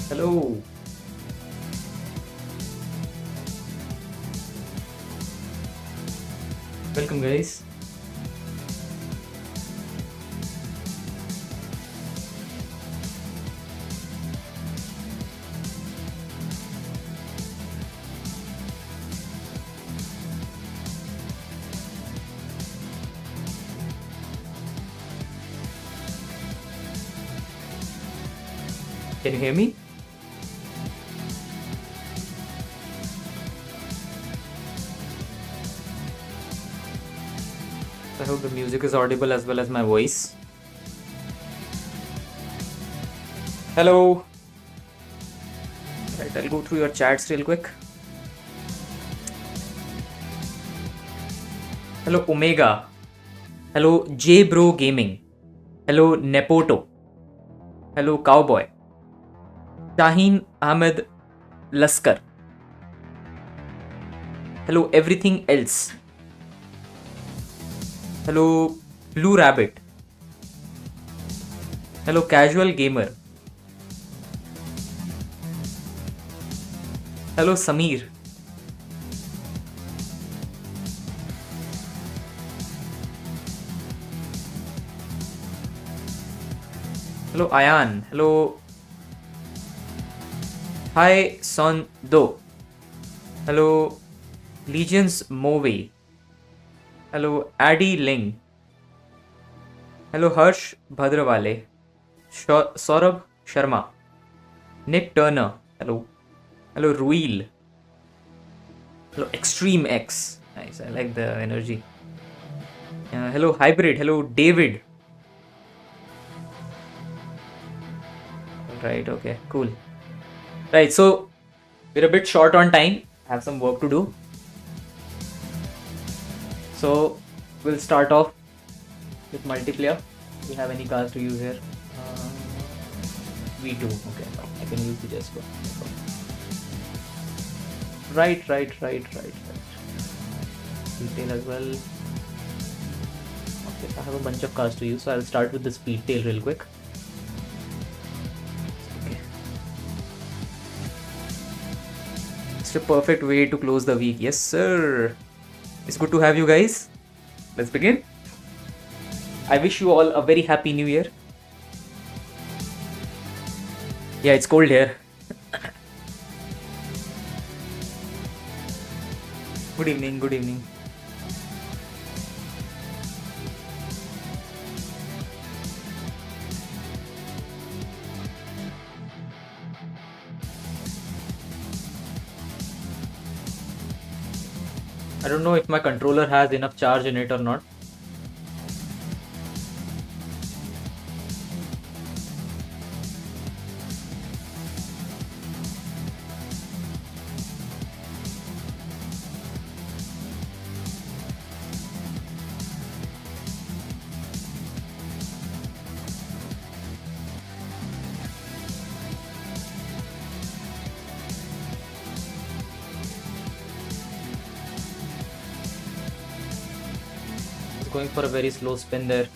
Hello. Welcome, guys. Can you hear me? I hope the music is audible as well as my voice. Hello. Right, I'll go through your chats real quick. Hello, Omega. Hello, J Bro Gaming. Hello, Nepoto. Hello, Cowboy. Shaheen Ahmed Laskar. Hello, everything else. Hello, Blue Rabbit. Hello, Casual Gamer. Hello, Samir. Hello, Ayan. Hello. Hi, Son Do. Hello, Legions Move. Hello, Addy Ling. Hello, Harsh Bhadrawale. Saurabh Sharma. Nick Turner. Hello. Hello, Ruil. Hello, Extreme X. Nice, I like the energy. Hello, Hybrid. Hello, David. Right, okay, cool. Right, so we're a bit short on time. I have some work to do. So we'll start off with multiplayer. Do you have any cards to use here? V2. Okay, I can use the Jesper. Right. Detail as well. Okay, I have a bunch of cards to use, so I'll start with the speed tail real quick. Okay. It's a perfect way to close the week. Yes, sir. It's good to have you guys. Let's begin. I wish you all a very happy new year. Yeah, it's cold here. Good evening, good evening. I don't know if my controller has enough charge in it or not. Going for a very slow spin there.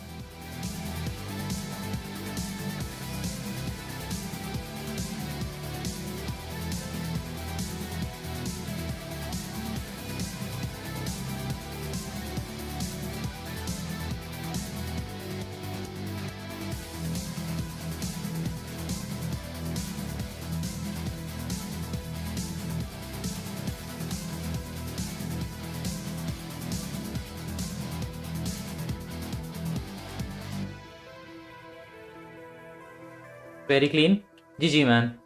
Very clean. GG, man.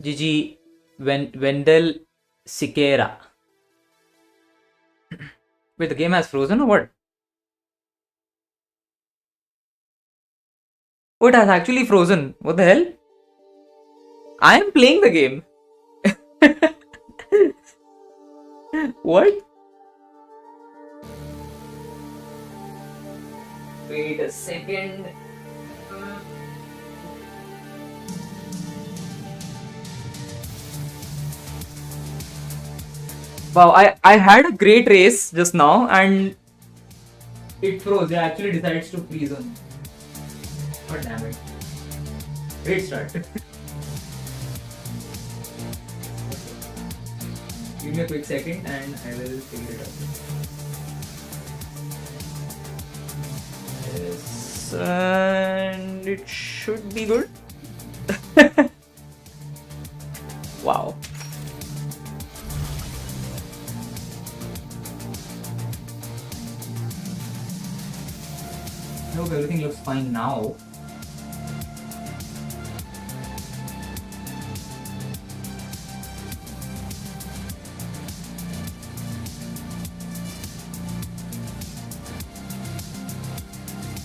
GG Wendell Siqueira. Wait, the game has frozen or what? Oh, it has actually frozen. What the hell? I am playing the game. What? Wait a second. Wow, I had a great race just now and it froze. It actually decides to freeze on me. God damn it. Great start. Give me a quick second and I will figure it out. Yes, and it should be good. Wow. I hope everything looks fine now.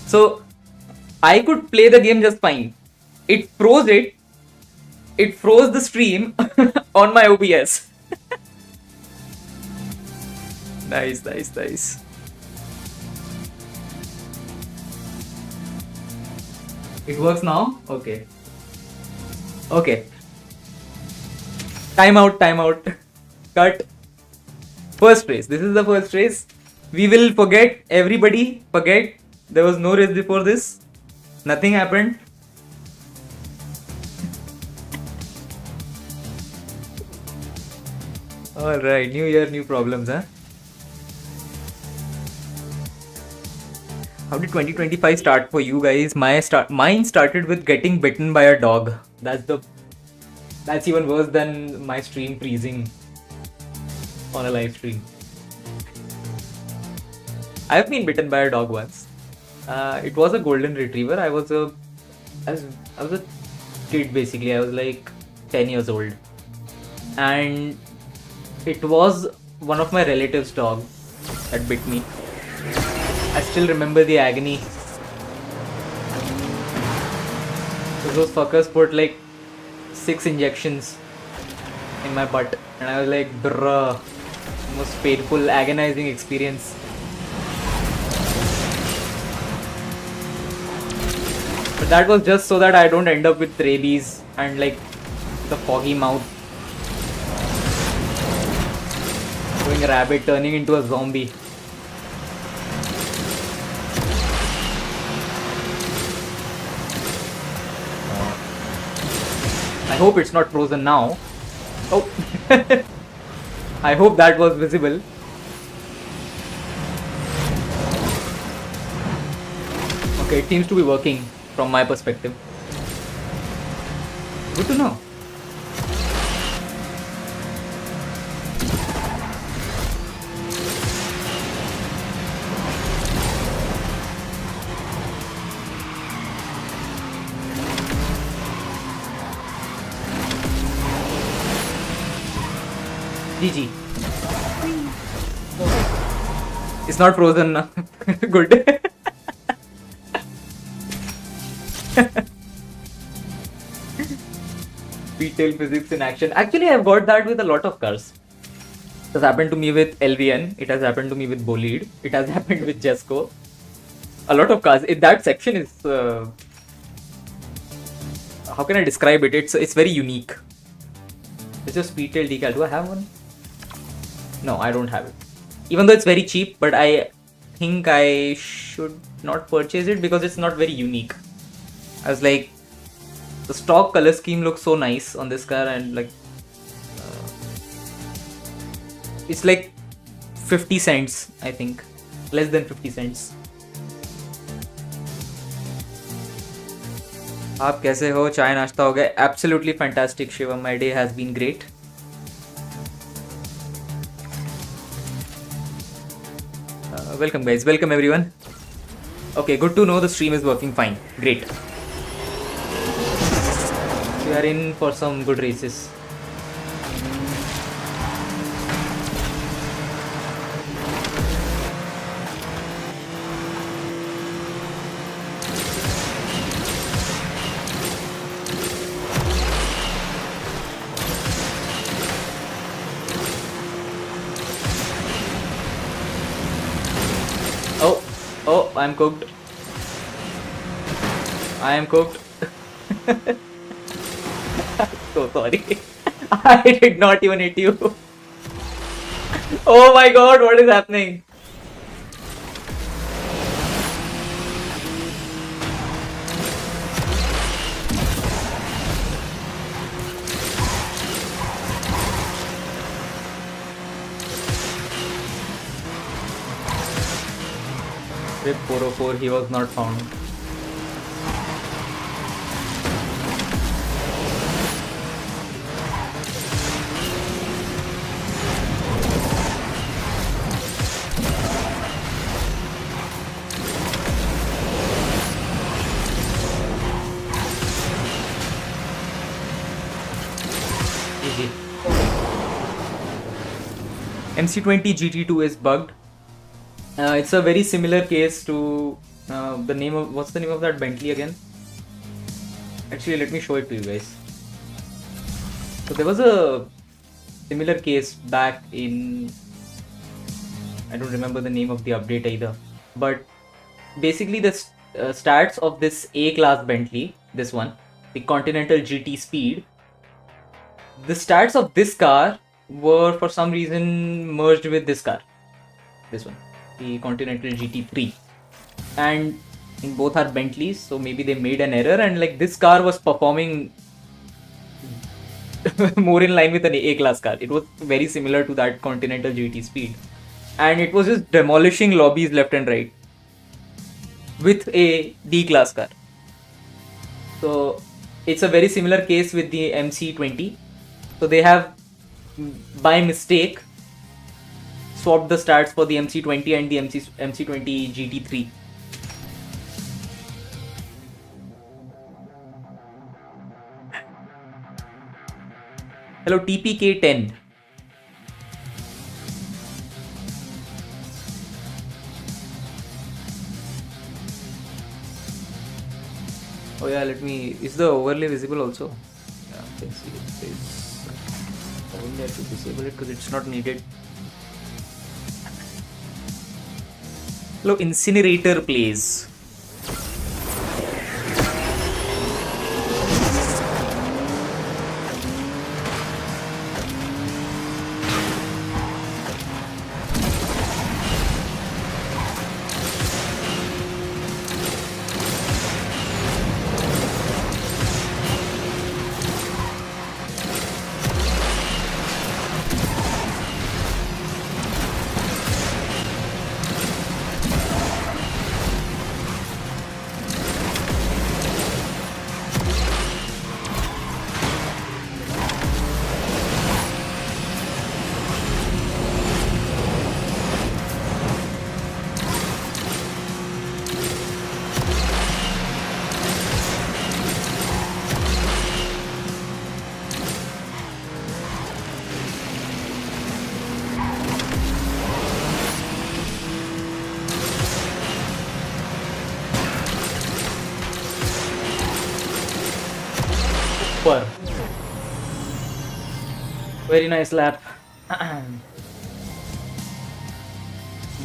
So I could play the game just fine. It froze it. It froze the stream on my OBS. Nice, nice, nice. It works now? Okay. Okay. Time out, time out. Cut. First race. This is the first race. We will forget, everybody forget. There was no race before this. Nothing happened. Alright, new year, new problems, huh? How did 2025 start for you guys? Mine started with getting bitten by a dog. That's even worse than my stream freezing on a live stream. I've been bitten by a dog once. It was a golden retriever. I was a kid basically. I was like 10 years old, and it was one of my relatives' dog that bit me. I still remember the agony. So those fuckers put like 6 injections in my butt, and I was like, bruh, most painful, agonizing experience. But that was just so that I don't end up with rabies and like the foggy mouth, going a rabbit, turning into a zombie. I hope it's not frozen now. Oh, I hope that was visible. Okay, it seems to be working from my perspective. Good to know. GG. It's not frozen now. Good. Detail physics in action. Actually, I've got that with a lot of cars. It has happened to me with LVN. It has happened to me with Bolide. It has happened with Jesco. A lot of cars. That section is... how can I describe it? It's very unique. It's a speedtail decal. Do I have one? No, I don't have it. Even though it's very cheap, but I think I should not purchase it because it's not very unique. I was like, the stock color scheme looks so nice on this car, and like it's like 50 cents, I think. Less than 50 cents. आप कैसे हो? चाय नाश्ता हो गया? Absolutely fantastic, Shivam. My day has been great. Welcome guys, welcome everyone. Okay, good to know the stream is working fine. Great. We are in for some good races. Oh, I'm cooked. I am cooked. So sorry. I did not even hit you. Oh my god, what is happening? Rip 404, he was not found. Easy. MC20 GT2 is bugged. It's a very similar case to the name of, what's the name of that Bentley again? Actually, let me show it to you guys. So there was a similar case back in, I don't remember the name of the update either, but basically the stats of this A-class Bentley, this one, the Continental GT Speed, the stats of this car were for some reason merged with this car, this one, the Continental GT3, and in both are Bentleys, so maybe they made an error, and like this car was performing more in line with an A-class car. It was very similar to that Continental GT Speed, and it was just demolishing lobbies left and right with a D-class car. So it's a very similar case with the MC20. So they have, by mistake, swapped the stats for the MC20 and the MC20 GT3. Hello TPK10. Oh yeah, let me, is the overlay visible also? Yeah, I can see it is. Only I have to disable it because it's not needed. Hello Incinerator plays. Super. Very nice lap.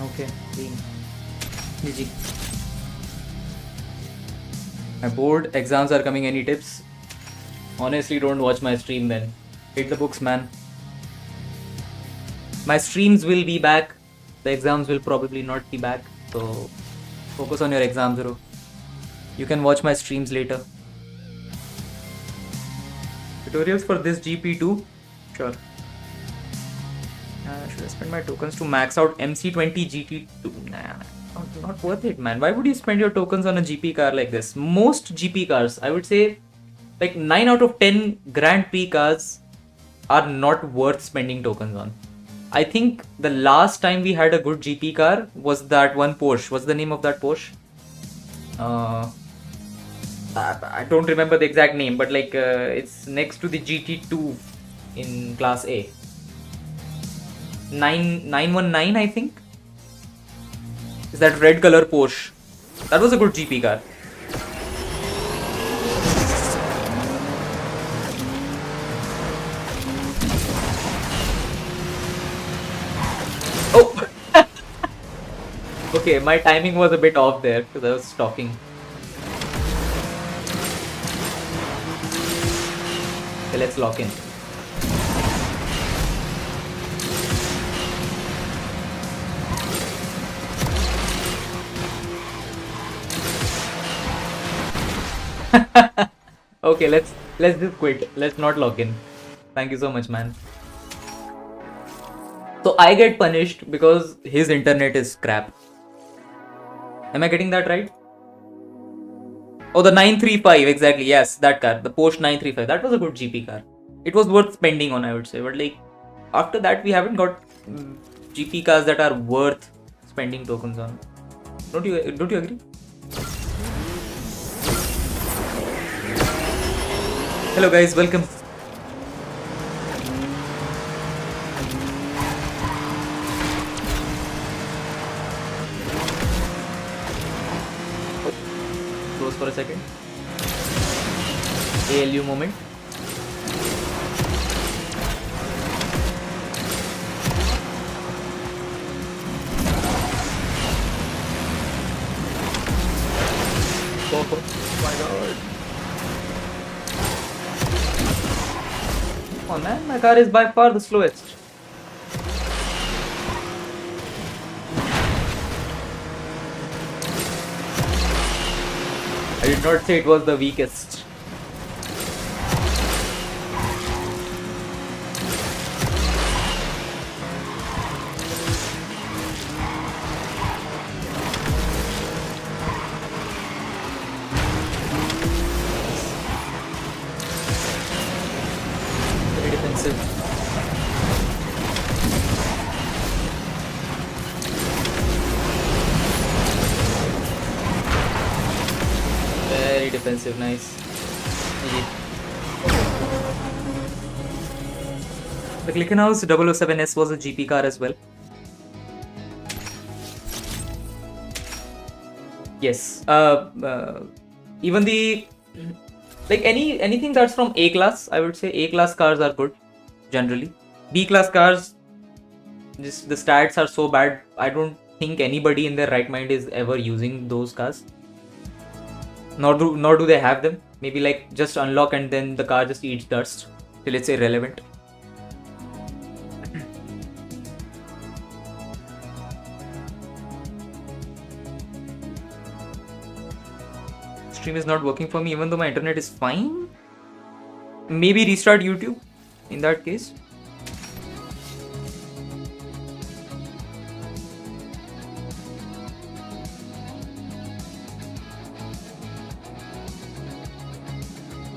Okay, GG. My board exams are coming. Any tips? Honestly, don't watch my stream then. Hit the books, man. My streams will be back. The exams will probably not be back. So focus on your exams, bro. You can watch my streams later. Tutorials for this GP2? Sure. Should I spend my tokens to max out MC20 GT2? Nah, not worth it, man. Why would you spend your tokens on a GP car like this? Most GP cars, I would say, like 9 out of 10 Grand Prix cars are not worth spending tokens on. I think the last time we had a good GP car was that one Porsche. What's the name of that Porsche? I don't remember the exact name, but like it's next to the GT2 in class A. 919, I think. Is that red color Porsche? That was a good GP car. Oh! Okay, my timing was a bit off there because I was talking. let's lock in. Okay, let's just quit. Let's not lock in. Thank you so much, man. So I get punished because his internet is crap. Am I getting that right? Oh, the 935, exactly. Yes, that car, the Porsche 935. That was a good GP car. It was worth spending on, I would say. But like after that, we haven't got GP cars that are worth spending tokens on. Don't you agree? Hello guys, welcome. Close for a second. ALU moment. Oh my god. Come on, man, my car is by far the slowest. I did not say it was the weakest. Very defensive. Very defensive, nice. The Glickenhaus 007S was a GP car as well. Yes. Even the like anything that's from A class, I would say A class cars are good generally. B class cars, just the stats are so bad. I don't think anybody in their right mind is ever using those cars. Nor do they have them. Maybe like just unlock and then the car just eats dust till it's irrelevant. Stream is not working for me even though my internet is fine. Maybe restart YouTube in that case.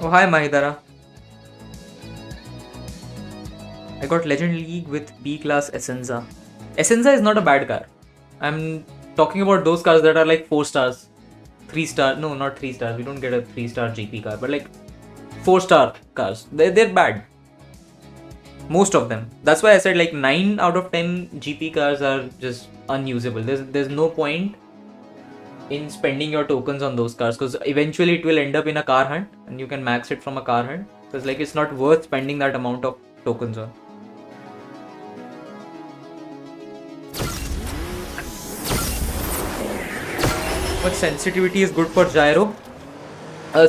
Oh, hi Mahidara. I got Legend League with B class Essenza. Essenza is not a bad car. I'm talking about those cars that are like 4 stars. 3 star, no, not 3 stars. We don't get a 3-star GP car, but like 4-star cars. They're bad. Most of them. That's why I said like 9 out of 10 GP cars are just unusable. There's no point in spending your tokens on those cars because eventually it will end up in a car hunt and you can max it from a car hunt because like it's not worth spending that amount of tokens on. What sensitivity is good for gyro?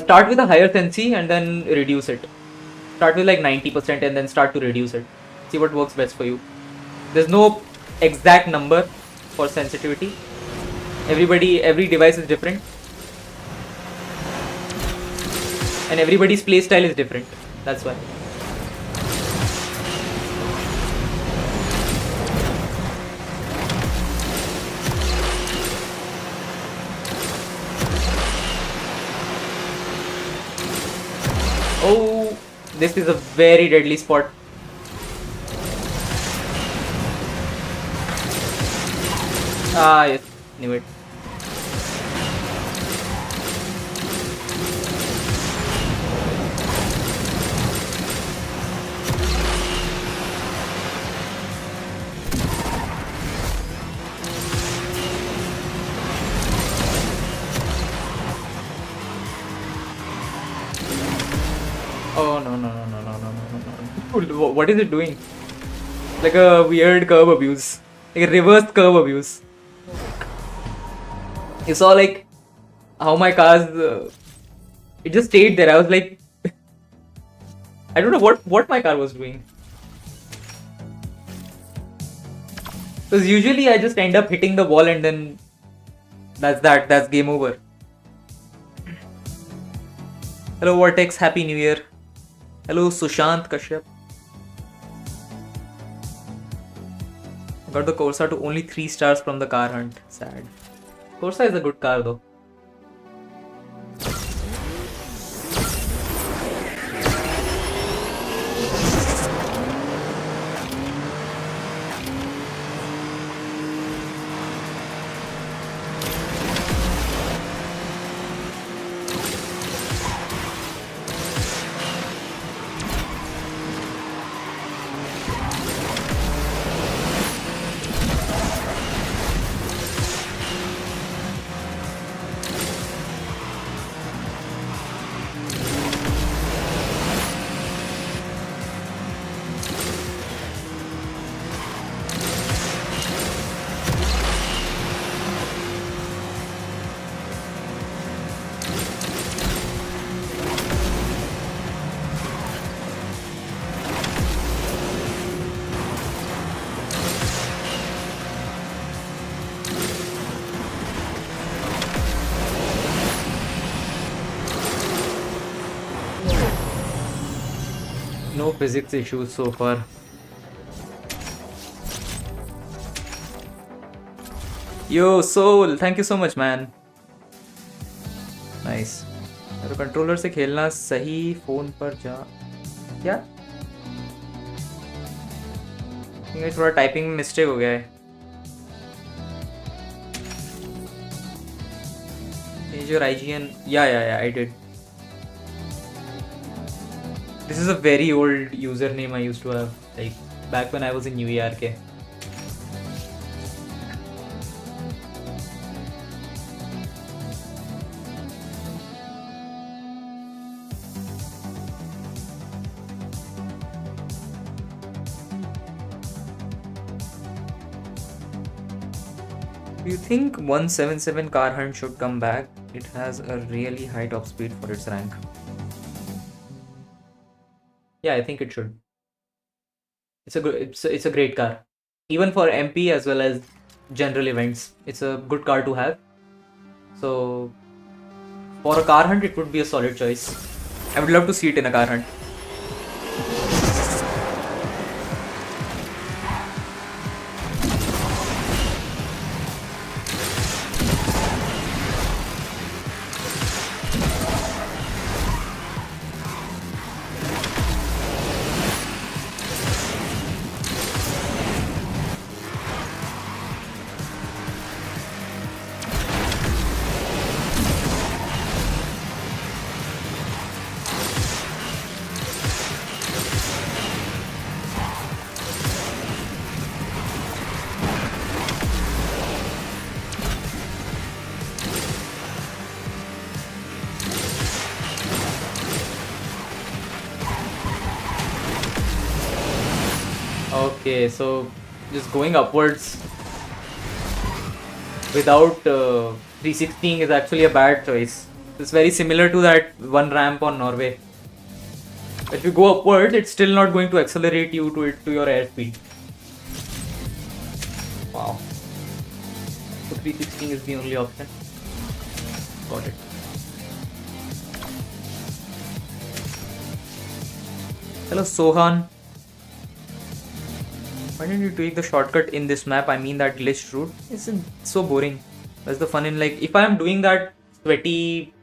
Start with a higher sensi and then reduce it. Start with like 90% and then start to reduce it. See what works best for you. There's no exact number for sensitivity. Every device is different. And everybody's playstyle is different. That's why. Oh, this is a very deadly spot. Ah, yes, knew it. Oh no. What is it doing? Like a weird curve abuse. Like a reverse curve abuse. You saw like how my cars it just stayed there. I was like I don't know what my car was doing. Because usually I just end up hitting the wall and then that's game over. Hello Vortex, Happy New Year. Hello Sushant Kashyap. Got the Corsa to only 3 stars from the car hunt. Sad. Corsa is a good car though. No physics issues so far. Yo, Soul, thank you so much, man. Nice. तो controller से खेलना सही phone पर जा क्या? ये थोड़ा typing में मिस्टेक हो गया है. Is your IGN? Yeah, I did. This is a very old username I used to have, like back when I was in UERK. Do you think 177 car hunt should come back? It has a really high top speed for its rank. Yeah, I think it should. It's a great car, even for MP as well as general events. It's a good car to have. So for a car hunt, it would be a solid choice. I would love to see it in a car hunt. Okay, so just going upwards without 360 is actually a bad choice. It's very similar to that one ramp on Norway. If you go upwards, it's still not going to accelerate you to your airspeed. Wow. So 360 is the only option. Got it. Hello Sohan. Why didn't you take the shortcut in this map? I mean that glitched route. It's so boring. That's the fun in, like, if I am doing that sweaty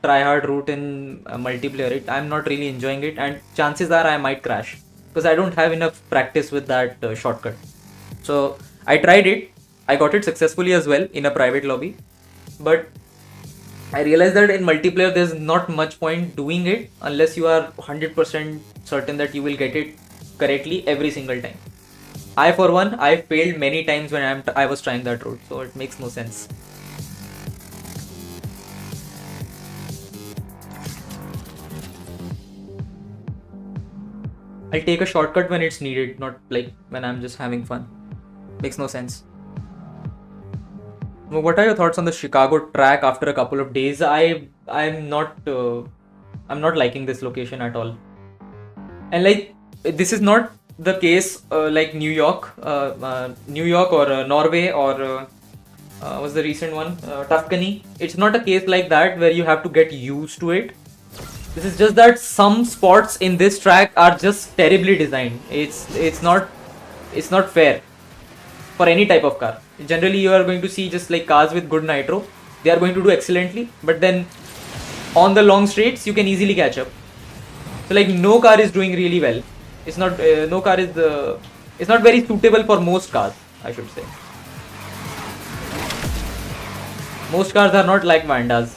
try-hard route in multiplayer, I'm not really enjoying it, and chances are I might crash because I don't have enough practice with that shortcut. So I tried it. I got it successfully as well in a private lobby, but I realized that in multiplayer there's not much point doing it unless you are 100% certain that you will get it correctly every single time. I, for one, I failed many times when I was trying that route, so it makes no sense. I'll take a shortcut when it's needed, not like when I'm just having fun. Makes no sense. What are your thoughts on the Chicago track after a couple of days? I'm not liking this location at all. And like this is not the case like New York or Norway or what's the recent one, Tuscany. It's not a case like that where you have to get used to it. This is just that some spots in this track are just terribly designed. It's not fair for any type of car. Generally you are going to see just like cars with good nitro, they are going to do excellently, but then on the long straights you can easily catch up. So like no car is doing really well. It's not no car is it's not very suitable for most cars, I should say. Most cars are not like Vandas.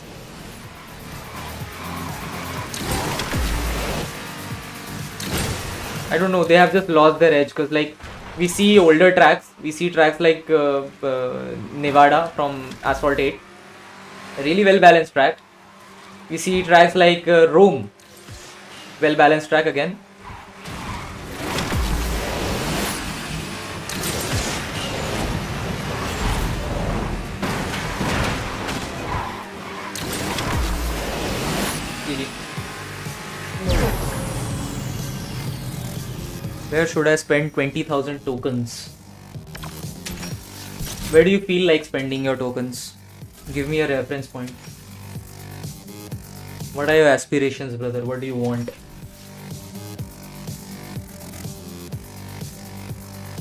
I don't know, they have just lost their edge, because like we see older tracks, we see tracks like Nevada from Asphalt 8, a really well balanced track. We see tracks like Rome, well balanced track again. Where should I spend 20,000 tokens? Where do you feel like spending your tokens? Give me a reference point. What are your aspirations, brother? What do you want?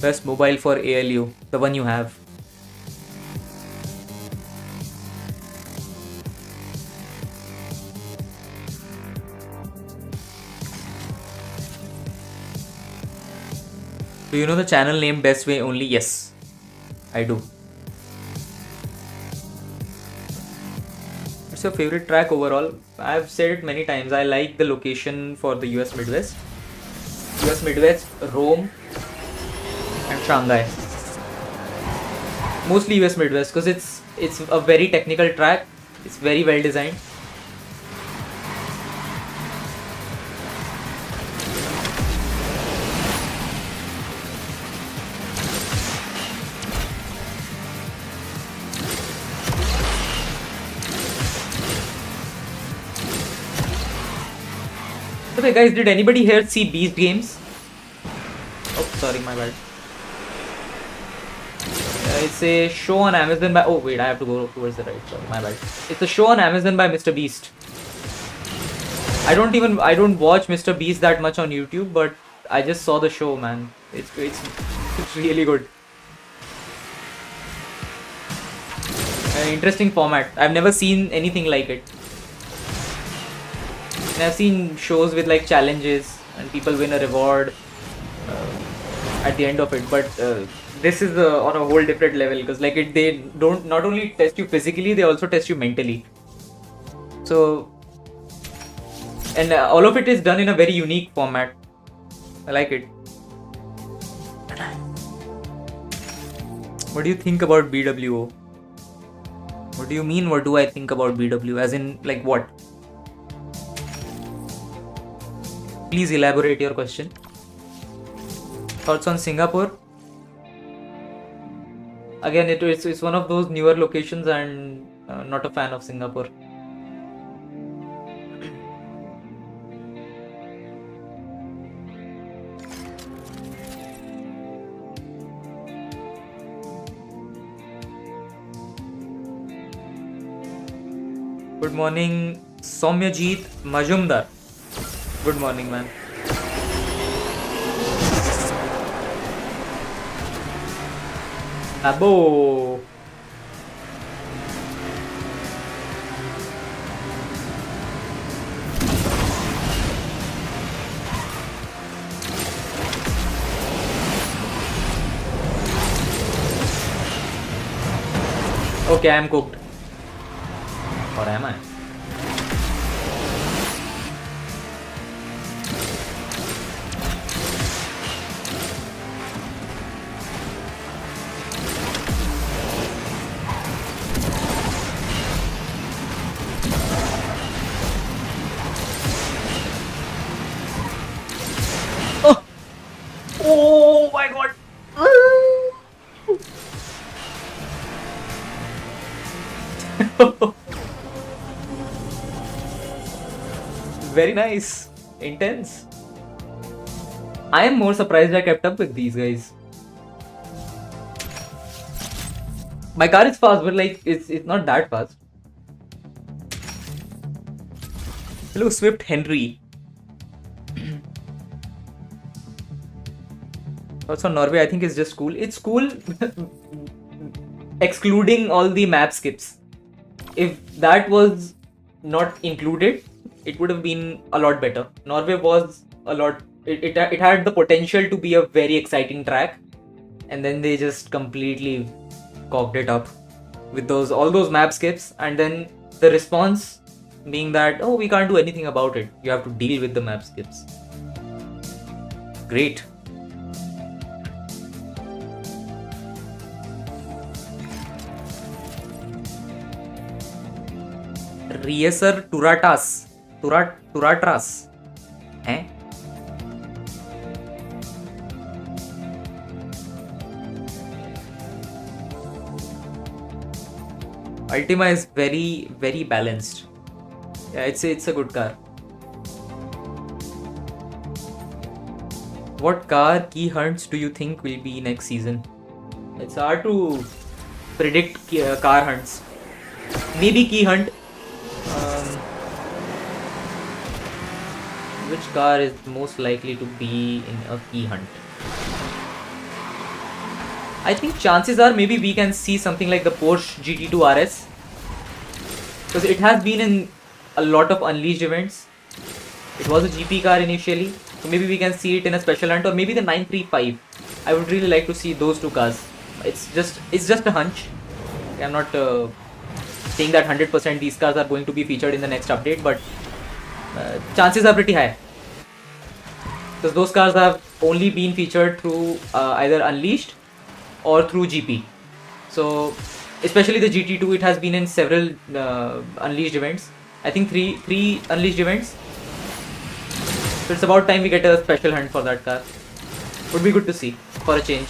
Best mobile for ALU, the one you have. Do you know the channel name Best Way Only? Yes, I do. What's your favorite track overall? I've said it many times. I like the location for the US Midwest. US Midwest, Rome, and Shanghai. Mostly US Midwest because it's a very technical track. It's very well designed. Okay guys, did anybody here see Beast Games? Oh, sorry, my bad. It's a show on Amazon by... Oh wait, I have to go towards the right. Sorry, my bad. It's a show on Amazon by Mr. Beast. I don't watch Mr. Beast that much on YouTube, but I just saw the show, man. It's really good. An interesting format. I've never seen anything like it. And I've seen shows with like challenges and people win a reward at the end of it, but this is on a whole different level because like they don't not only test you physically, they also test you mentally. So, and all of it is done in a very unique format. I like it. What do you think about BWO? What do you mean? What do I think about BW? As in, like what? Please elaborate your question. Thoughts on Singapore? Again, it's one of those newer locations and not a fan of Singapore. Good morning, Soumyajit Majumdar. Good morning, man. Abo. Okay, I am cooked. Or am I? Oh my god! Very nice. Intense. I am more surprised I kept up with these guys. My car is fast, but like it's not that fast. Hello, Swift Henry. Also, Norway, I think is just cool. It's cool, excluding all the map skips. If that was not included, it would have been a lot better. Norway was a lot. It had the potential to be a very exciting track, and then they just completely cocked it up with all those map skips, and then the response being that, oh, we can't do anything about it. You have to deal with the map skips. Great. Racer Turatras. Eh? Ultima is very, very balanced. Yeah, it's a good car. What car key hunts do you think will be next season? It's hard to predict car hunts. Maybe key hunt. Which car is most likely to be in a key hunt? I think chances are maybe we can see something like the Porsche GT2 RS, because it has been in a lot of Unleashed events. It was a GP car initially, so maybe we can see it in a special hunt, or maybe the 935. I would really like to see those two cars. It's just a hunch. I'm not saying that 100% these cars are going to be featured in the next update, but chances are pretty high, because those cars have only been featured through either Unleashed or through GP. So especially the GT2, it has been in several Unleashed events. I think three Unleashed events. So it's about time we get a special hunt for that car. Would be good to see for a change.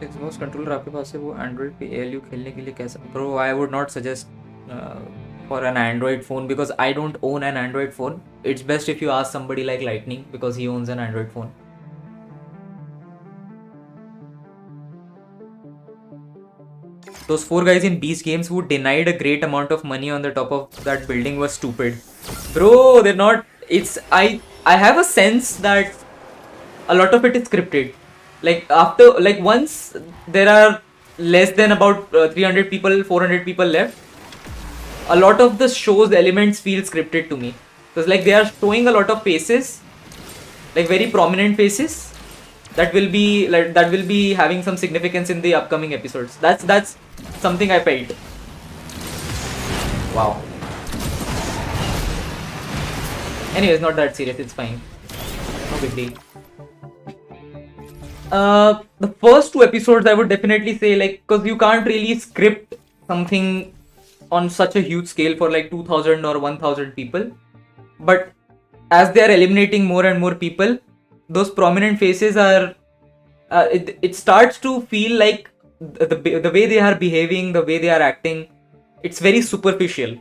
Xbox controller आपके पास है, वो Android पे ALU खेलने के लिए कैसा? Bro, I would not suggest for an Android phone, because I don't own an Android phone. It's best if you ask somebody like Lightning, because he owns an Android phone. Those 4 guys in Beast Games who denied a great amount of money on the top of that building was stupid. Bro, they're not. It's I have a sense that a lot of it is scripted. Like once there are less than about 300 people, 400 people left, a lot of the show's elements feel scripted to me, because like they are showing a lot of faces, like very prominent faces that will be having some significance in the upcoming episodes. That's something I felt. Wow. Anyways, not that serious. It's fine. No big deal. The first 2 episodes I would definitely say, like, because you can't really script something on such a huge scale for like 2000 or 1000 people, but as they are eliminating more and more people, those prominent faces are it starts to feel like the way they are behaving, the way they are acting, it's very superficial.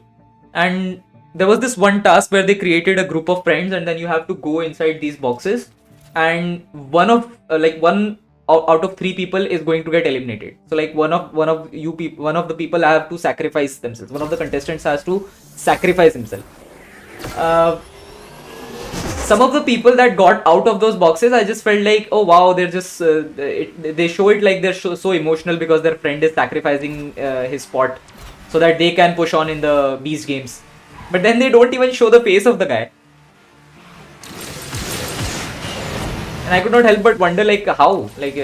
And there was this one task where they created a group of friends, and then you have to go inside these boxes, and one out of 3 people is going to get eliminated. So like one of the people have to sacrifice themselves. One of the contestants has to sacrifice himself. Some of the people that got out of those boxes, I just felt like, oh wow, they're just they show it like they're so emotional because their friend is sacrificing his spot so that they can push on in the Beast Games. But then they don't even show the face of the guy. And I could not help but wonder, like, how? Like,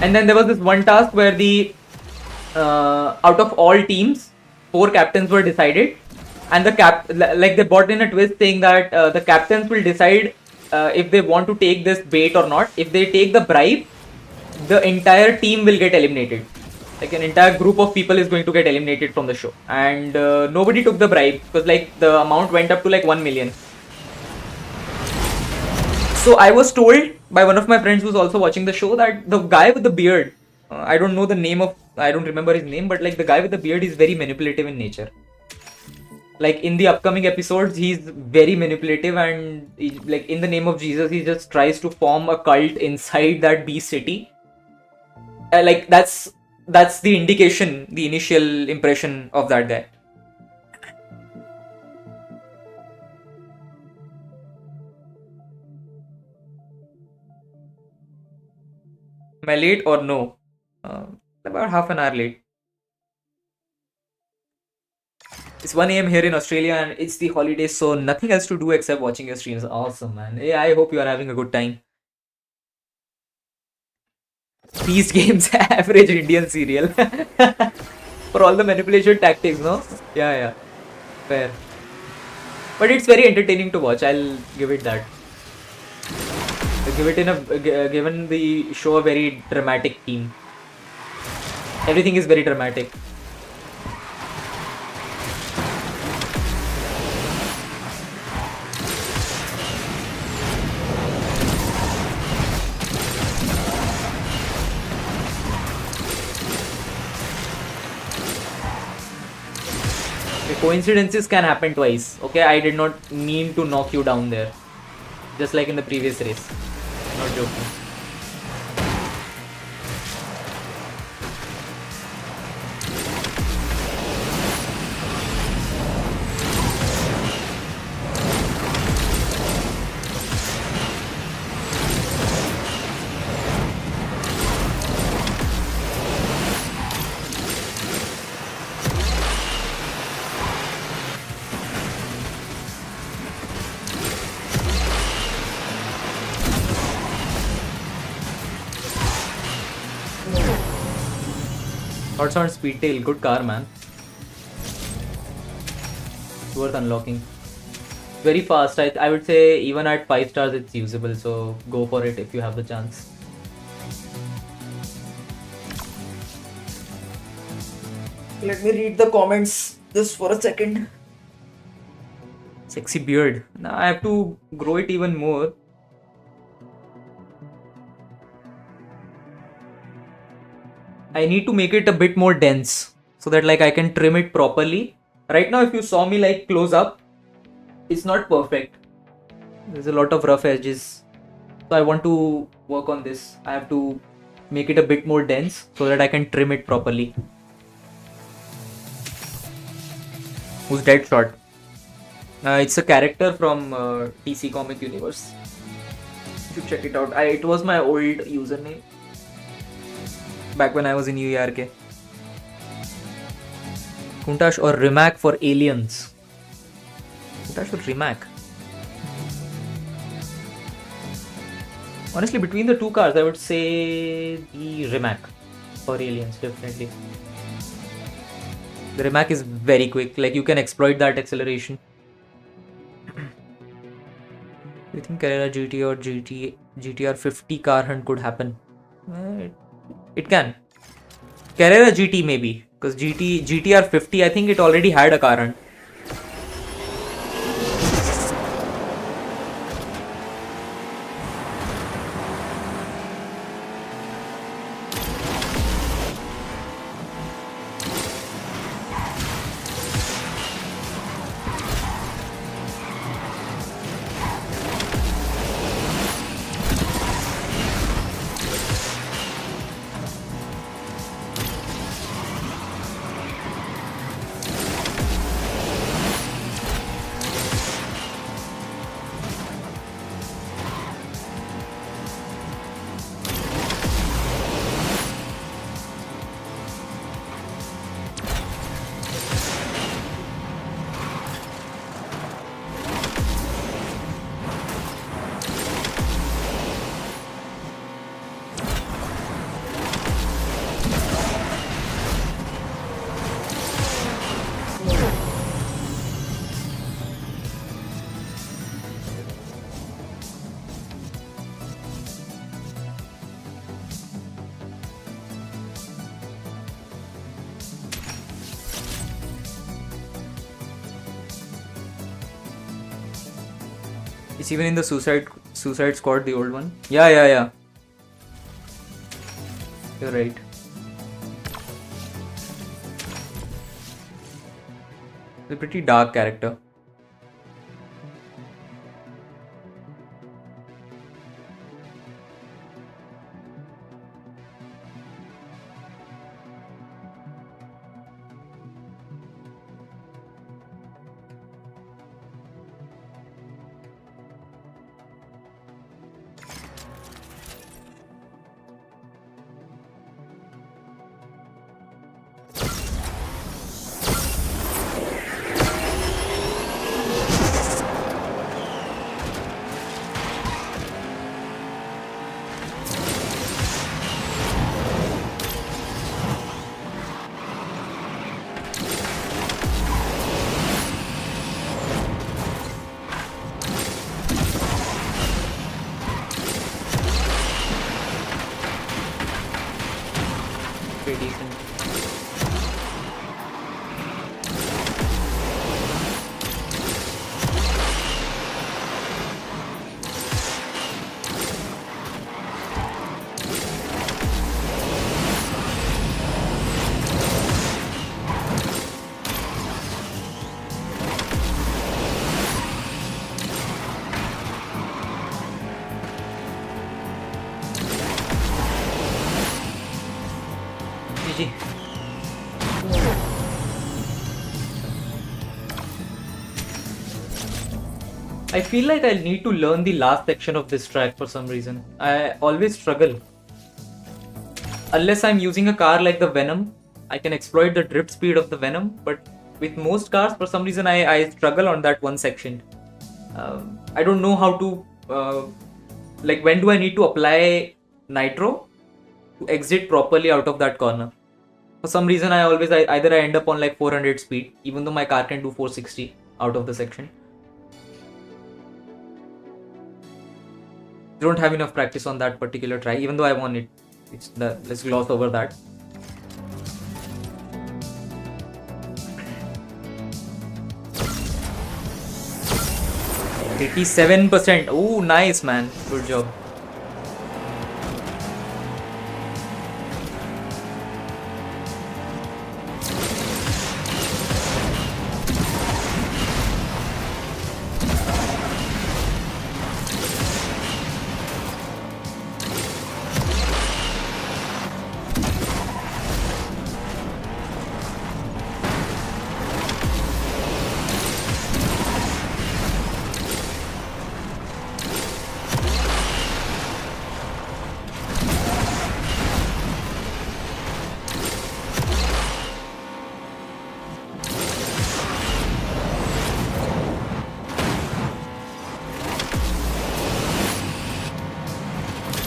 and then there was this one task where the out of all teams, 4 captains were decided, and like they brought in a twist saying that the captains will decide if they want to take this bait or not. If they take the bribe, the entire team will get eliminated. Like an entire group of people is going to get eliminated from the show, and nobody took the bribe because like the amount went up to like 1 million. So I was told by one of my friends who's also watching the show that the guy with the beard, I don't know the name of, I don't remember his name, but like the guy with the beard is very manipulative in nature. Like in the upcoming episodes, he's very manipulative, and like in the name of Jesus, he just tries to form a cult inside that beast city. Like that's the indication, the initial impression of that guy. Am I late or no? About half an hour late. It's 1 a.m. here in Australia and it's the holidays, so nothing else to do except watching your streams. Awesome, man. Yeah, I hope you are having a good time. These games average Indian serial. For all the manipulation tactics, no? Yeah. Fair. But it's very entertaining to watch. I'll give it that. Give it given the show a very dramatic theme. Everything is very dramatic. Coincidences can happen twice. Okay, I did not mean to knock you down there. Just like in the previous race. Not joking. Thoughts on Speedtail, good car, man. It's worth unlocking. Very fast. I would say even at 5 stars it's usable, so go for it if you have the chance. Let me read the comments just for a second. Sexy beard. Now I have to grow it even more. I need to make it a bit more dense so that like I can trim it properly. Right now if you saw me like close up, it's not perfect. There's a lot of rough edges. So I want to work on this. I have to make it a bit more dense so that I can trim it properly. Who's Deadshot? It's a character from DC Comic Universe. You should check it out. It was my old username back when I was in UARK. Kuntash or Rimac for aliens? Kuntash or Rimac? Honestly, between the two cars, I would say the Rimac for aliens, definitely. The Rimac is very quick, like you can exploit that acceleration. Do you think Carrera GT or GTR 50 car hunt could happen? It can. Carrera GT maybe, because GTR 50, I think it already had a car hunt. It's even in the Suicide Squad, the old one. Yeah. You're right. It's a pretty dark character. Pretty decent. GG. I feel like I need to learn the last section of this track for some reason. I always struggle. Unless I'm using a car like the Venom, I can exploit the drift speed of the Venom, but with most cars, for some reason, I struggle on that one section. I don't know how to, like, when do I need to apply nitro to exit properly out of that corner? For some reason, either I end up on like 400 speed, even though my car can do 460 out of the section. Don't have enough practice on that particular try, even though I won it. Let's gloss over that. %. Oh, nice, man. Good job.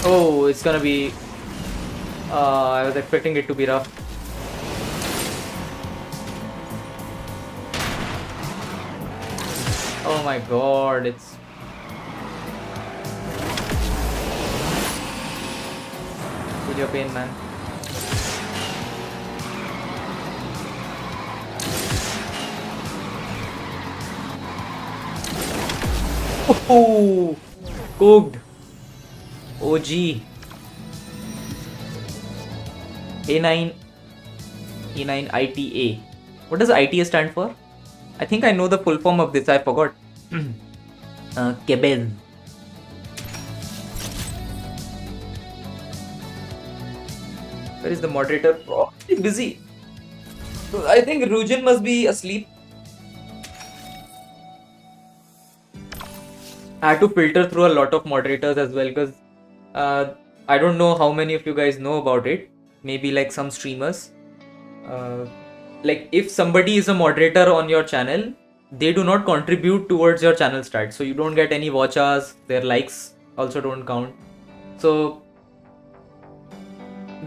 Oh, it's gonna be... I was expecting it to be rough. Oh my god, it's... Feel your pain, man. Oh, cooked. OG. A9 ITA. What does ITA stand for? I think I know the full form of this. I forgot. Kebel. Where is the moderator? Probably busy. I think Rujin must be asleep. I had to filter through a lot of moderators as well because I don't know how many of you guys know about it. Maybe like some streamers. Like if somebody is a moderator on your channel, they do not contribute towards your channel stats. So you don't get any watch hours. Their likes also don't count. So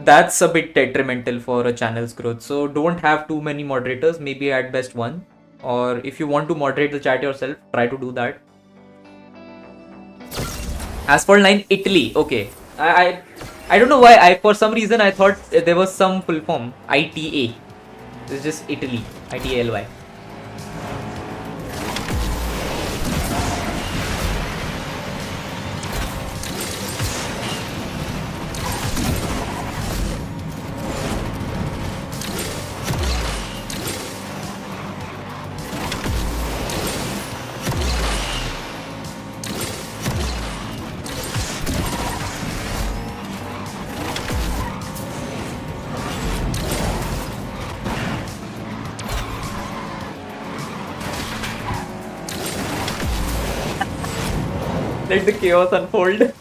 that's a bit detrimental for a channel's growth. So don't have too many moderators. Maybe at best one. Or if you want to moderate the chat yourself, try to do that. Asphalt 9 Italy. Okay. I don't know why. For some reason I thought there was some full form. ITA. It's just Italy. ITALY. Let the chaos unfold.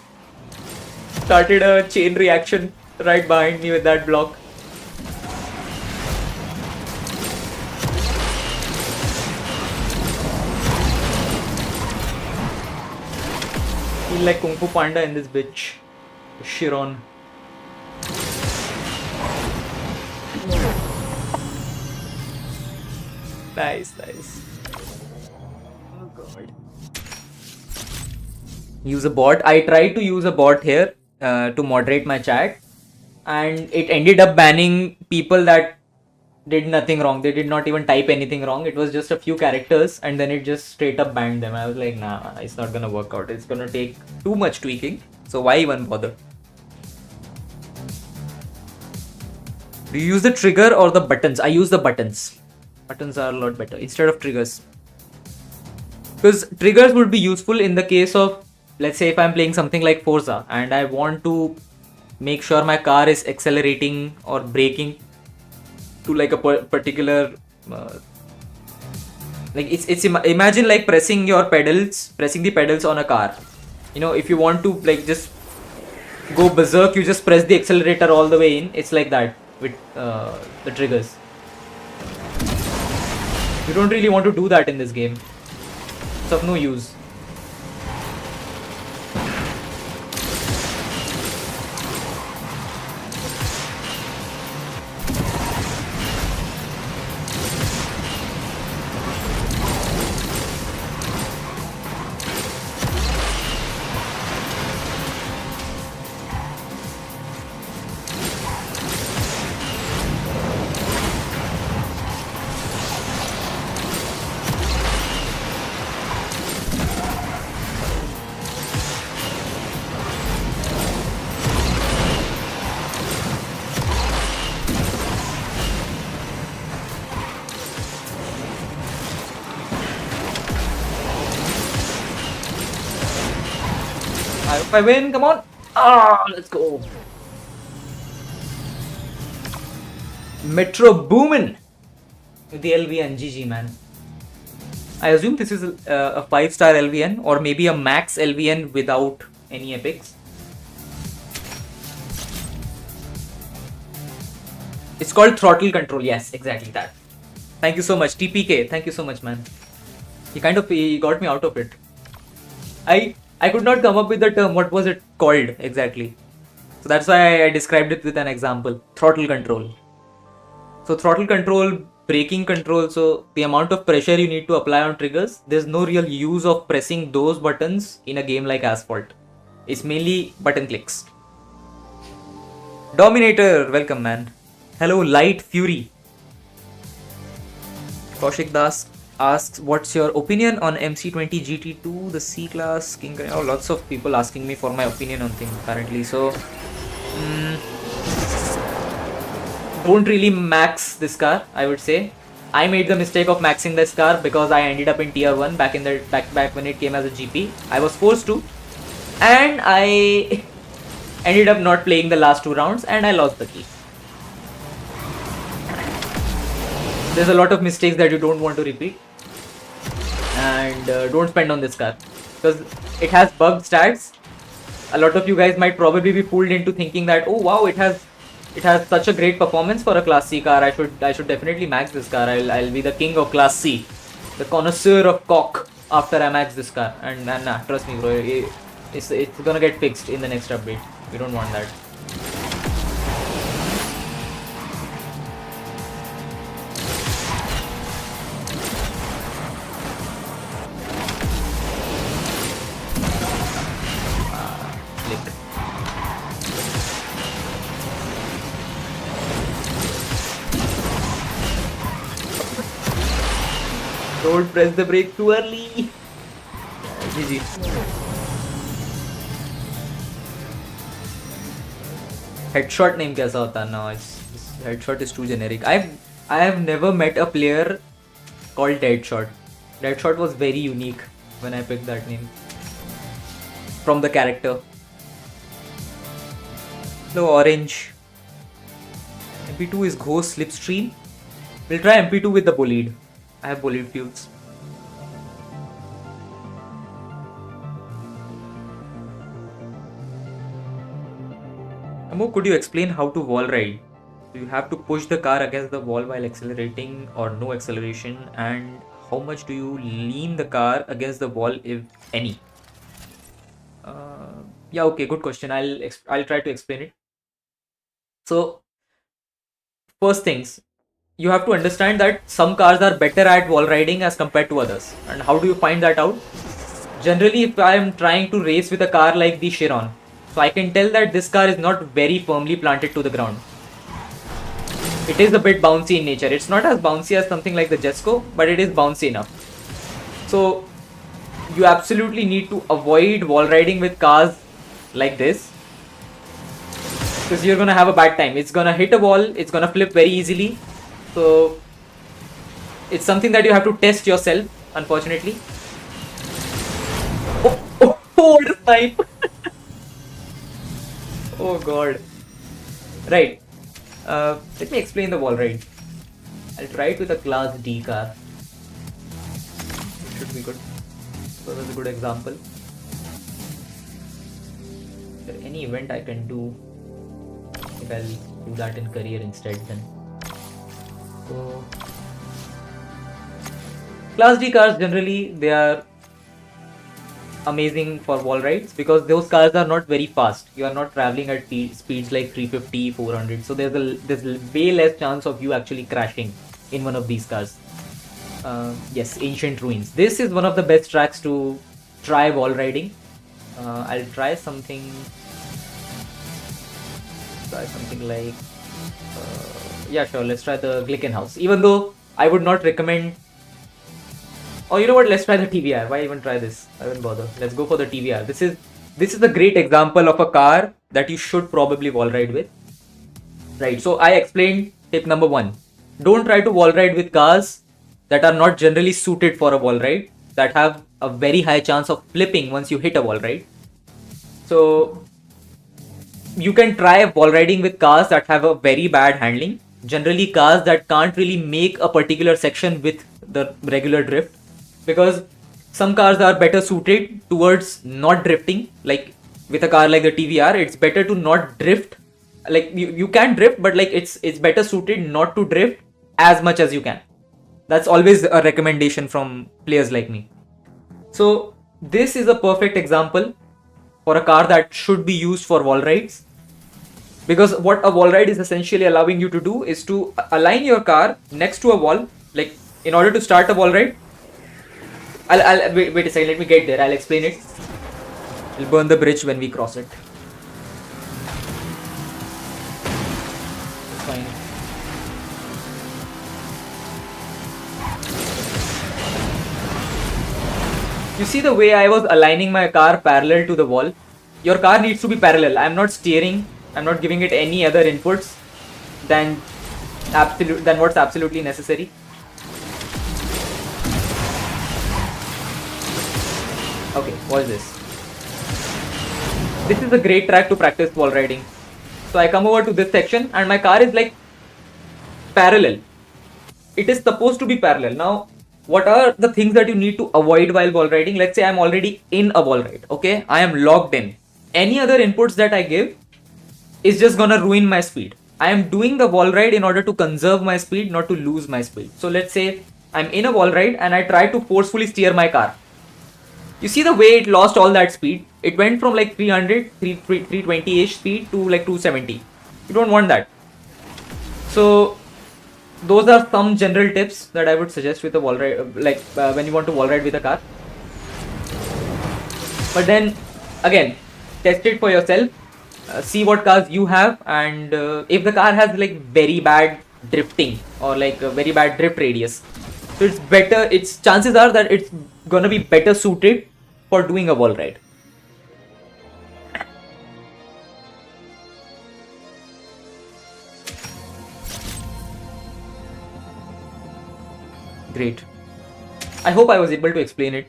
Started a chain reaction right behind me with that block. Feel like Kung Fu Panda in this bitch. Chiron. Nice. Oh god. Use a bot. I tried to use a bot here to moderate my chat, and it ended up banning people that did nothing wrong. They did not even type anything wrong. It was just a few characters, and then it just straight up banned them. I was like, nah, it's not gonna work out. It's gonna take too much tweaking. So why even bother? Do you use the trigger or the buttons? I use the buttons. Buttons are a lot better instead of triggers. Because triggers would be useful in the case of, let's say if I'm playing something like Forza and I want to make sure my car is accelerating or braking to like a particular like it's imagine like pressing the pedals on a car. You know, if you want to like just go berserk, you just press the accelerator all the way in. It's like that with the triggers. You don't really want to do that in this game. It's of no use. If I win, come on! Let's go! Metro boomin' with the LVN. GG, man. I assume this is a 5-star LVN or maybe a max LVN without any epics. It's called throttle control. Yes, exactly that. Thank you so much, TPK. Thank you so much, man. He got me out of it. I could not come up with the term. What was it called exactly? So that's why I described it with an example. Throttle control. So throttle control, braking control. So the amount of pressure you need to apply on triggers, there's no real use of pressing those buttons in a game like Asphalt. It's mainly button clicks. Dominator, welcome, man. Hello, Light Fury. Kaushik Das asks, what's your opinion on MC20 GT2, the C-Class King? Oh, lots of people asking me for my opinion on things apparently. So, don't really max this car, I would say. I made the mistake of maxing this car because I ended up in tier 1 back when it came as a GP. I was forced to, and I ended up not playing the last 2 rounds and I lost the key. There's a lot of mistakes that you don't want to repeat, and don't spend on this car because it has bugged stats. A lot of you guys might probably be fooled into thinking that, oh wow, it has such a great performance for a class C car. I should definitely max this car. I'll be the king of class C, the connoisseur of cock after I max this car. And nah, trust me, bro, it's gonna get fixed in the next update. We don't want that. Don't press the brake too early. GG. Headshot name कैसा होता है? No, headshot is too generic. I have never met a player called Deadshot. Deadshot was very unique when I picked that name from the character. No, Orange. MP2 is Ghost Slipstream. We'll try MP2 with the Bolide. I have Bolide fuels. Amogh, could you explain how to wall ride? Do you have to push the car against the wall while accelerating or no acceleration? And how much do you lean the car against the wall, if any? Yeah, okay, good question. I'll try to explain it. So, first things, you have to understand that some cars are better at wall riding as compared to others. And how do you find that out? Generally, if I am trying to race with a car like the Chiron, so I can tell that this car is not very firmly planted to the ground. It is a bit bouncy in nature. It's not as bouncy as something like the Jesco, but it is bouncy enough. So you absolutely need to avoid wall riding with cars like this, because you're gonna have a bad time. It's gonna hit a wall, it's gonna flip very easily. So it's something that you have to test yourself, unfortunately. Oh, what a snipe! Oh god. Right. Let me explain the wall ride. I'll try it with a class D car. It should be good. So that's a good example. Is there any event I can do? If I'll do that in career instead then. So class D cars generally they are amazing for wall rides because those cars are not very fast. You are not traveling at speeds like 350, 400. So there's way less chance of you actually crashing in one of these cars. Yes, Ancient Ruins. This is one of the best tracks to try wall riding. I'll try something like yeah, sure, let's try the Glickenhaus. Even though I would not recommend. Oh, you know what? Let's try the TVR. Why even try this? I won't bother. Let's go for the TVR. This is a great example of a car that you should probably wall ride with. Right. So I explained tip number 1. Don't try to wall ride with cars that are not generally suited for a wall ride, that have a very high chance of flipping once you hit a wall ride. So you can try wall riding with cars that have a very bad handling. Generally cars that can't really make a particular section with the regular drift. Because some cars are better suited towards not drifting. Like with a car like the TVR, it's better to not drift. Like you can drift, but like it's better suited not to drift as much as you can. That's always a recommendation from players like me. So this is a perfect example for a car that should be used for wall rides. Because what a wall ride is essentially allowing you to do is to align your car next to a wall. Like in order to start a wall ride, I'll wait a second, let me get there, I'll explain it. We'll burn the bridge when we cross it. It's fine. You see the way I was aligning my car parallel to the wall? Your car needs to be parallel. I'm not steering, I'm not giving it any other inputs than what's absolutely necessary. Okay, watch this. This is a great track to practice wall riding. So I come over to this section and my car is like parallel. It is supposed to be parallel. Now, what are the things that you need to avoid while wall riding? Let's say I'm already in a wall ride. Okay, I am logged in. Any other inputs that I give is just gonna ruin my speed. I am doing the wall ride in order to conserve my speed, not to lose my speed. So let's say I'm in a wall ride and I try to forcefully steer my car. You see the way it lost all that speed? It went from like 320-ish speed to like 270. You don't want that. So those are some general tips that I would suggest with a wall ride, when you want to wall ride with a car. But then again, test it for yourself. See what cars you have, and if the car has like very bad drifting or like a very bad drift radius, so it's better. Its chances are that it's gonna be better suited for doing a wall ride. Great. I hope I was able to explain it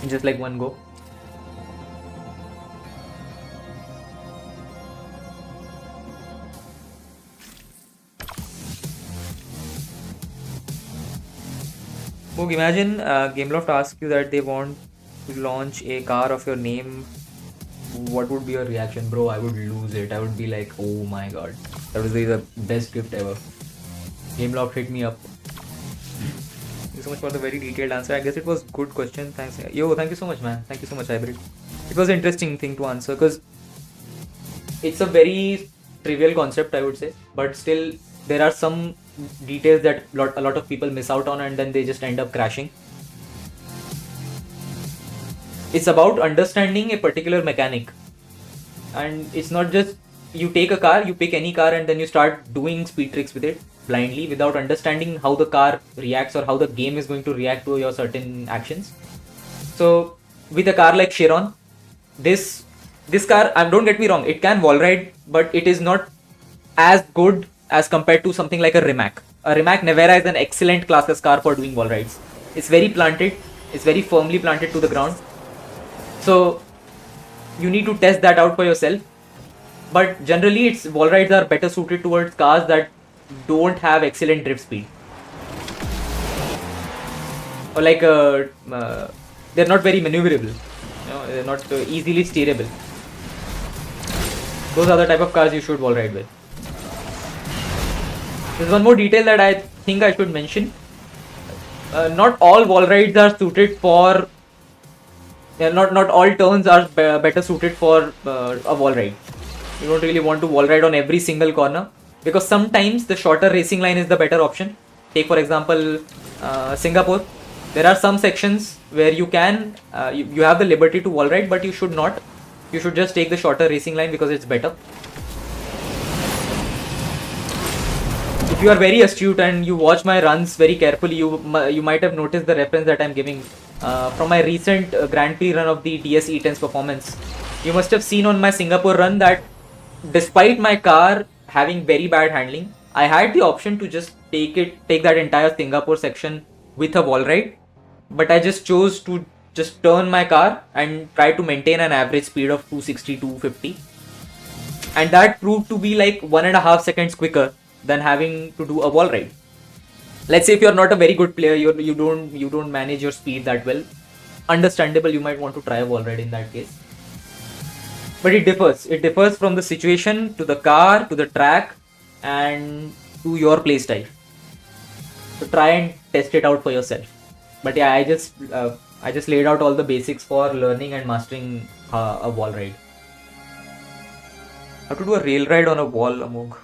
in just like one go. Amogh, imagine Gameloft asks you that they want to launch a car of your name what would be your reaction, bro? I would lose it. I would be like, oh my god, that was the best gift ever. Gameloft hit me up. Thank you so much for the very detailed answer. I guess it was good question. Thanks. Yo, thank you so much, man. Thank you so much, Hybrid. It was an interesting thing to answer because it's a very trivial concept, I would say, but still there are some details that a lot of people miss out on, and then they just end up crashing. It's about understanding a particular mechanic, and it's not just you take a car, you pick any car, and then you start doing speed tricks with it blindly without understanding how the car reacts or how the game is going to react to your certain actions. So with a car like Chiron, this car, don't get me wrong, it can wall ride, but it is not as good as compared to something like a Rimac. A Rimac Nevera is an excellent classless car for doing wall rides. It's very planted, it's very firmly planted to the ground. So you need to test that out for yourself. But generally, wall rides are better suited towards cars that don't have excellent drift speed, or like they're not very maneuverable. They're not easily steerable. Those are the type of cars you should wall ride with. There's one more detail that I think I should mention. Not all wall rides are suited for. Not all turns are better suited for a wall ride. You don't really want to wall ride on every single corner, because sometimes the shorter racing line is the better option. Take for example Singapore. There are some sections where you can you have the liberty to wall ride, but you should not. You should just take the shorter racing line because it's better. If you are very astute and you watch my runs very carefully, you might have noticed the reference that I'm giving from my recent Grand Prix run of the DS E10's performance. You must have seen on my Singapore run that despite my car having very bad handling, I had the option to just take that entire Singapore section with a wall ride, but I just chose to just turn my car and try to maintain an average speed of 260, 250, and that proved to be like 1.5 seconds quicker than having to do a wall ride. Let's say if you're not a very good player, you don't manage your speed that well. Understandable, you might want to try a wall ride in that case. But it differs. It differs from the situation to the car to the track and to your playstyle. So try and test it out for yourself. But yeah, I just laid out all the basics for learning and mastering a wall ride. How to do a rail ride on a wall, Amogh?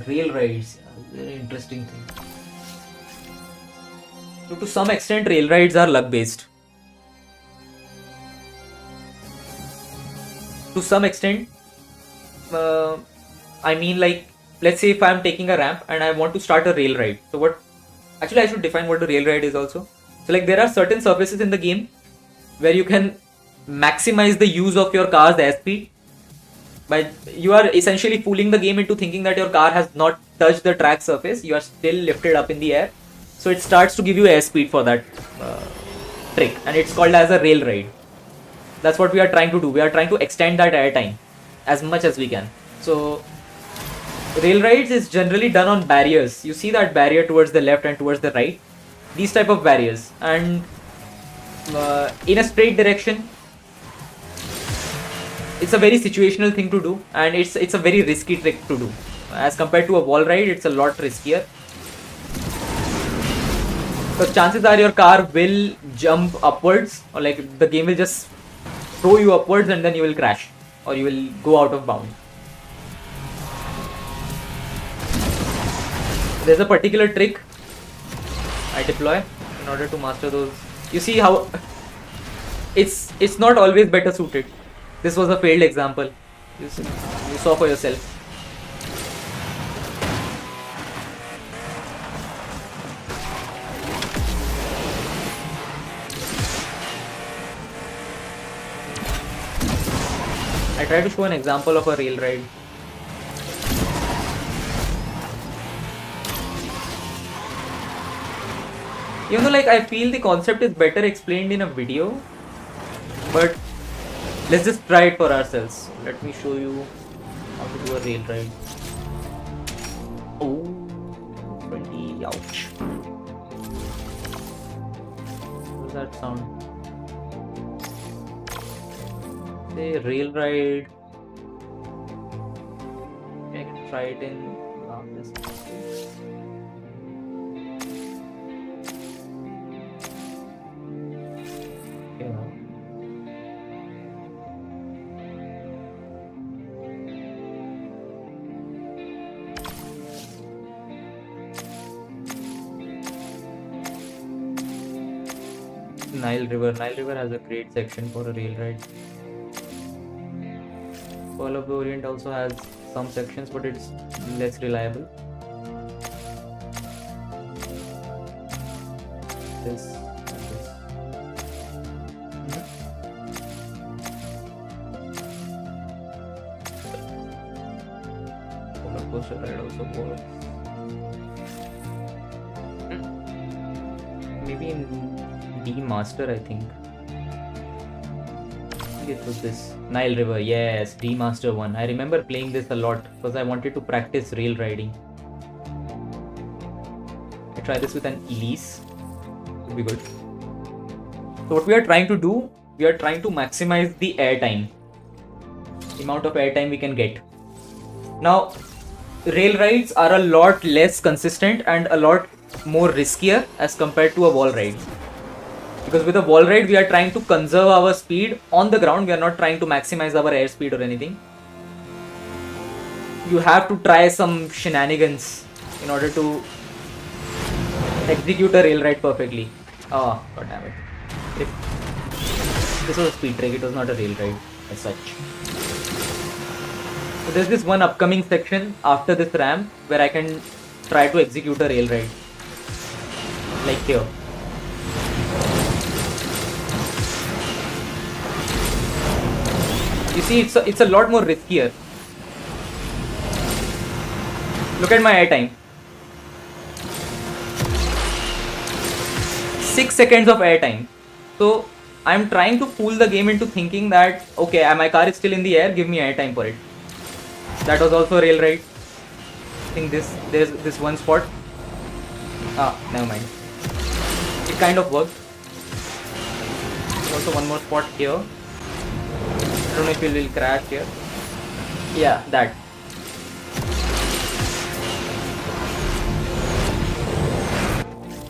Rail rides, very interesting thing. So to some extent, rail rides are luck based. To some extent, I mean, like, let's say if I'm taking a ramp and I want to start a rail ride. So what? Actually, I should define what a rail ride is also. So like, there are certain surfaces in the game where you can maximize the use of your car's airspeed. But you are essentially fooling the game into thinking that your car has not touched the track surface. You are still lifted up in the air. So it starts to give you airspeed for that trick. And it's called as a rail ride. That's what we are trying to do. We are trying to extend that air time as much as we can. So rail rides is generally done on barriers. You see that barrier towards the left and towards the right. These type of barriers. And in a straight direction, it's a very situational thing to do, and it's a very risky trick to do. As compared to a wall ride, it's a lot riskier. Because chances are your car will jump upwards, or like the game will just throw you upwards and then you will crash, or you will go out of bounds. There's a particular trick I deploy in order to master those. You see how it's not always better suited. This was a failed example. You saw for yourself. I tried to show an example of a rail ride. Even though, like, I feel the concept is better explained in a video, but let's just try it for ourselves. Let me show you how to do a rail ride. Oh, 20, ouch. What does that sound? Say rail ride. I can try it in this. Yeah. Nile River. Nile River has a great section for a rail ride. Pearl of the Orient also has some sections, but it's less reliable. This and this. Roller coaster ride also works. Maybe in D Master, I think. It was this Nile River. Yes, D Master 1. I remember playing this a lot because I wanted to practice rail riding. I try this with an Elise. Would be good. So what we are trying to do, we are trying to maximize the airtime. The amount of airtime we can get. Now, rail rides are a lot less consistent and a lot more riskier as compared to a wall ride. Because with a wall ride, we are trying to conserve our speed on the ground. We are not trying to maximize our airspeed or anything. You have to try some shenanigans in order to execute a rail ride perfectly. Oh, god damn it. This was a speed trick, it was not a rail ride as such. So there's this one upcoming section after this ramp where I can try to execute a rail ride. Like here. You see, it's a lot more riskier. Look at my airtime. 6 seconds of airtime. So I'm trying to fool the game into thinking that okay, my car is still in the air, give me airtime for it. That was also a rail ride. I think there's this one spot. Never mind. It kind of worked. There's also one more spot here. I don't know if it will crash here. Yeah, that.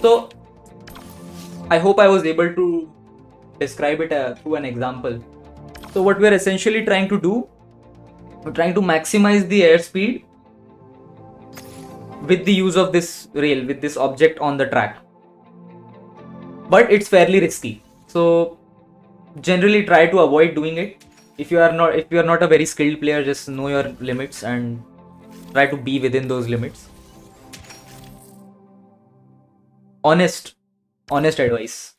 So I hope I was able to describe it through an example. So what we are essentially trying to do, we're trying to maximize the airspeed with the use of this rail, with this object on the track. But it's fairly risky. So generally try to avoid doing it. If you are not a very skilled player, just know your limits and try to be within those limits. Honest advice.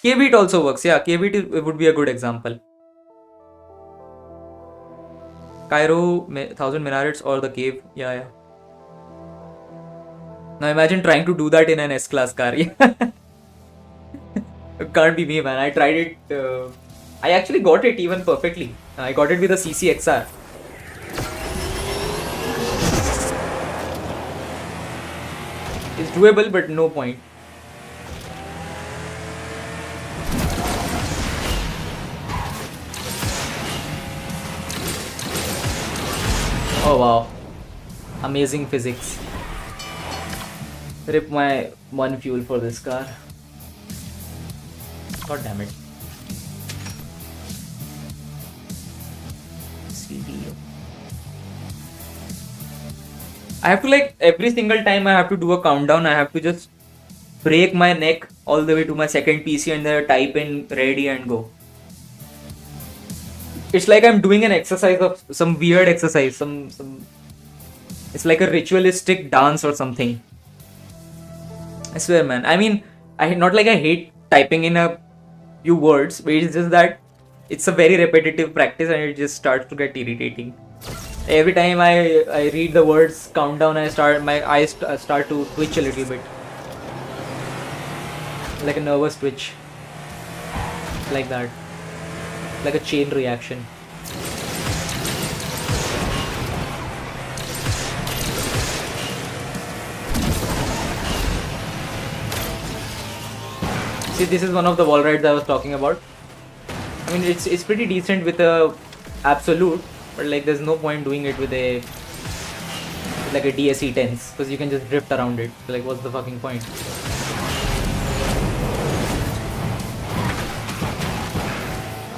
K-Beat also works. Yeah, K-Beat would be a good example. Cairo, 1000 minarets or the cave. Yeah. Now imagine trying to do that in an S-Class car. It can't be me, man. I tried it. I actually got it even perfectly. I got it with a CCXR. It's doable, but no point. Oh wow. Amazing physics. Rip my one fuel for this car. God damn it. I have to, like, every single time I have to do a countdown, I have to just break my neck all the way to my second PC and then type in ready and go. It's like I'm doing an exercise of some weird exercise, it's like a ritualistic dance or something. I swear, man. I mean, not like I hate typing in a few words, but it's just that it's a very repetitive practice and it just starts to get irritating. Every time I read the words countdown, my eyes start to twitch a little bit, like a nervous twitch, like that, like a chain reaction. See, this is one of the wall rides I was talking about. I mean, it's pretty decent with a absolute, but like there's no point doing it with a like a DSE 10s because you can just drift around it. Like, what's the fucking point?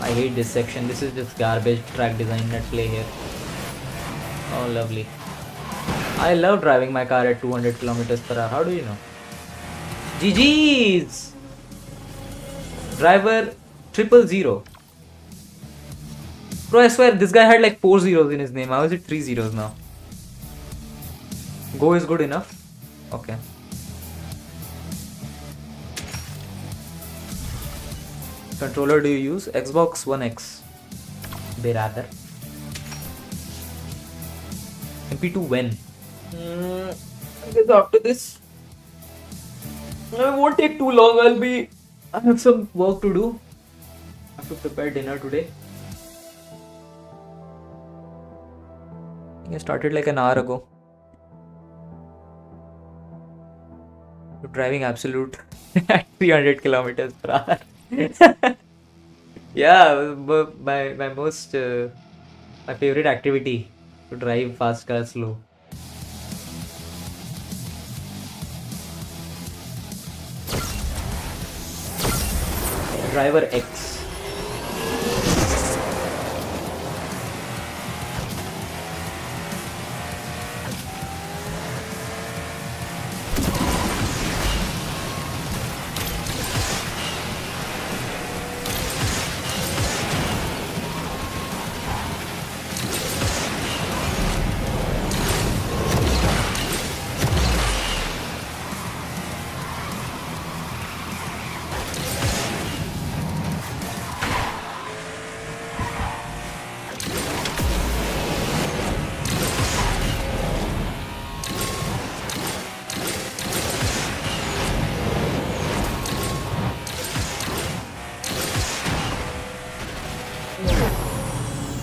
I hate this section. This is just garbage track design at play here. Oh, lovely. I love driving my car at 200 kilometers per hour. How do you know? GG's! Driver 000. Bro, I swear this guy had like 4 zeros in his name. How is it 3 zeros now? Go is good enough. Okay. Controller do you use? Xbox One X. Beraber. MP2 when? I guess after this. It won't take too long. I have some work to do. I have to prepare dinner today. I think I started like an hour ago. You're driving absolute at 300 kilometers per hour. Yeah, my most my favorite activity to drive fast car slow. Driver X.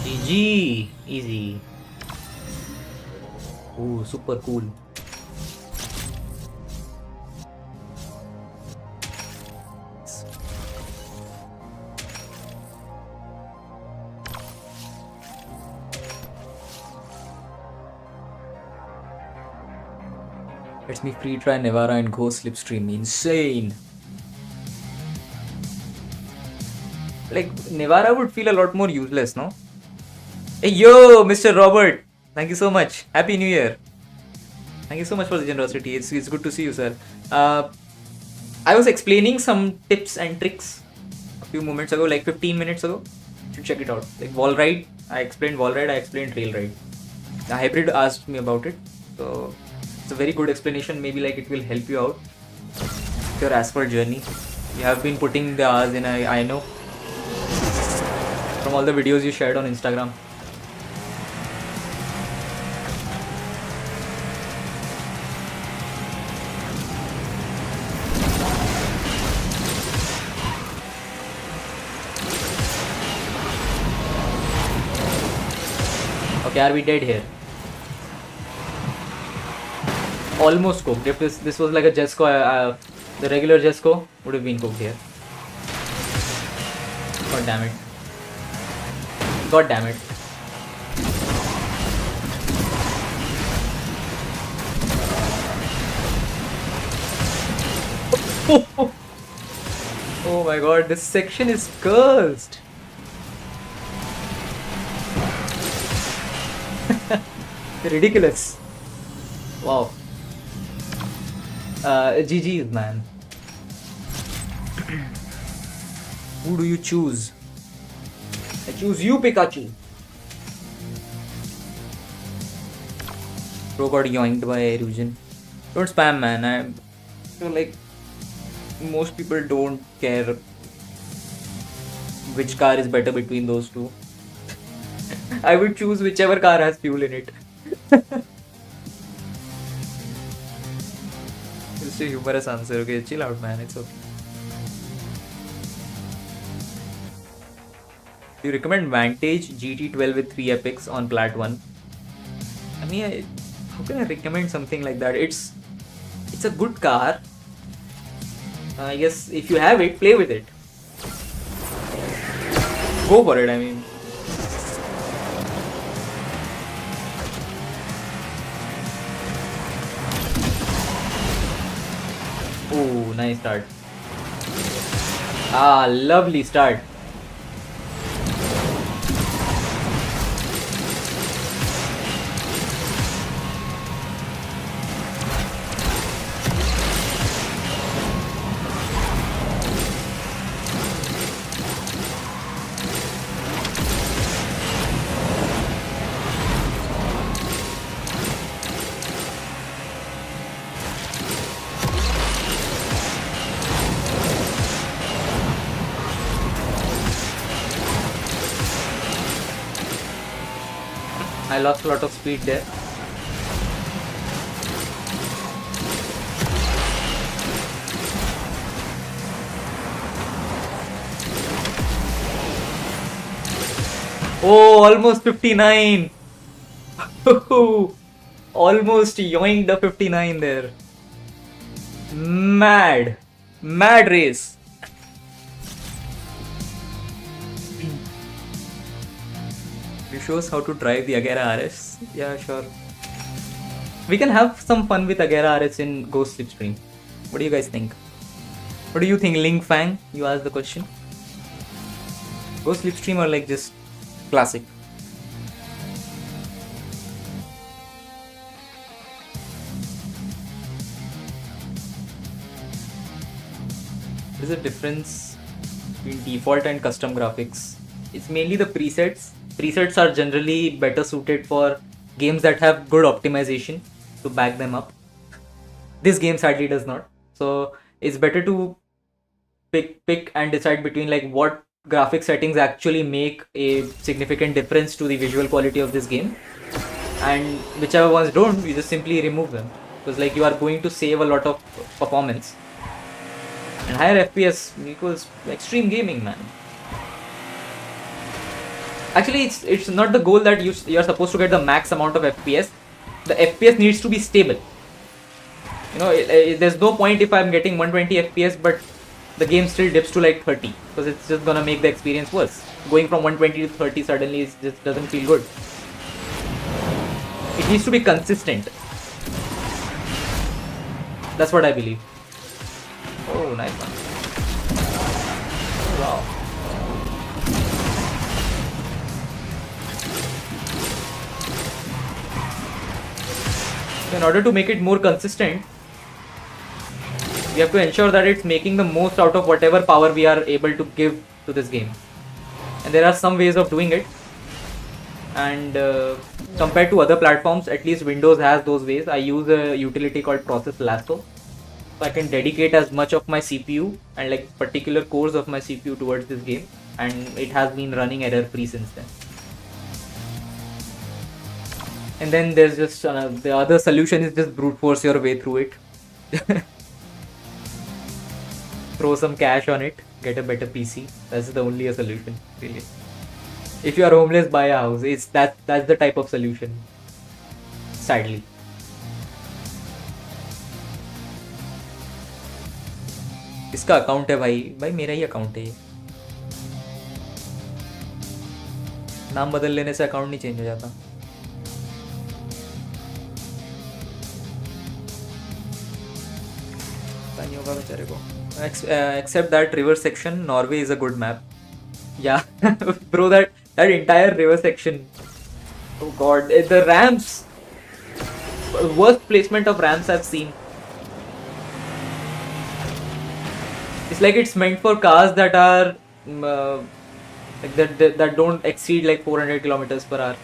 GG, easy. Ooh, super cool. Let me free try Nevada and go slipstream. Insane. Like, Nevada would feel a lot more useless, no? Hey, yo, Mr. Robert. Thank you so much. Happy New Year. Thank you so much for the generosity. It's good to see you, sir. I was explaining some tips and tricks a few moments ago, like 15 minutes ago. You should check it out. Like wall ride. I explained wall ride. I explained rail ride. The hybrid asked me about it. So, it's a very good explanation. Maybe like it will help you out. Your asphalt journey. You have been putting the hours in, I know. From all the videos you shared on Instagram. Okay, are we dead here? Almost cooked. If this was like a Jesco, the regular Jesco would have been cooked here. God damn it. God damn it. Oh my god, this section is cursed. Ridiculous. Wow. GG's, man. Who do you choose? I choose you, Pikachu. Bro got yoinked by erosion. Don't spam, man. I feel like most people don't care which car is better between those two. I would choose whichever car has fuel in it. It's a humorous answer. Okay, chill out, man. It's okay. Do you recommend Vantage GT12 with 3 epics on Plat 1? I mean, how can I recommend something like that? It's a good car. I guess if you have it, play with it. Go for it, I mean. Oh, nice start. Ah, lovely start. I lost a lot of speed there. Oh, almost 59. Almost yoinked the 59 there. Mad. Mad race. It shows how to drive the Agera RS. Yeah, sure. We can have some fun with Agera RS in Ghost Slipstream. What do you guys think? What do you think, Ling Fang? You asked the question. Ghost Slipstream or like just classic? There's a difference between default and custom graphics. It's mainly the presets. Presets are generally better suited for games that have good optimization to back them up. This game sadly does not. So it's better to pick and decide between like what graphic settings actually make a significant difference to the visual quality of this game, and whichever ones don't, you just simply remove them, because like you are going to save a lot of performance, and higher FPS equals extreme gaming, man. Actually, it's not the goal that you're supposed to get the max amount of FPS. The FPS needs to be stable. You know, there's no point if I'm getting 120 FPS but the game still dips to like 30, because it's just gonna make the experience worse. Going from 120 to 30 suddenly just doesn't feel good. It needs to be consistent. That's what I believe. Oh, nice one. Wow. In order to make it more consistent, we have to ensure that it's making the most out of whatever power we are able to give to this game. And there are some ways of doing it. And compared to other platforms, at least Windows has those ways. I use a utility called Process Lasso. So I can dedicate as much of my CPU and like particular cores of my CPU towards this game. And it has been running error-free since then. And then there's just the other solution is just brute force your way through it. Throw some cash on it, get a better PC. That's the only solution, really. If you are homeless, buy a house. That's the type of solution. Sadly. इसका account है भाई मेरा ही account है ये. नाम बदल लेने से अकाउंट नहीं चेंज हो जाता. नहीं होगा बेचारे को. Except that river section, Norway is a good map. Yeah, bro, that entire river section. Oh god, the ramps. Worst placement of ramps I've seen. It's like it's meant for cars that are like that don't exceed like 400 kilometers per hour.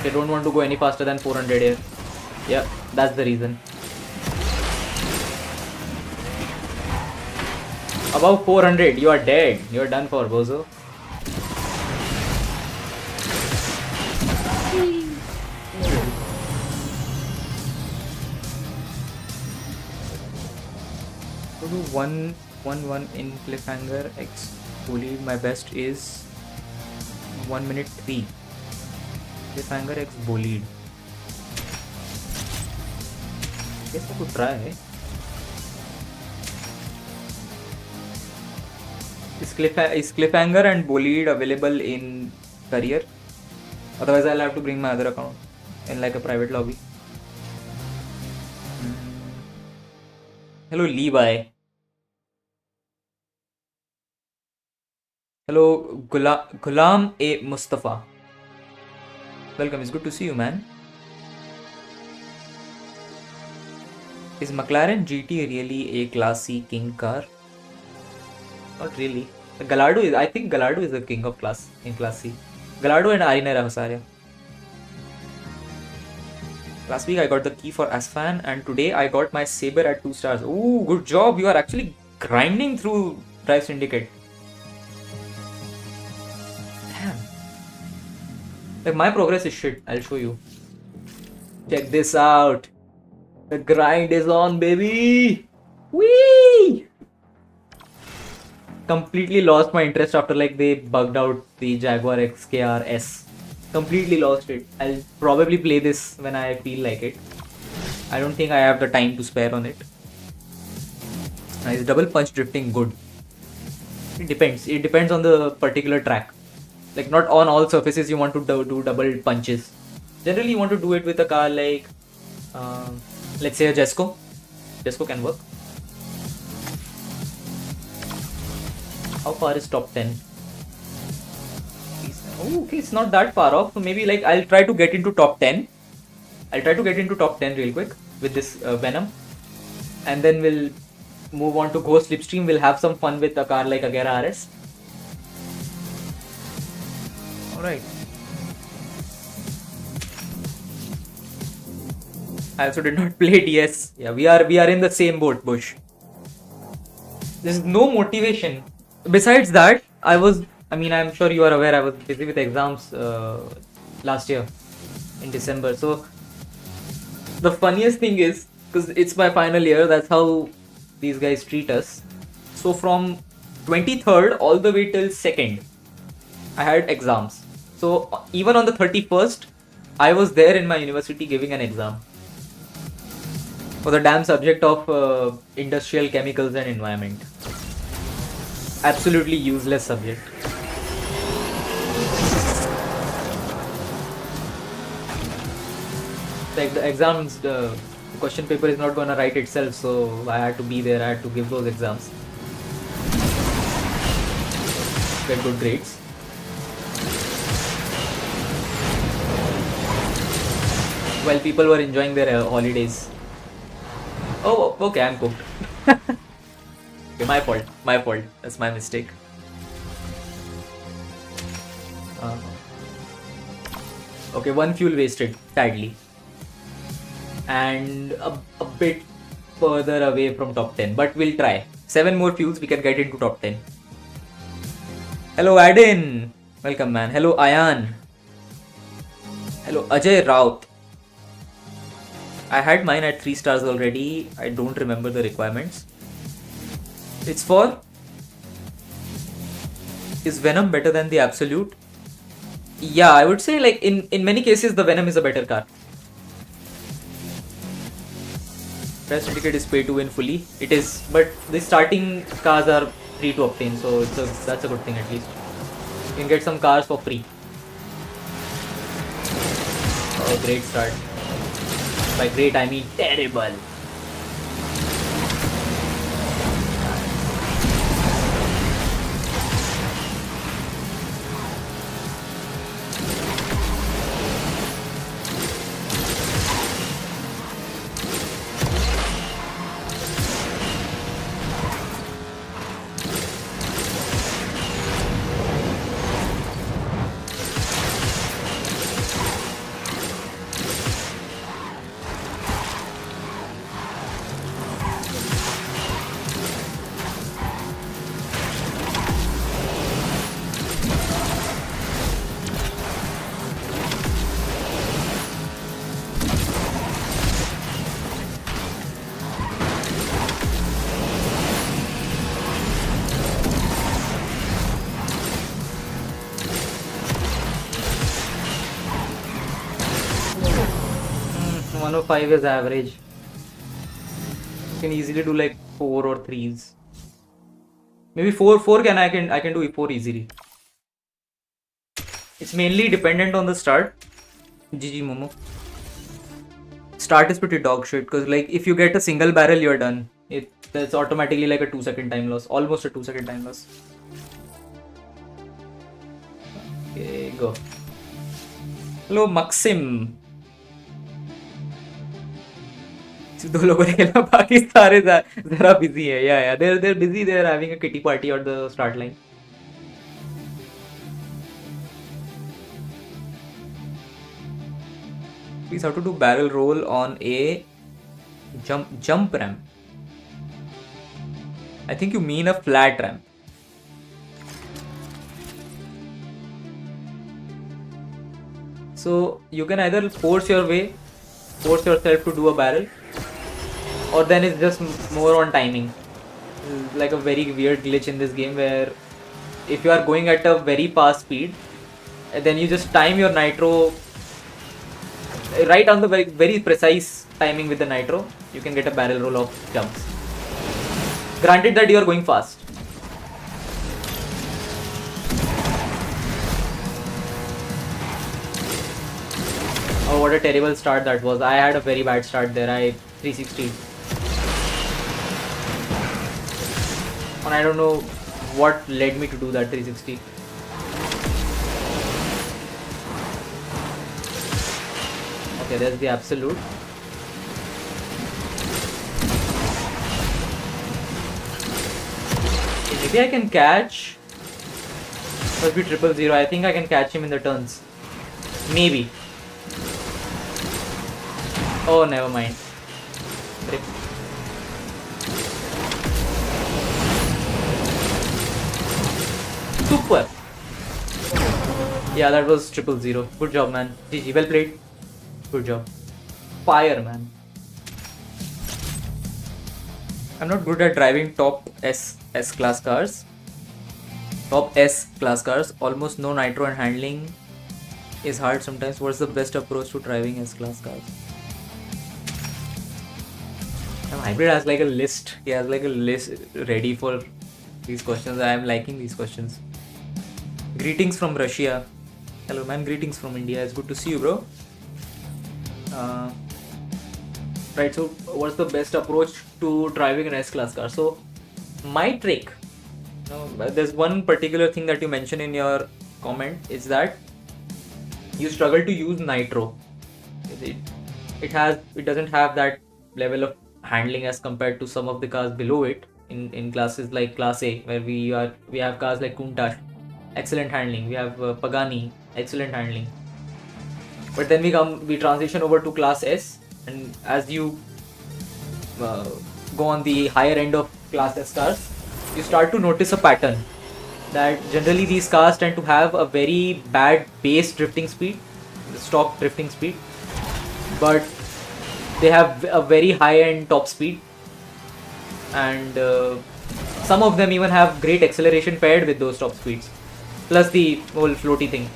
They don't want to go any faster than 400 here. Yeah, that's the reason. Above 400, you are dead. You are done for, bozo. To do 1-1-1 in cliffhanger X bullied. My best is 1 minute 3. Cliffhanger X bullied. Guess I could try. Is cliffhanger and bullied available in career? Otherwise, I'll have to bring my other account in like a private lobby. Hello, Levi. Hello, Ghulam A. Mustafa. Welcome, it's good to see you, man. Is McLaren GT really a Class C king car? Not really. Gallardo is, I think Gallardo is the king of class in Class C. Gallardo and Arinera Hosaria. Last week I got the key for Asfan and today I got my Saber at 2 stars. Ooh, good job. You are actually grinding through Drive Syndicate. Damn. Like my progress is shit. I'll show you. Check this out. The grind is on, baby. Whee! Completely lost my interest after like they bugged out the Jaguar XKR S. Completely lost it. I'll probably play this when I feel like it. I don't think I have the time to spare on it. Is double punch drifting good? It depends. It depends on the particular track. Like not on all surfaces you want to do double punches. Generally you want to do it with a car like let's say a Jesco. Jesco can work. How far is top 10? Oh, okay, it's not that far off. So maybe like I'll try to get into top 10. I'll try to get into top 10 real quick with this Venom. And then we'll move on to Go Slipstream. We'll have some fun with a car like Agera RS. Alright. I also did not play DS. Yeah, we are in the same boat, Bush. There's no motivation. Besides that, I'm sure you are aware I was busy with exams last year in December. So the funniest thing is, because it's my final year, that's how these guys treat us. So from 23rd all the way till 2nd, I had exams. So even on the 31st, I was there in my university giving an exam for the damn subject of industrial chemicals and environment. Absolutely useless subject. Like the exams, the question paper is not gonna write itself, so I had to be there, I had to give those exams. Get good grades. While people were enjoying their holidays. Oh, okay, I'm cooked. Okay, my fault. That's my mistake. Okay, 1 fuel wasted, sadly. And a bit further away from top 10, but we'll try. 7 more fuels, we can get into top 10. Hello, Adin. Welcome, man. Hello, Ayan. Hello, Ajay Raut. I had mine at 3 stars already. I don't remember the requirements. It's for... Is Venom better than the Absolute? Yeah, I would say like in many cases the Venom is a better car. Drive Syndicate is pay to win fully. It is, but the starting cars are free to obtain, so that's a good thing at least. You can get some cars for free. Oh, great start. By great I mean terrible. 105 is average. You can easily do like 4 or 3s. Maybe 4 I can do 4 easily. It's mainly dependent on the start. GG Momo. Start is pretty dog shit because like if you get a single barrel, you're done. That's automatically like a 2-second time loss. Almost a 2-second time loss. Okay, go. Hello Maxim. दो लोगों ने खेला, बाकी सारे जरा busy है. Yeah, they're busy. They're having a kitty party on the start line. Please, how to do barrel roll on a jump ramp? I think you mean a flat ramp. So you can either force yourself to do a barrel, or then it's just more on timing. It's like a very weird glitch in this game where if you are going at a very fast speed, then you just time your nitro right on the very precise timing with the nitro, you can get a barrel roll of jumps. Granted that you are going fast. Oh, what a terrible start that was. I had a very bad start there. I 360. And I don't know what led me to do that 360. Okay, there's the absolute. Maybe I can catch. Must be 000. I think I can catch him in the turns. Maybe. Oh, never mind. Super. Yeah, that was 000. Good job, man. GG, well played. Good job. Fire, man. I'm not good at driving top S class cars. Top S class cars. Almost no nitro and handling is hard sometimes. What's the best approach to driving S class cars? Hybrid has like a list. He has like a list ready for these questions. I am liking these questions. Greetings from Russia. Hello man, greetings from India. It's good to see you, bro. Right, so what's the best approach to driving an S-Class car? So my trick, there's one particular thing that you mentioned in your comment, is that you struggle to use nitro. It doesn't have that level of handling as compared to some of the cars below it in classes like Class A, where we have cars like Countach, excellent handling. We have Pagani, excellent handling. But then we transition over to Class S, and as you go on the higher end of Class S cars, you start to notice a pattern that generally these cars tend to have a very bad base drifting speed, stock drifting speed, but they have a very high-end top speed, and some of them even have great acceleration paired with those top speeds, plus the whole floaty thing.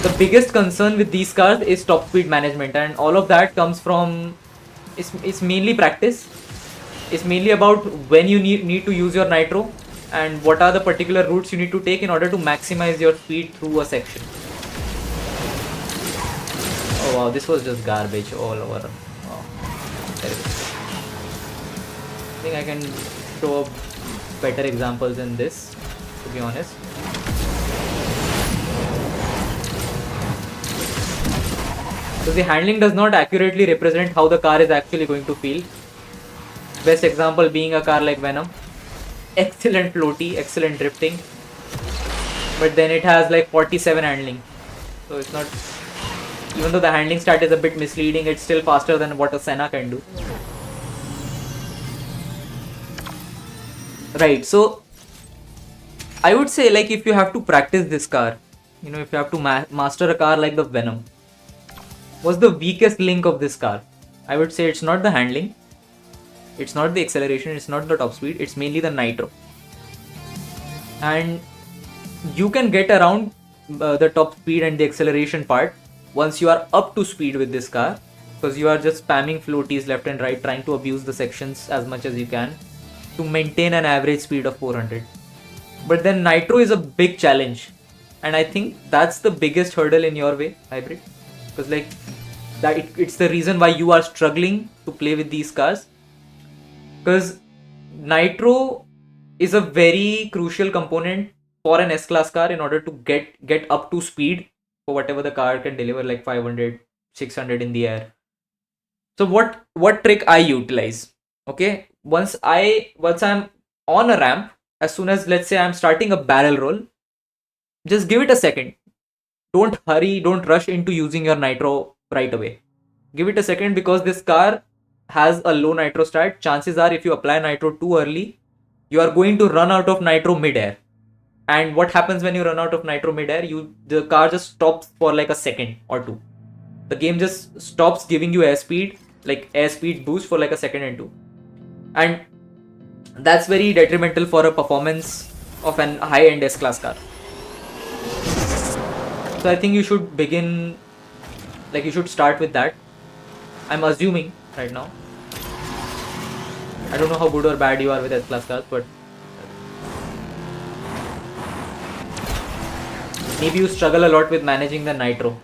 The biggest concern with these cars is top speed management, and all of that comes from, it's mainly practice. It's mainly about when you need to use your nitro and what are the particular routes you need to take in order to maximize your speed through a section. Oh wow, this was just garbage all over. Wow, terrible. I think I can show up better examples than this, to be honest. So the handling does not accurately represent how the car is actually going to feel. Best example being a car like Venom. Excellent floaty, excellent drifting, but then it has like 47 handling. So it's not, even though the handling stat is a bit misleading, it's still faster than what a Senna can do. Right, so I would say, like, if you have to practice this car, if you have to master a car like the Venom, what's the weakest link of this car? I would say it's not the handling, it's not the acceleration, it's not the top speed, it's mainly the nitro. And you can get around the top speed and the acceleration part once you are up to speed with this car, because you are just spamming floaties left and right, trying to abuse the sections as much as you can to maintain an average speed of 400. But then Nitro is a big challenge, and I think that's the biggest hurdle in your way, Hybrid, because like it's the reason why you are struggling to play with these cars, because Nitro is a very crucial component for an S-Class car in order to get up to speed for whatever the car can deliver, like 500, 600 in the air. So what trick I utilize? Okay, once I'm on a ramp, as soon as, let's say, I'm starting a barrel roll, just give it a second. Don't hurry, don't rush into using your nitro right away. Give it a second, because this car has a low nitro stat. Chances are, if you apply nitro too early, you are going to run out of nitro mid-air. And what happens when you run out of nitro mid-air? The car just stops for like a second or two. The game just stops giving you airspeed, like airspeed boost for like a second and two. And that's very detrimental for a performance of an high-end S-Class car. So I think you should begin, like you should start with that. I'm assuming right now. I don't know how good or bad you are with S-Class cars, but maybe you struggle a lot with managing the nitro,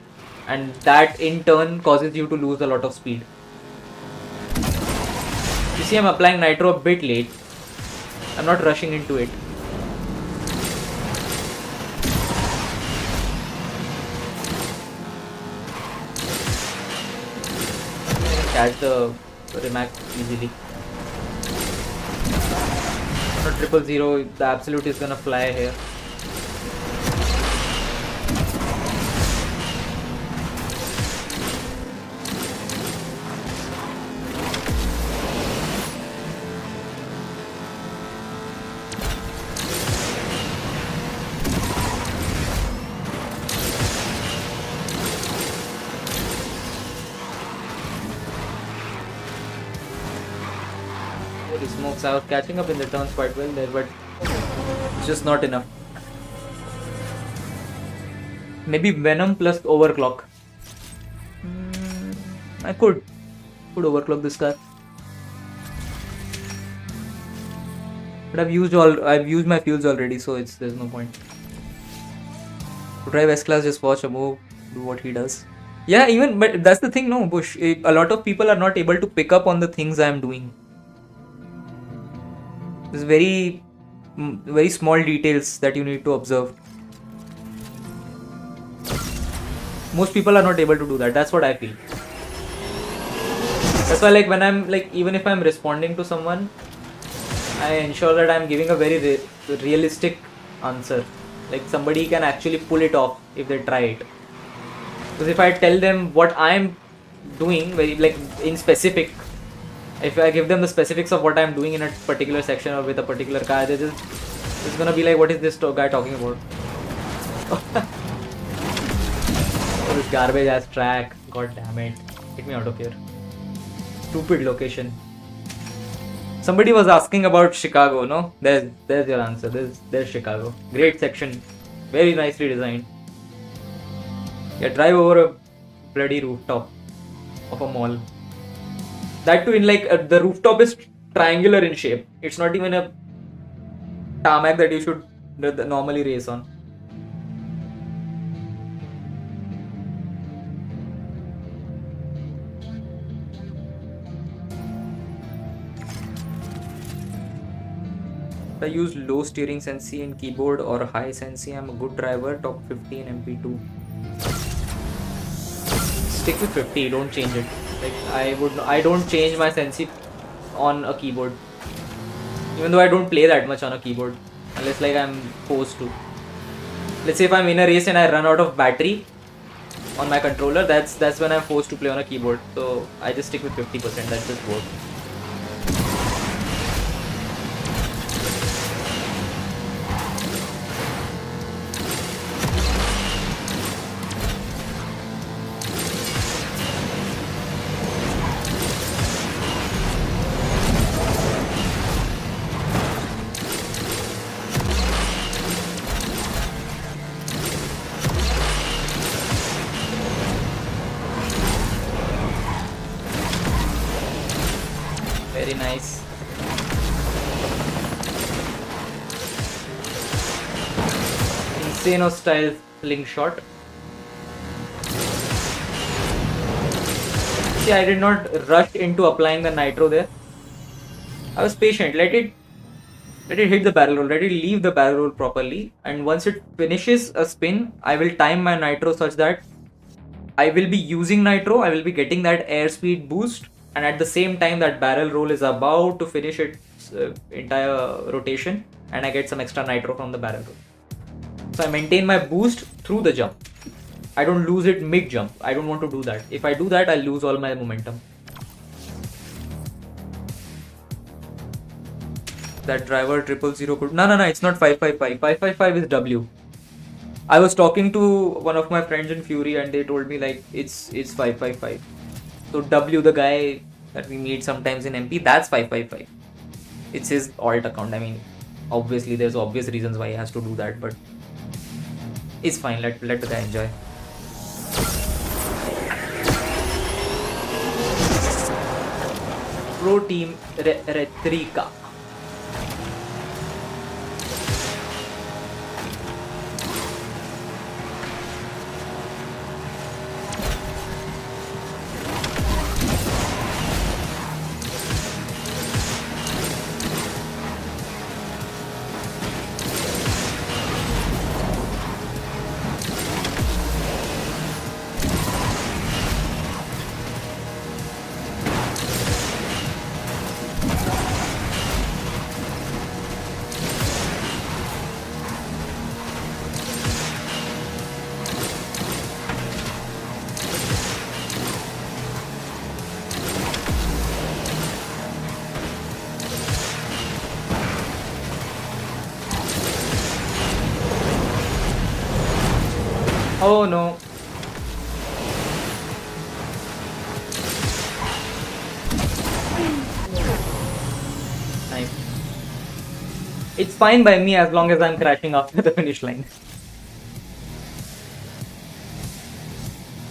and that in turn causes you to lose a lot of speed. You see, I'm applying nitro a bit late. I'm not rushing into it. Catch the Rimac easily. On a 000, the absolute is gonna fly here. Smokes out, catching up in the turns quite well there, but it's just not enough. Maybe Venom plus overclock. I could overclock this car, but I've used my fuels already, so there's no point. To drive S-Class, just watch Amogh do what he does. Yeah, but that's the thing, no, Bush. A lot of people are not able to pick up on the things I'm doing. There's very small details that you need to observe. Most people are not able to do that. That's what I feel. That's why, like, when I'm like, even if I'm responding to someone, I ensure that I'm giving a very realistic answer. Like, somebody can actually pull it off if they try it. Because if I tell them what I'm doing, very like in specific, if I give them the specifics of what I'm doing in a particular section or with a particular car, it's gonna be like, what is this guy talking about? Oh, this garbage ass track. God damn it. Get me out of here. Stupid location. Somebody was asking about Chicago, no? There's your answer. There's Chicago. Great section. Very nicely designed. Yeah, drive over a bloody rooftop of a mall. That too in like the rooftop is triangular in shape. It's not even a tarmac that you should normally race on. If I use low steering sensi in keyboard or high sensi, I'm a good driver. Top 50 in MP2. Stick with 50. Don't change it. Like I don't change my sensi on a keyboard, even though I don't play that much on a keyboard, unless like I'm forced to. Let's say if I'm in a race and I run out of battery on my controller, that's when I'm forced to play on a keyboard. So I just stick with 50%. That's just work. Nice. Insano style slingshot. See, I did not rush into applying the nitro there. I was patient. Let it hit the barrel roll. Let it leave the barrel roll properly. And once it finishes a spin, I will time my nitro such that I will be using nitro. I will be getting that airspeed boost. And at the same time, that barrel roll is about to finish its entire rotation. And I get some extra nitro from the barrel roll. So I maintain my boost through the jump. I don't lose it mid jump. I don't want to do that. If I do that, I'll lose all my momentum. That driver 000 could... No, it's not 555. 555 is W. I was talking to one of my friends in Fury and they told me like it's 555. So W, the guy that we meet sometimes in MP, that's 555. It's his alt account. I mean, obviously there's obvious reasons why he has to do that, but it's fine. Let the guy enjoy. Pro Team Retrika. Oh no. Nice. It's fine by me as long as I'm crashing after the finish line.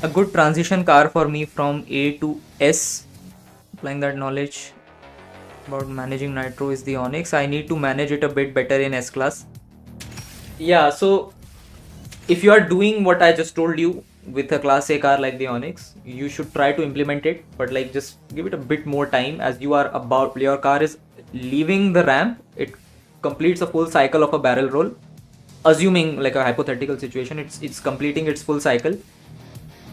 A good transition car for me from A to S. Applying that knowledge about managing nitro is the Onyx. I need to manage it a bit better in S class. Yeah, so if you are doing what I just told you with a class A car like the Onyx, you should try to implement it, but like just give it a bit more time as your car is leaving the ramp. It completes a full cycle of a barrel roll. Assuming like a hypothetical situation, it's completing its full cycle.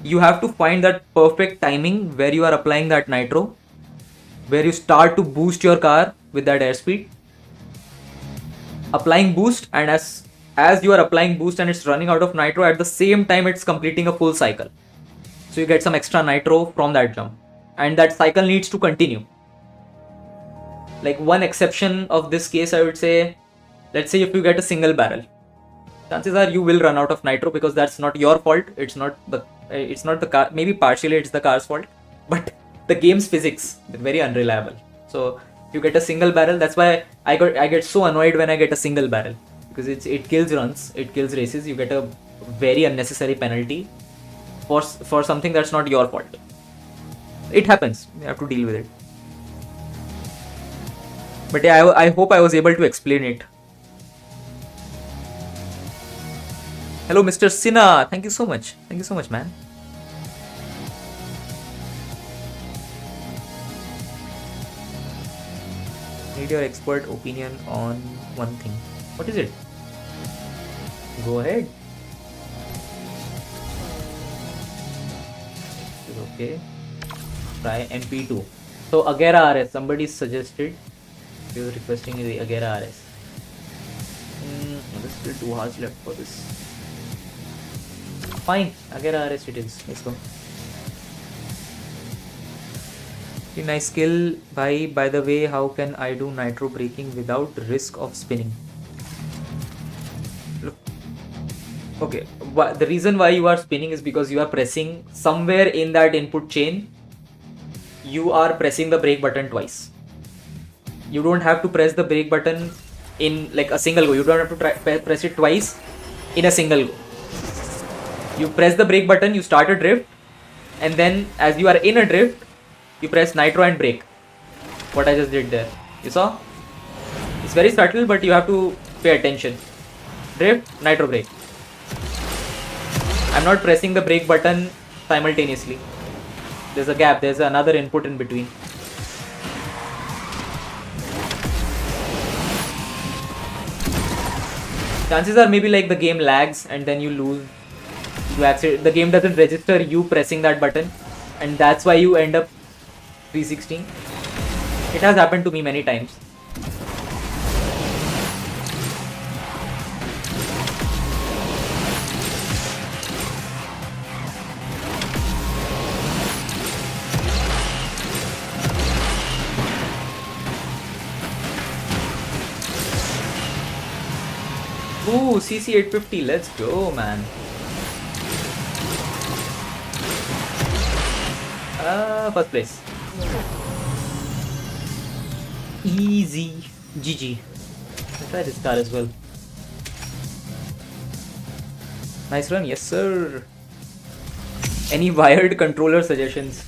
You have to find that perfect timing where you are applying that nitro, where you start to boost your car with that airspeed. Applying boost, and as you are applying boost and it's running out of nitro, at the same time it's completing a full cycle. So you get some extra nitro from that jump. And that cycle needs to continue. Like one exception of this case, I would say, let's say if you get a single barrel, chances are you will run out of nitro because that's not your fault. It's not the car, maybe partially it's the car's fault, but the game's physics, they're very unreliable. So you get a single barrel, that's why I get so annoyed when I get a single barrel. Because it kills runs, it kills races, you get a very unnecessary penalty for something that's not your fault. It happens, you have to deal with it. But yeah, I hope I was able to explain it. Hello Mr. Sinha, thank you so much. Thank you so much, man. Need your expert opinion on one thing. What is it? Go ahead. Okay. Try MP2. So Agera RS. Somebody suggested. He was requesting the Agera RS. There's still 2 hours left for this. Fine. Agera RS it is. Let's go. Nice skill. By the way, how can I do nitro braking without risk of spinning? Look. Okay, the reason why you are spinning is because you are pressing somewhere in that input chain. You are pressing the brake button twice. You don't have to press the brake button in like a single go. You don't have to press it twice in a single go. You press the brake button, you start a drift, and then as you are in a drift, you press nitro and brake. what I just did there. You saw? It's very subtle, but you have to pay attention. Drift, nitro brake. I'm not pressing the brake button simultaneously. There's a gap, there's another input in between. Chances are maybe like the game lags and then you lose. The game doesn't register you pressing that button, and that's why you end up 316. It has happened to me many times. Ooh, CC 850, let's go, man. First place. Easy. GG. Let's try this car as well. Nice run, yes sir. Any wired controller suggestions?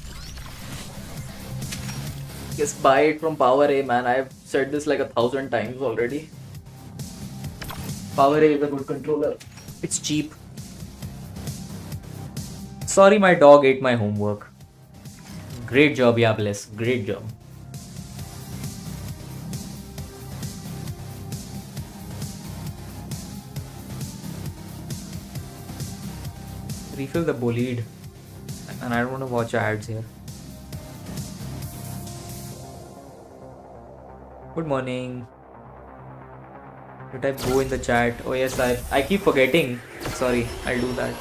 Just buy it from Power A, man. I've said this like 1,000 times already. Power A is a good controller. It's cheap. Sorry, my dog ate my homework. Great job, yeah, bless. Great job. Refill the bolide. And I don't want to watch ads here. Good morning. You type go in the chat. Oh yes, I keep forgetting. Sorry, I'll do that.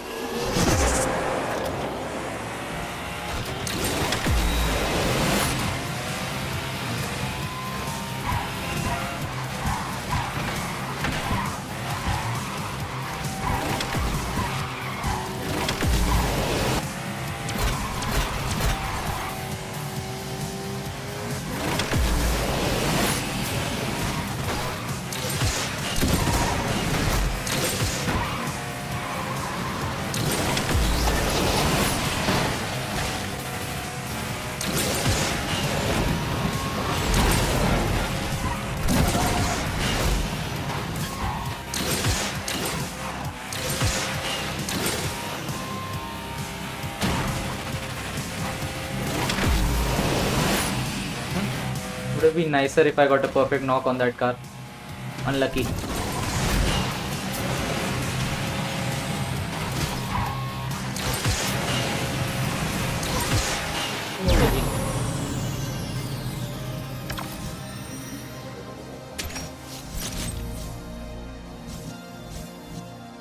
Would have been nicer if I got a perfect knock on that car. Unlucky.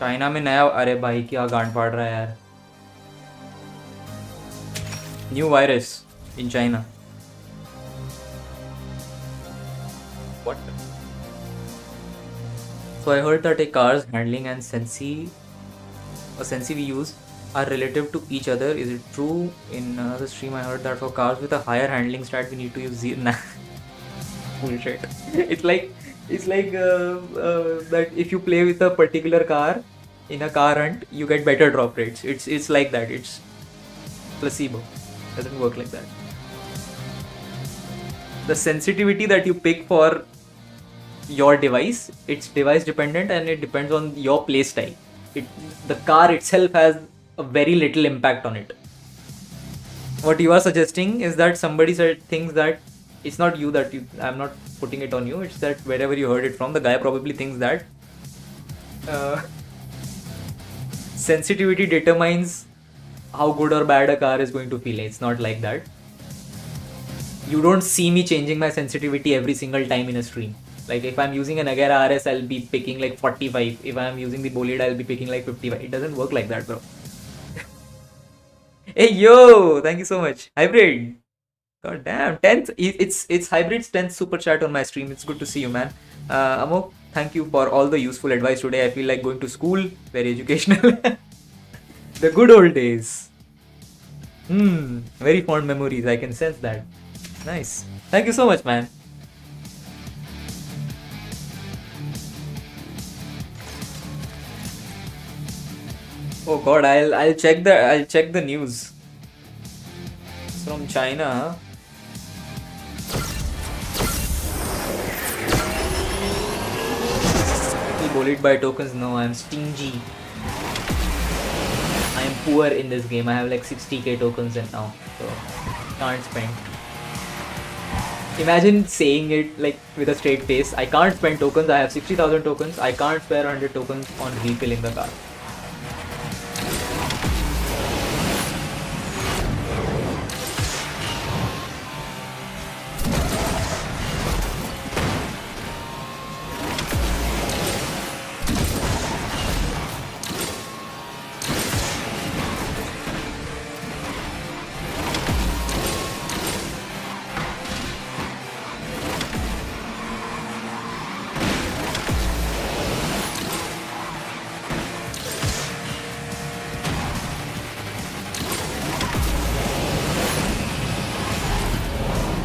China में नया अरे भाई क्या गांड फाड़ रहा है यार. New virus in China. What? So I heard that a car's handling and sensi we use are relative to each other. Is it true? In another stream I heard that for cars with a higher handling stat we need to use zero. Nah. Bullshit. It's like that if you play with a particular car in a car hunt you get better drop rates. It's like that. It's placebo. Doesn't work like that. The sensitivity that you pick for your device, it's device dependent and it depends on your play style. The car itself has a very little impact on it. What you are suggesting is that somebody said things that it's not you that I'm not putting it on you, it's that wherever you heard it from, the guy probably thinks that sensitivity determines how good or bad a car is going to feel. It's not like that. You don't see me changing my sensitivity every single time in a stream. Like if I'm using an Agera RS, I'll be picking like 45. If I'm using the Bolide, I'll be picking like 55. It doesn't work like that, bro. Hey yo, thank you so much. Hybrid. God damn, 10th. It's Hybrid's 10th super chat on my stream. It's good to see you, man. Amogh, thank you for all the useful advice today. I feel like going to school. Very educational. The good old days. Very fond memories. I can sense that. Nice. Thank you so much, man. Oh god, I'll check the news. It's from China. bullied by tokens? No, I'm stingy. I am poor in this game. I have like 60k tokens and now, so can't spend. Imagine saying it like with a straight face. I can't spend tokens. I have 60,000 tokens. I can't spare 100 tokens on refilling the car.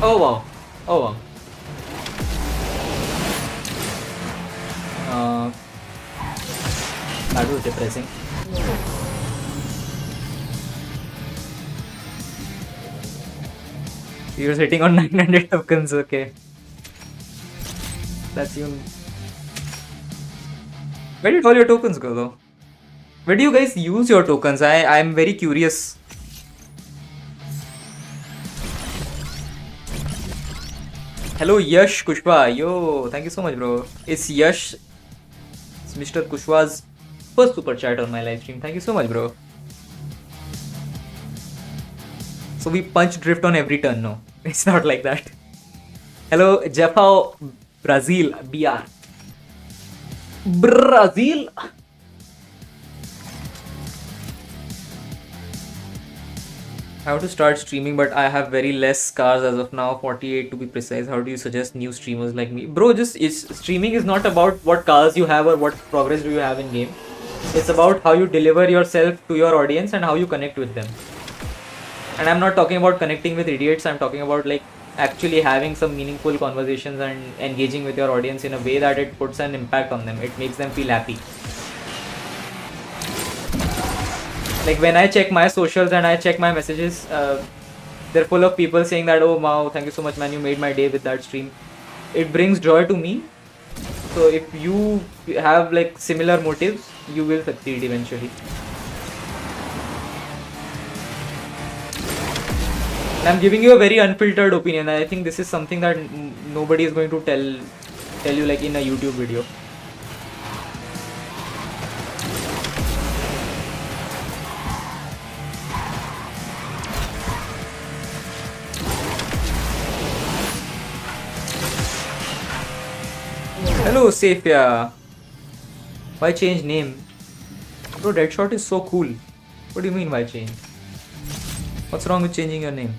Oh wow. Oh wow. That was depressing. You're sitting on 900 tokens, okay. That's you. Where did all your tokens go though? Where do you guys use your tokens? I'm very curious. Hello Yash Kushwa, yo, thank you so much bro. It's Yash, it's Mr. Kushwa's first super chat on my live stream. Thank you so much bro. So we punch drift on every turn, no? It's not like that. Hello Jeffao Brazil BR. Brazil. I have to start streaming, but I have very less cars as of now, 48 to be precise. How do you suggest new streamers like me? Bro, streaming is not about what cars you have or what progress do you have in game. It's about how you deliver yourself to your audience and how you connect with them. And I'm not talking about connecting with idiots. I'm talking about like actually having some meaningful conversations and engaging with your audience in a way that it puts an impact on them. It makes them feel happy. Like when I check my socials and I check my messages, they're full of people saying that, oh Mao, thank you so much man, you made my day with that stream. It brings joy to me. So if you have like similar motives, you will succeed eventually. And I'm giving you a very unfiltered opinion. I think this is something that nobody is going to tell you like in a YouTube video. Hello, Safia. Why change name? Bro, Deadshot is so cool. What do you mean why change? What's wrong with changing your name?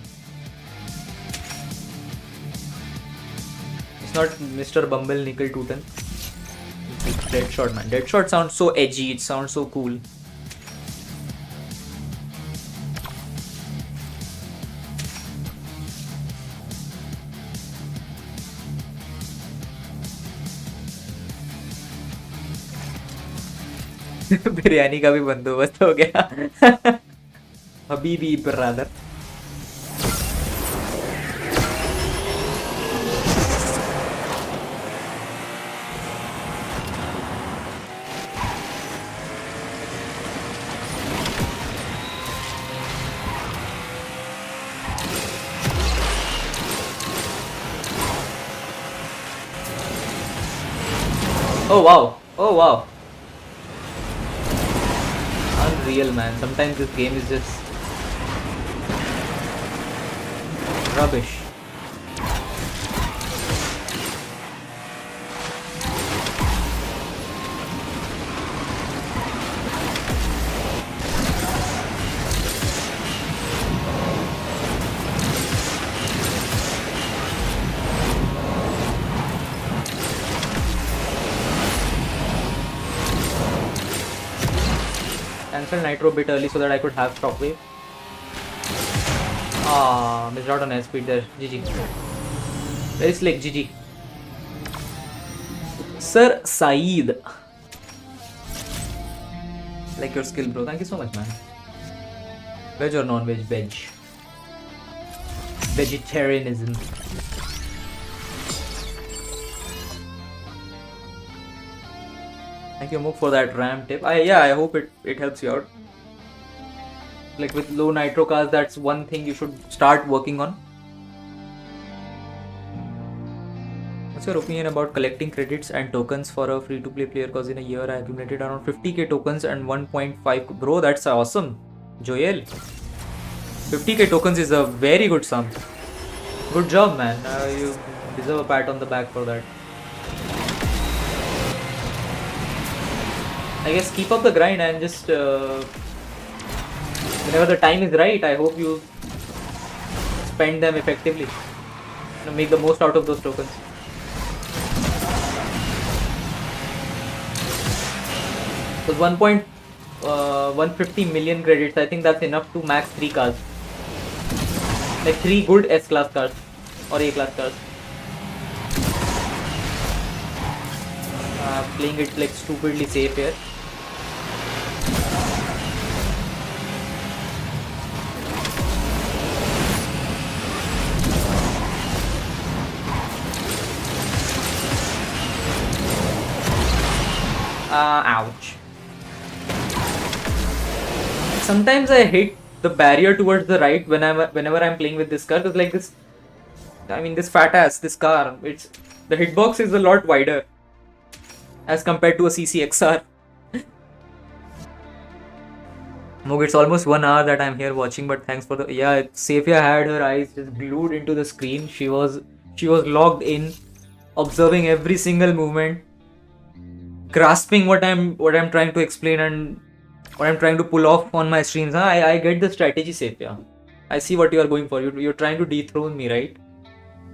It's not Mr. Bumble Nickel Tooten. It's Deadshot, man. Deadshot sounds so edgy. It sounds so cool. Biryani का भी बंदोबस्त हो गया Habibi brother Oh wow, oh wow. Unreal man, sometimes this game is just rubbish. Cancel Nitro a bit early so that I could have Shockwave. Ah, missed out on S speed there. GG. Very slick, GG. Sir Saeed. Like your skill, bro. Thank you so much, man. Veg or non-veg? Veg. Vegetarianism. Thank you, Amogh, for that RAM tip. I hope it helps you out. Like with low nitro cars, that's one thing you should start working on. What's your opinion about collecting credits and tokens for a free-to-play player? Because in a year I accumulated around 50k tokens and 1.5. Bro, that's awesome. Joel, 50k tokens is a very good sum. Good job, man. You deserve a pat on the back for that. I guess keep up the grind and just whenever the time is right, I hope you spend them effectively. Make the most out of those tokens. So 1.150 million credits, I think that's enough to max 3 cars. Like 3 good S-class cars or A-class cars. Playing it like stupidly safe here. Ouch. Sometimes I hit the barrier towards the right whenever I'm playing with this car, because like this, I mean this fat ass, this car, the hitbox is a lot wider as compared to a CCXR. Amogh, it's almost 1 hour that I'm here watching, but thanks for the Safia had her eyes just glued into the screen. She was logged in, observing every single movement, grasping what I'm trying to explain and what I'm trying to pull off on my streams. I get the strategy, Safia. I see what you are going for. You're trying to dethrone me, right?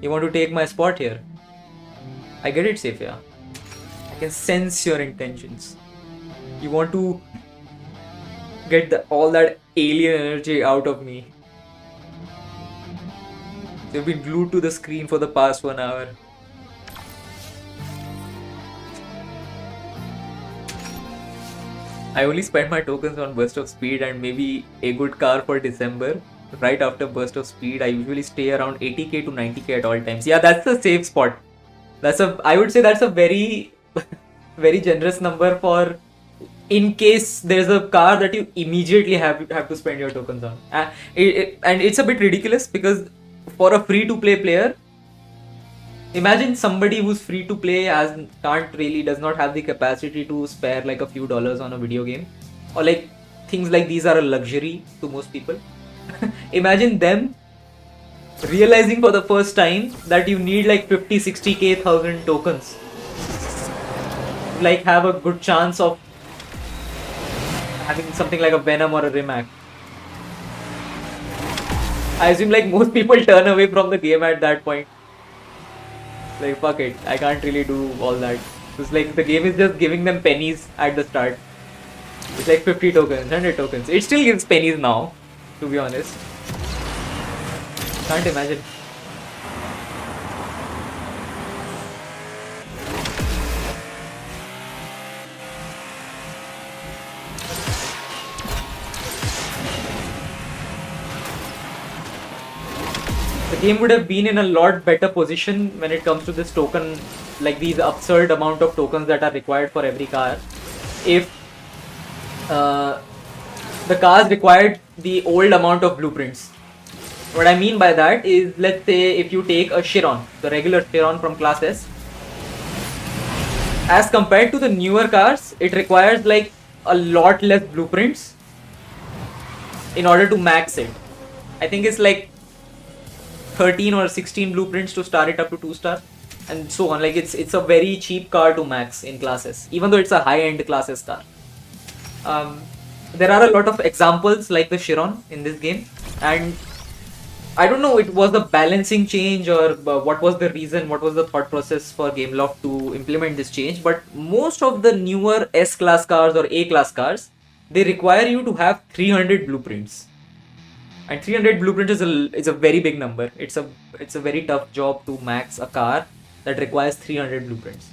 You want to take my spot here. I get it, Safia. I can sense your intentions. You want to get all that alien energy out of me. You've been glued to the screen for the past 1 hour. I only spend my tokens on Burst of Speed and maybe a good car for December. Right after Burst of Speed, I usually stay around 80k to 90k at all times. Yeah, that's the safe spot. I would say that's a very, very generous number for in case there's a car that you immediately have to spend your tokens on. And it's a bit ridiculous because for a free-to-play player, imagine somebody who's free to play does not have the capacity to spare like a few dollars on a video game, or like things like these are a luxury to most people. Imagine them realizing for the first time that you need like 50, 60k, 1000 tokens, like have a good chance of having something like a Venom or a Rimac. I assume like most people turn away from the game at that point. Like fuck it, I can't really do all that. It's like the game is just giving them pennies at the start. It's like 50 tokens, 100 tokens. It still gives pennies now, to be honest. Can't imagine. The game would have been in a lot better position when it comes to this token, like these absurd amount of tokens that are required for every car, if the cars required the old amount of blueprints. What I mean by that is, let's say if you take a Chiron, the regular Chiron from class S, as compared to the newer cars, it requires like a lot less blueprints in order to max it. I think it's like 13 or 16 blueprints to start it up to 2-star, and so on. Like it's a very cheap car to max in classes, even though it's a high-end classes car. There are a lot of examples like the Chiron in this game, and I don't know, it was the balancing change or what was the reason, what was the thought process for Gameloft to implement this change, but most of the newer S-class cars or A-class cars, they require you to have 300 blueprints. And 300 blueprints is a very big number. It's a very tough job to max a car that requires 300 blueprints.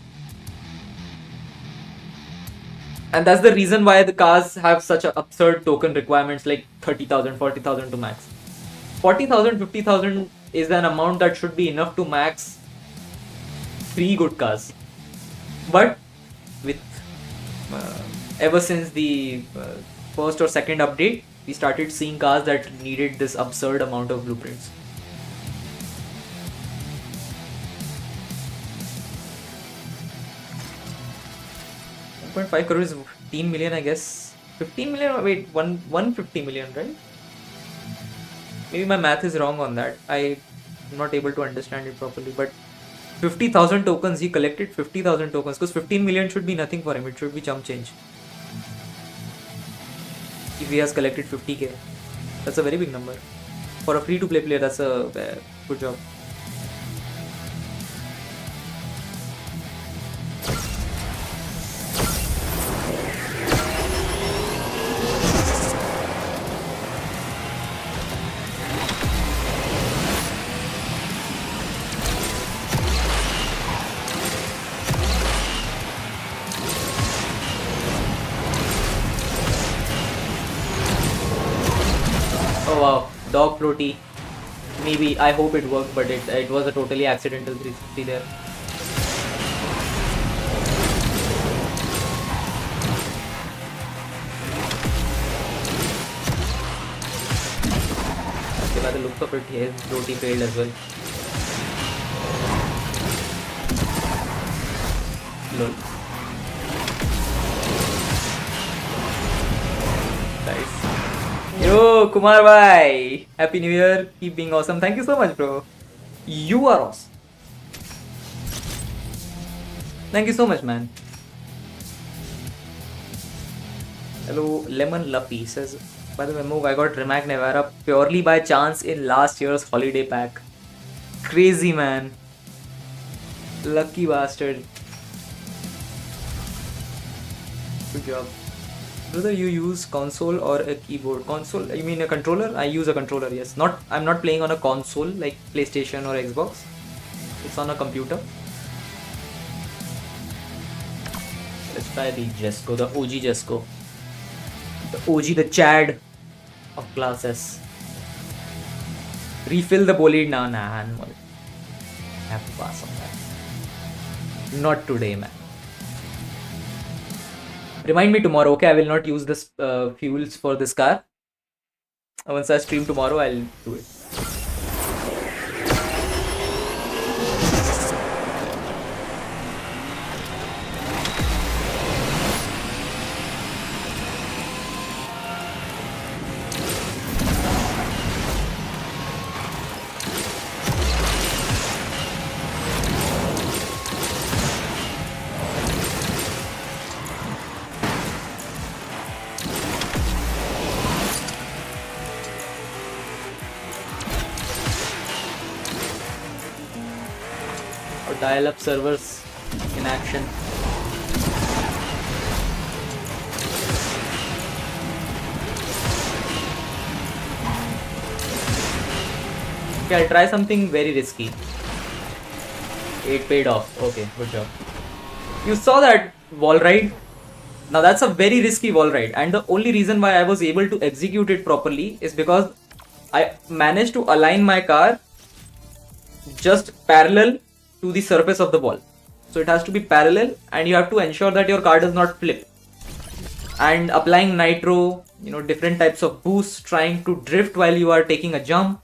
And that's the reason why the cars have such a absurd token requirements, like 30,000, 40,000 to max. 40,000, 50,000 is an amount that should be enough to max 3 good cars. But with ever since the first or second update, we started seeing cars that needed this absurd amount of blueprints. $1.5 crore is 15 million, I guess. 15 million? Wait, 150 million, right? Maybe my math is wrong on that. I'm not able to understand it properly, but 50,000 tokens, he collected 50,000 tokens, because 15 million should be nothing for him. It should be chump change. If he has collected 50k, that's a very big number. For a free-to-play player, that's a good job. Oh wow, dog floaty. Maybe, I hope it worked, but it was a totally accidental 360 there. Okay, by the looks of it, his floaty failed as well. Lol. Nice. Yo, Kumar bhai! Happy New Year. Keep being awesome. Thank you so much, bro. You are awesome. Thank you so much, man. Hello, Lemon Luffy says, by the way, Amogh, I got Rimac Nevada purely by chance in last year's holiday pack. Crazy, man. Lucky bastard. Good job. Whether you use console or a keyboard. Console, you mean a controller? I use a controller, yes. I'm not playing on a console like PlayStation or Xbox. It's on a computer. Let's try the Jesco, the OG Jesco. The OG, the Chad of classes. Refill the bolide now. Nah, I have to pass on that. Not today, man. Remind me tomorrow, okay? I will not use this fuels for this car. Once I stream tomorrow, I'll do it. Dial-up servers in action. Okay, I'll try something very risky. It paid off. Okay, good job. You saw that wall ride? Now that's a very risky wall ride, and the only reason why I was able to execute it properly is because I managed to align my car just parallel to the surface of the wall. So it has to be parallel, and you have to ensure that your car does not flip. And applying nitro, different types of boosts, trying to drift while you are taking a jump.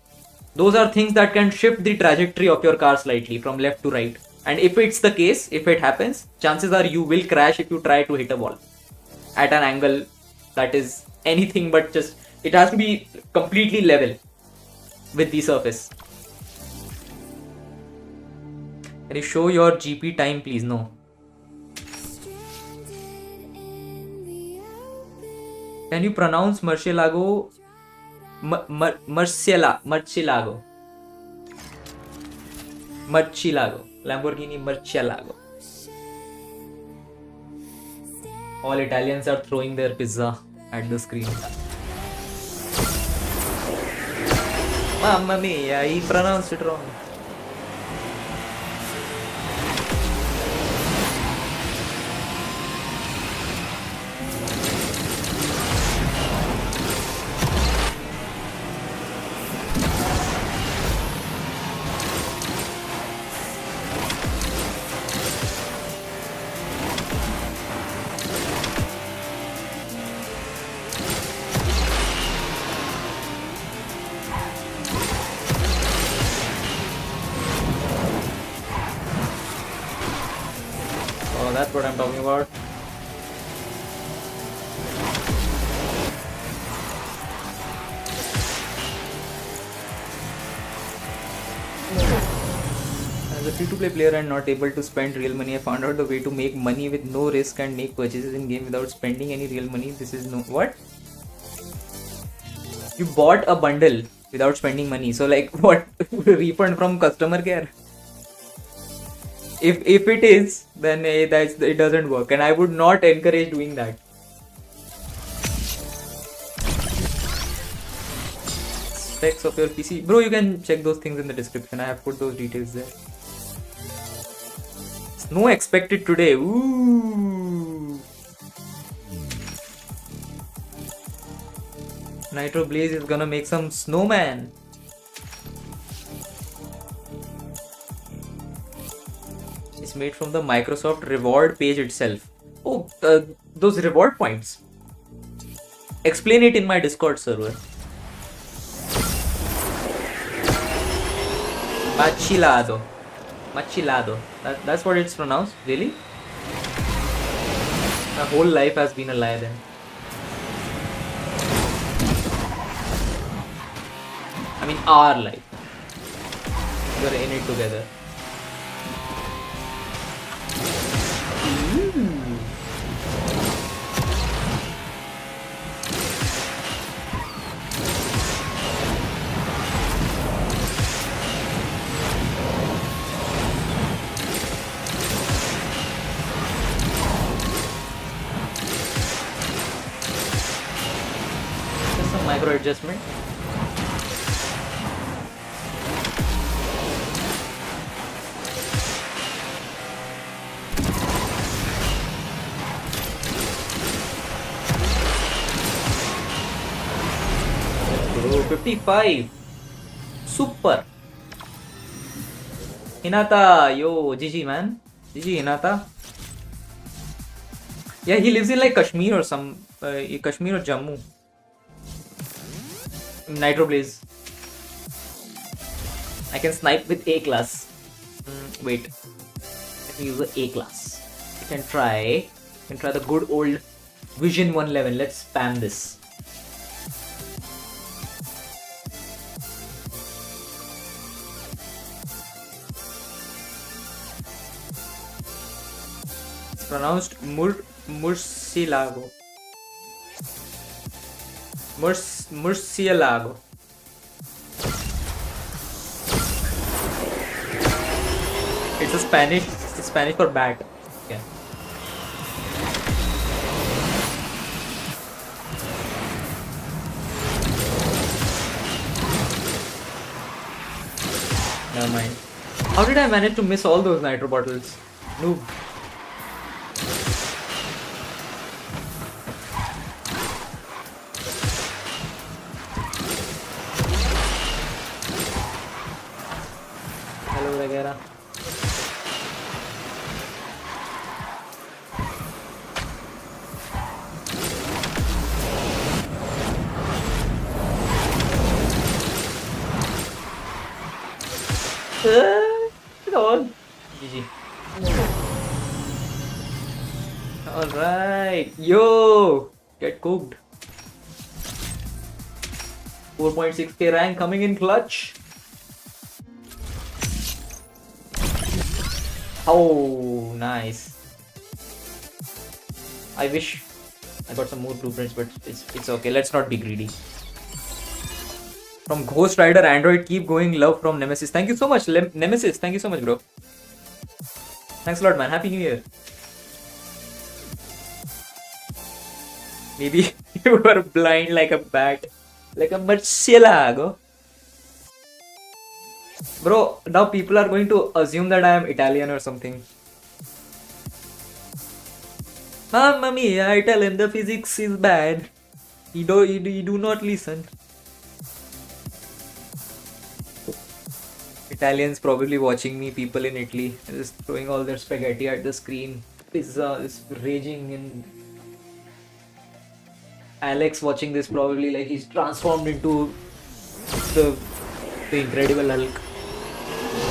Those are things that can shift the trajectory of your car slightly from left to right. And if it's the case, if it happens, chances are you will crash if you try to hit a wall at an angle that is anything but just, it has to be completely level with the surface. Can you show your GP time, please? No. Can you pronounce Murcielago? Murcielago. Lamborghini Murcielago. All Italians are throwing their pizza at the screen. Mamma mia, he pronounced it wrong. Oh, that's what I'm talking about. As a free-to-play player and not able to spend real money, I found out the way to make money with no risk and make purchases in game without spending any real money. This is no... What? You bought a bundle without spending money. So like what? Refund from customer care? If it is, then it doesn't work, and I would not encourage doing that. Specs of your PC, bro. You can check those things in the description. I have put those details there. Snow expected today. Ooh. Nitro Blaze is gonna make some snowman. It's made from the Microsoft reward page itself. Oh, those reward points. Explain it in my Discord server. Machilado. Machilado. That's what it's pronounced? Really? My whole life has been a lie then. I mean, our life. We're in it together. Just some micro adjustment. Oh, 55. Super. Hinata, yo, GG man. GG Hinata. Yeah, he lives in like Kashmir or some Kashmir or Jammu. Nitro Blaze. I can snipe with A class. Wait. Let me use the A class. You can try the good old Vision 111. Let's spam this. It's pronounced Murcielago. Murcielago. It's Spanish for bat. Yeah. Never mind. How did I manage to miss all those nitro bottles? Noob. Hello, Ragera. Come on. GG. Alright. Yo! Get cooked. 4.6k rank coming in clutch. Oh, nice. I wish I got some more blueprints, but it's okay. Let's not be greedy. From Ghost Rider Android, keep going. Love from Nemesis. Thank you so much, Nemesis. Thank you so much, bro. Thanks a lot, man. Happy New Year. Maybe you were blind like a bat, like a murcielago. Bro, now people are going to assume that I am Italian or something. Mamma mia, I tell him the physics is bad. You do not listen. Italians probably watching me, people in Italy, just throwing all their spaghetti at the screen. Pizza is raging in. Alex watching this probably like he's transformed into the Incredible Hulk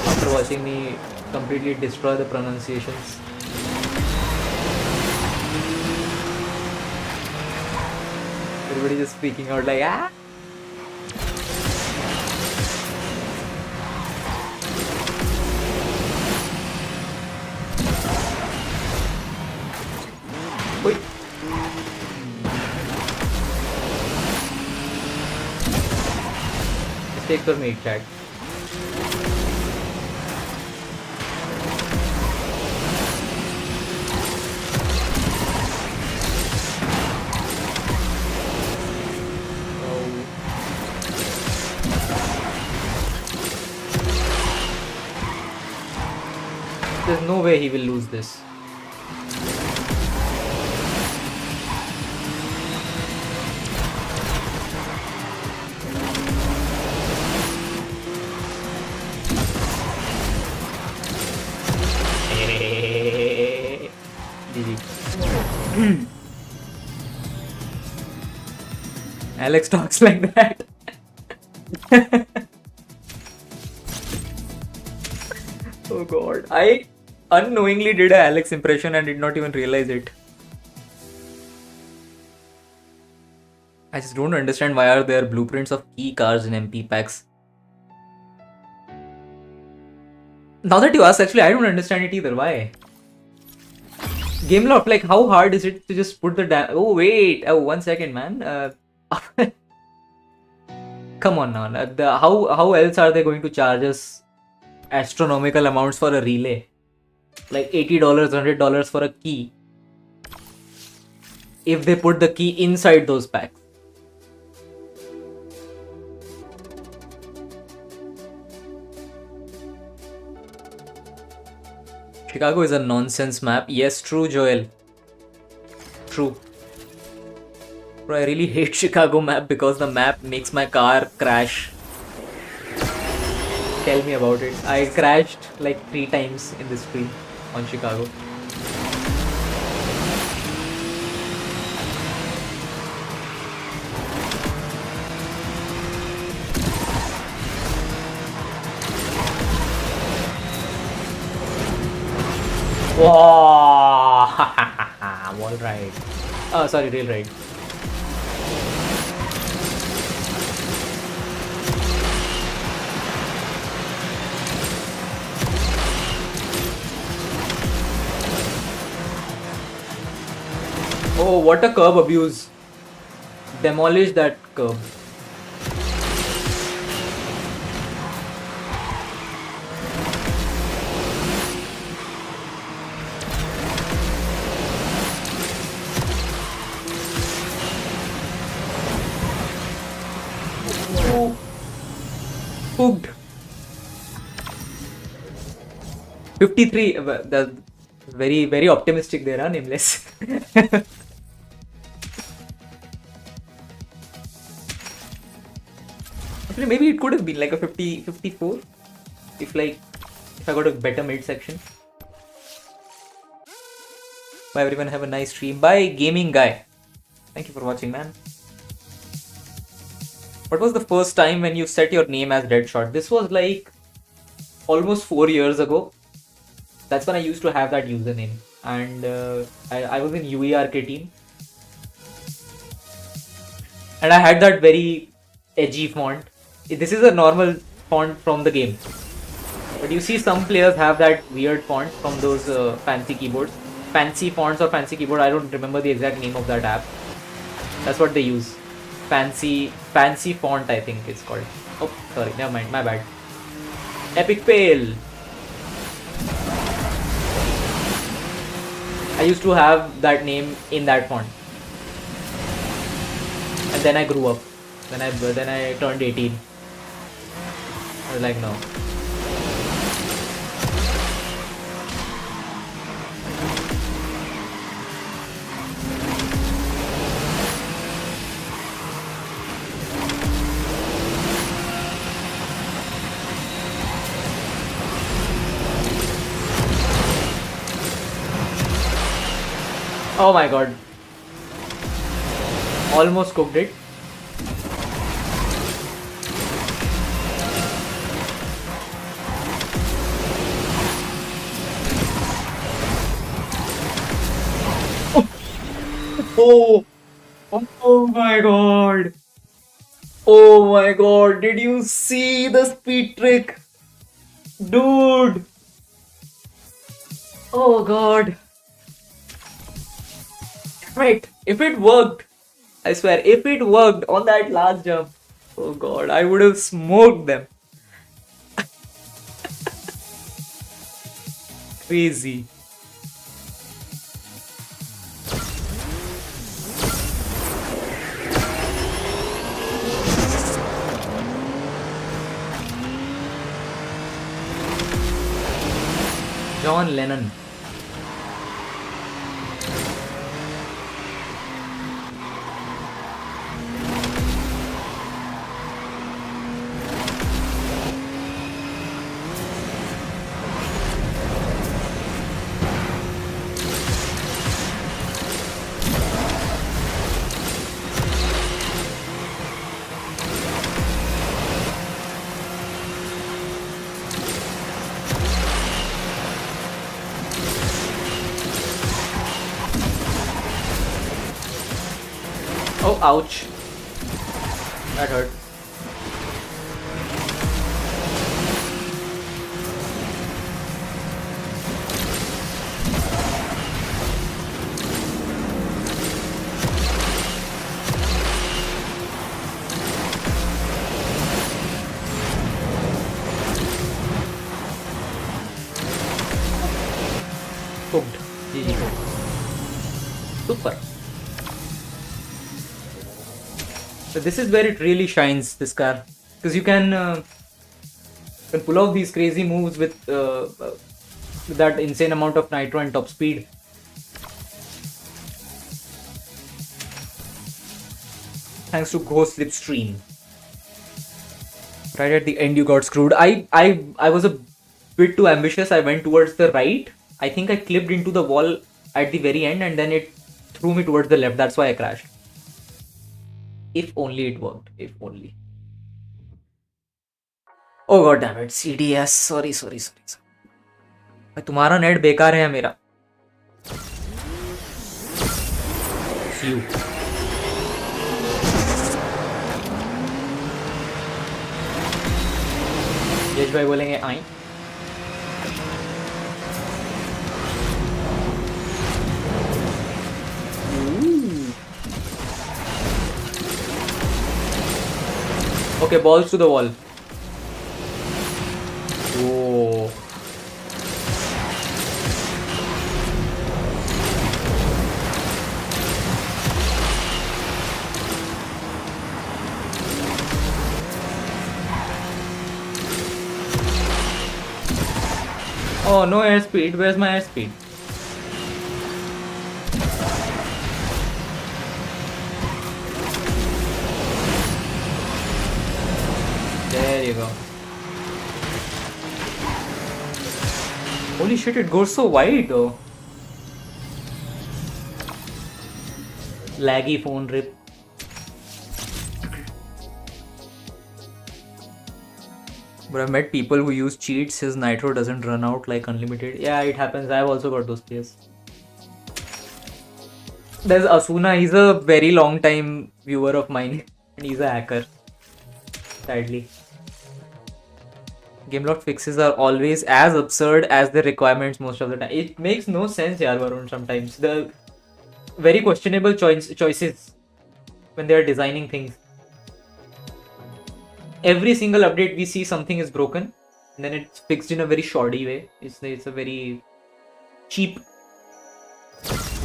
after watching me completely destroy the pronunciations. Everybody just freaking out like, ah! Oi. Mistake for me, chat. There's no way he will lose this. GG. Alex talks like that. Oh god. I unknowingly did a Alex impression and did not even realize it. I just don't understand why are there blueprints of key cars in MP packs. Now that you ask, actually I don't understand it either. Why? Gameloft, like how hard is it to just put the oh wait, oh 1 second man. Come on now. How else are they going to charge us astronomical amounts for a relay? Like $80, $100 for a key. If they put the key inside those packs. Chicago is a nonsense map. Yes, true, Joel. True. Bro, I really hate Chicago map because the map makes my car crash. Tell me about it. I crashed like 3 times in this stream on Chicago. Whoa! Wall ride. Oh, sorry, rail ride. Oh, what a curb abuse. Demolish that curb. Oh. Hooked. 53. That's very, very optimistic there, huh, Nameless? Actually, maybe it could have been like a 54 if I got a better mid section. Bye everyone, have a nice stream. Bye gaming guy. Thank you for watching, man. What was the first time when you set your name as Deadshot? This was like almost 4 years ago. That's when I used to have that username, and I was in UERK team, and I had that very edgy font. This is a normal font from the game, but you see some players have that weird font from those fancy keyboards, fancy fonts or fancy keyboard. I don't remember the exact name of that app. That's what they use. Fancy font, I think it's called. Oh, sorry, never mind, my bad. Epic fail. I used to have that name in that font, and then I grew up. Then I turned 18. I was like, no. Oh my god. Almost cooked it. Oh! Oh my god! Oh my god, did you see the speed trick? Dude! Oh god. Right, if it worked, I swear, if it worked on that last jump, oh god, I would have smoked them. Crazy. John Lennon. Oh, ouch. That hurt. Cooked. GG. Super. So this is where it really shines, this car, because you can pull off these crazy moves with that insane amount of nitro and top speed. Thanks to Ghost Slipstream. Right at the end you got screwed. I was a bit too ambitious. I went towards the right. I think I clipped into the wall at the very end and then it threw me towards the left. That's why I crashed. If only it worked. If only. Oh god damn it. CDS. Sorry. तुम्हारा net बेकार है या मेरा? Phew. यश भाई बोलेंगे आई. Okay, balls to the wall. Oh. Oh, no airspeed. Where's my airspeed? There you go. Holy shit, it goes so wide though. Laggy phone rip. But I've met people who use cheats. His nitro doesn't run out like unlimited. Yeah, it happens. I've also got those players. There's Asuna. He's a very long time viewer of mine. And he's a hacker. Sadly. Gamelock fixes are always as absurd as the requirements most of the time. It makes no sense, yaar, Varun, sometimes. The very questionable choices when they are designing things. Every single update we see something is broken and then it's fixed in a very shoddy way. It's a very cheap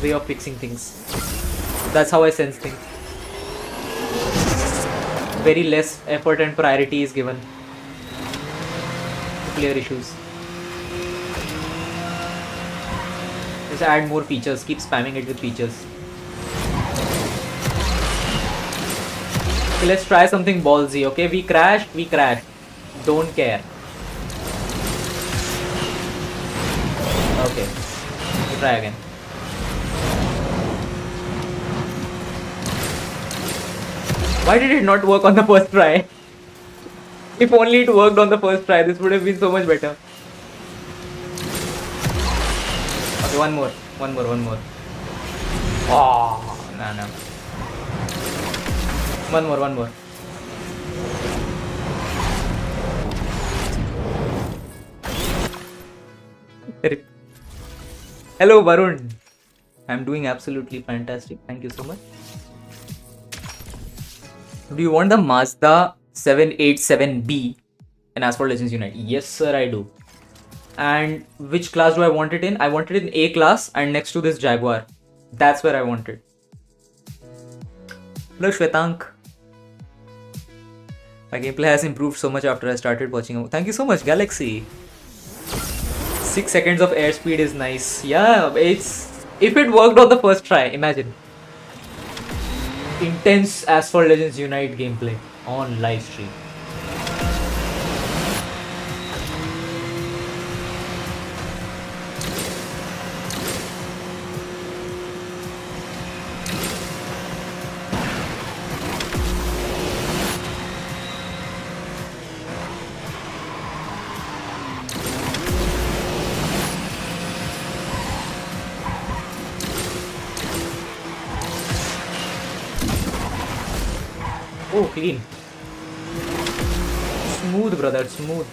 way of fixing things. That's how I sense things. Very less effort and priority is given to clear issues. Just add more features, keep spamming it with features. Okay, let's try something ballsy, okay? We crashed. Don't care. Okay. We'll try again. Why did it not work on the first try? If only it worked on the first try, this would have been so much better. Okay, one more. Oh, Nah, no. One more. Hello, Varun. I'm doing absolutely fantastic. Thank you so much. Do you want the Mazda 787B in Asphalt Legends Unite? Yes, sir, I do. And which class do I want it in? I want it in A class and next to this Jaguar. That's where I want it. Hello, Shwetank. My gameplay has improved so much after I started watching. Thank you so much, Galaxy. 6 seconds of airspeed is nice. Yeah, it's... If it worked on the first try, imagine. Intense Asphalt Legends Unite gameplay on live stream. Oh, clean. Smooth, brother, smooth.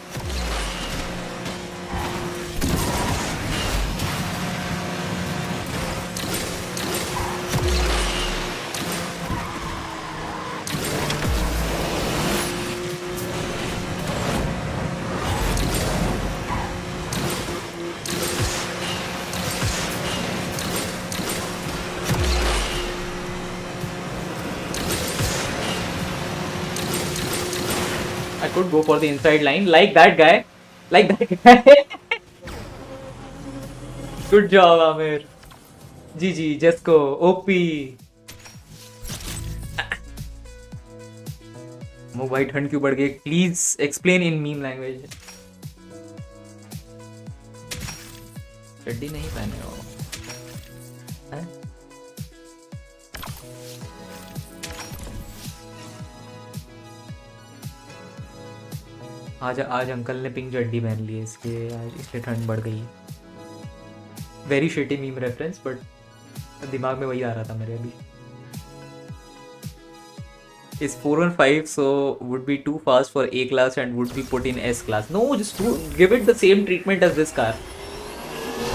I could go for the inside line like that guy. Like that guy. Good job, Amir. GG, Jesco, OP. Amogh भाई ठंड क्यों बढ़ गई? Please explain in meme language. चड्डी नहीं पहने हो? हैं? आज अंकल ने पिंक चड्डी पहन ली है इसलिए ठंड बढ़ गई है. Very shitty meme reference but दिमाग में वही आ रहा था मेरे अभी. Is 415 so would be too fast for A class and would be put in S class? No, just give it the same treatment as this car.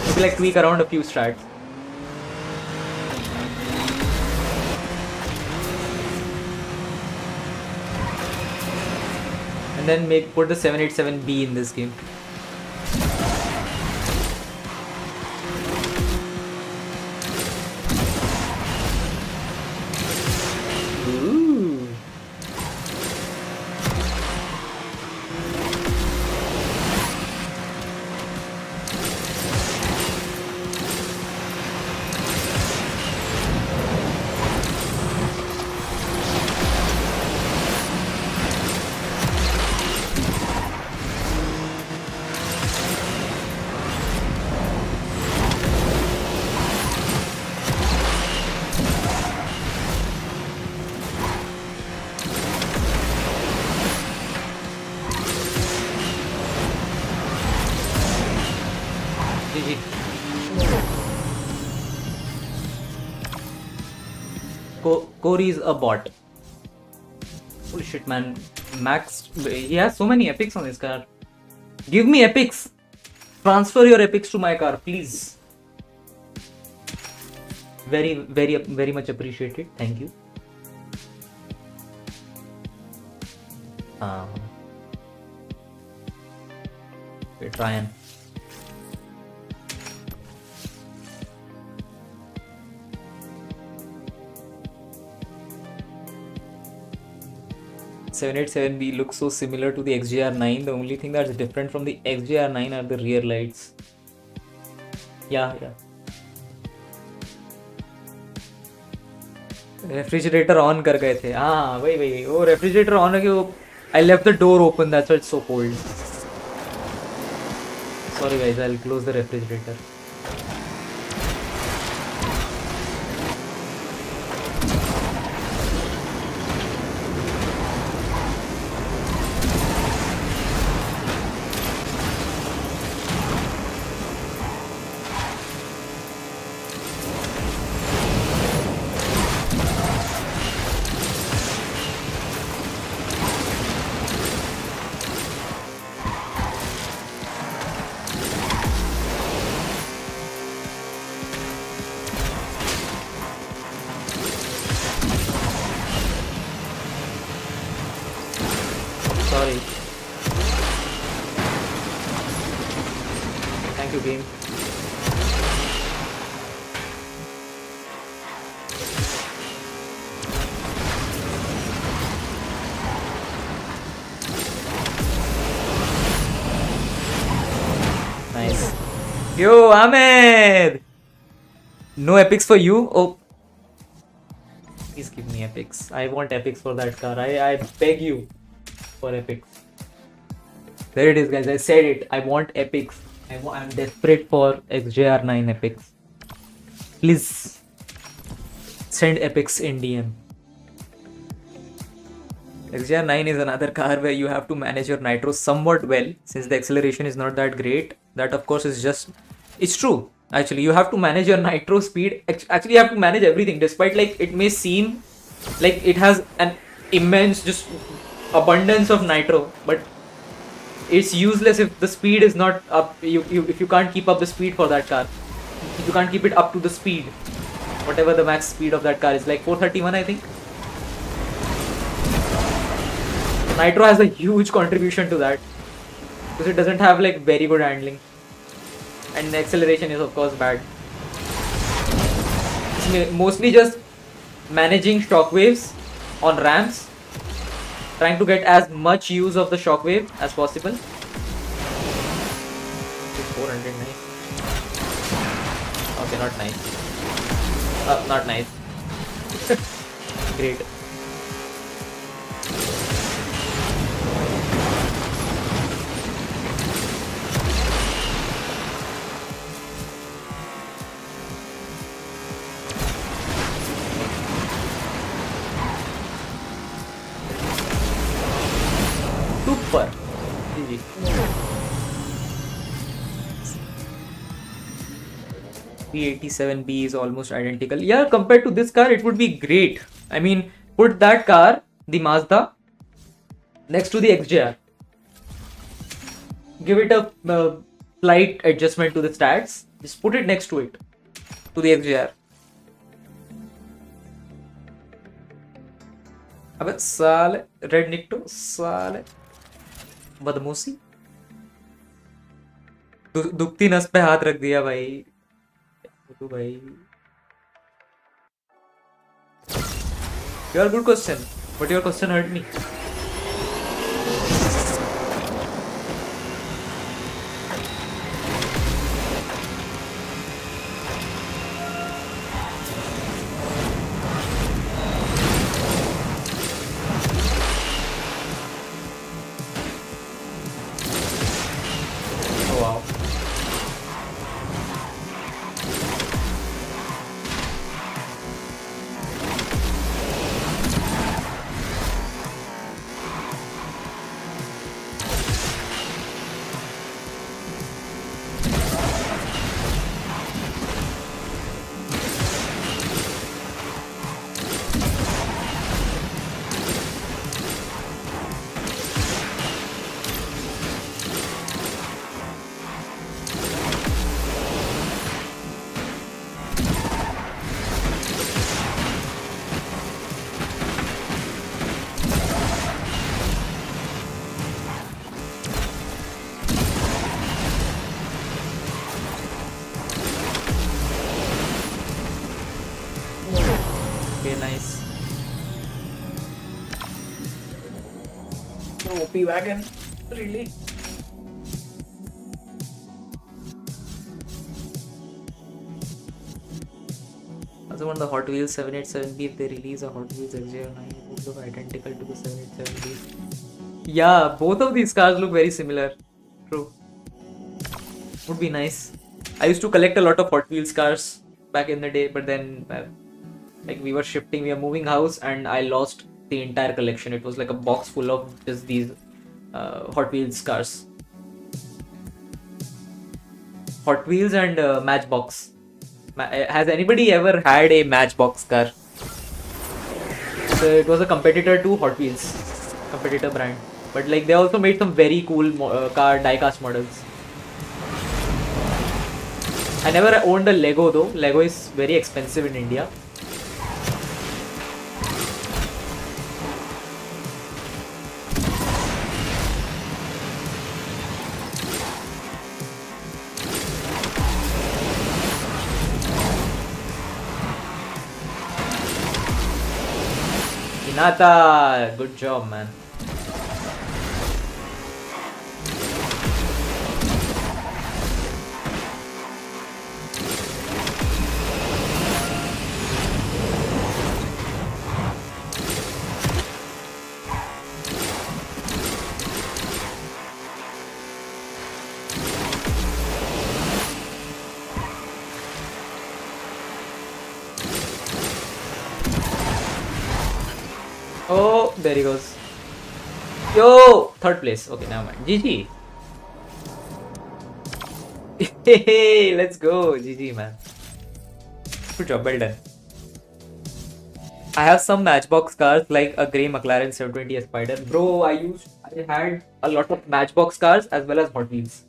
Maybe like tweak around a few strats. And then put the 787B in this game. Ooh. Corey is a bot. Holy shit, man. Max, he has so many epics on his car. Give me epics. Transfer your epics to my car, please. Very, very, very much appreciated. Thank you. We're trying. $787B looks so similar to the XJR9. The only thing that's different from the XJR9 are the rear lights. Yeah. Refrigerator on कर गए थे. हाँ वही वो refrigerator on है कि वो I left the door open, that's why it's so cold. Sorry guys, I'll close the refrigerator. Yo, Ahmed! No epics for you? Oh. Please give me epics. I want epics for that car. I beg you for epics. There it is, guys. I said it. I want epics. I'm desperate for XJR9 epics. Please send epics in DM. XJR9 is another car where you have to manage your nitro somewhat well, since the acceleration is not that great. That of course is just, it's true. Actually, you have to manage your nitro speed. Actually, you have to manage everything, despite like it may seem like it has an immense just abundance of nitro, but it's useless if the speed is not up. If you can't keep up the speed for that car, if you can't keep it up to the speed, whatever the max speed of that car is, like 431 I think. Nitro has a huge contribution to that, because it doesn't have like very good handling, and the acceleration is of course bad. It's mostly just managing shockwaves on ramps, trying to get as much use of the shockwave as possible. 400 nice. Okay, not nice. Not nice. Great. Super. GG. P87B is almost identical. Yeah, compared to this car, it would be great. I mean, put that car, the Mazda, next to the XJR. Give it a slight adjustment to the stats. Just put it next to it, to the XJR. अबे साले red निक्टो साले बदमोशी दुखती नस पे हाथ रख दिया भाई तो भाई your good question but your question hurt me OP wagon, really? Also want the Hot Wheels 787B. If they release a Hot Wheels XJ9, it would look identical to the 787B. Yeah, both of these cars look very similar. True. Would be nice. I used to collect a lot of Hot Wheels cars back in the day, but then like we were moving house, and I lost the entire collection. It was like a box full of just these Hot Wheels cars. Hot Wheels and Matchbox. Has anybody ever had a Matchbox car? So it was a competitor to Hot Wheels, competitor brand. But like they also made some very cool car die-cast models. I never owned a Lego though. Lego is very expensive in India. Hinata, good job, man. Oh, there he goes. Yo, third place. Okay, never mind. GG. Hey, let's go. GG, man. Good job, well done. I have some Matchbox cars like a grey McLaren 720 Spider. Bro, I had a lot of Matchbox cars as well as Hot Wheels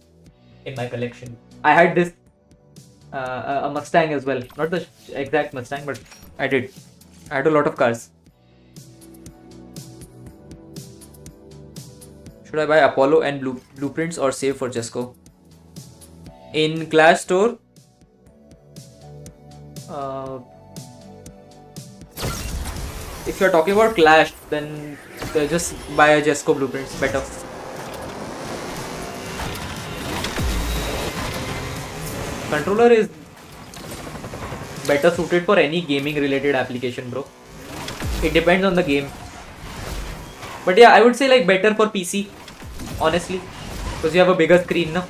in my collection. I had this a Mustang as well. Not the exact Mustang, but I did. I had a lot of cars. Should I buy Apollo and blueprints or save for Jesco? In Clash Store, if you're talking about Clash, then just buy a Jesco blueprints, better. Controller is better suited for any gaming related application, bro. It depends on the game. But yeah, I would say like better for PC, honestly, because you have a bigger screen now.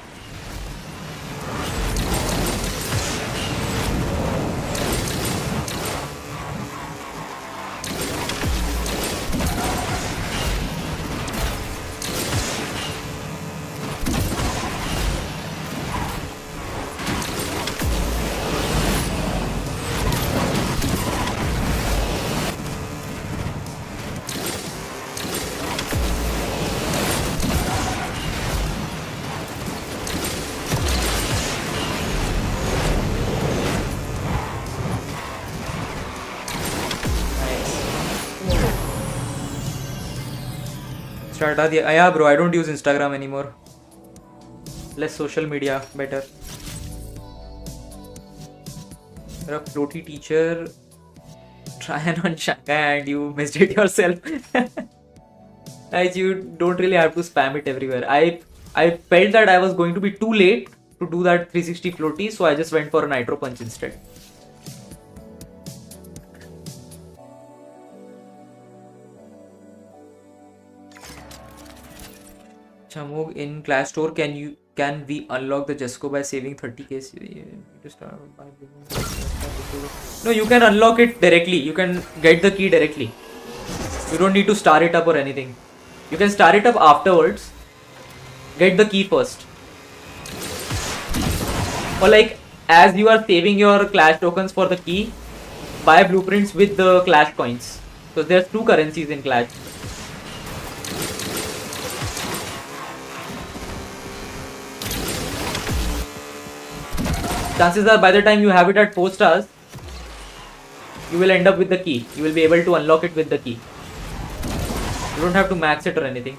Yeah, bro, I don't use Instagram anymore. Less social media, better. You're a floaty teacher. Try and on Shanghai and you missed it yourself. Like, you don't really have to spam it everywhere. I felt that I was going to be too late to do that 360 floaty, so I just went for a Nitro Punch instead. Amogh, in Clash Store, can we unlock the Jesco by saving 30k? No, you can unlock it directly. You can get the key directly. You don't need to star it up or anything. You can star it up afterwards. Get the key first. Or like, as you are saving your Clash tokens for the key, buy blueprints with the Clash coins. So there's two currencies in Clash. Chances are by the time you have it at 4 stars, you will end up with the key. You will be able to unlock it with the key. You don't have to max it or anything.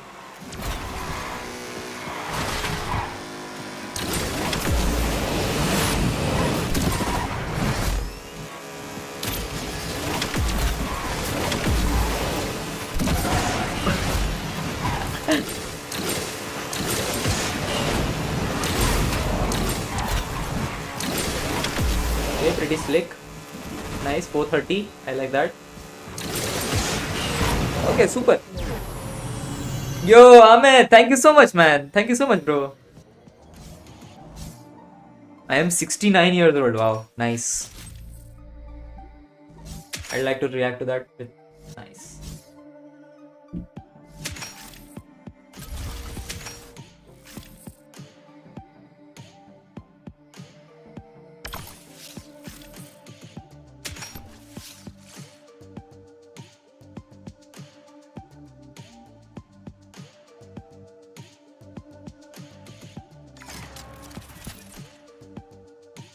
Okay, pretty slick. Nice, 430. I like that. Okay, super. Yo, Amogh, thank you so much, man. Thank you so much, bro. I am 69 years old. Wow, nice. I'd like to react to that. Nice.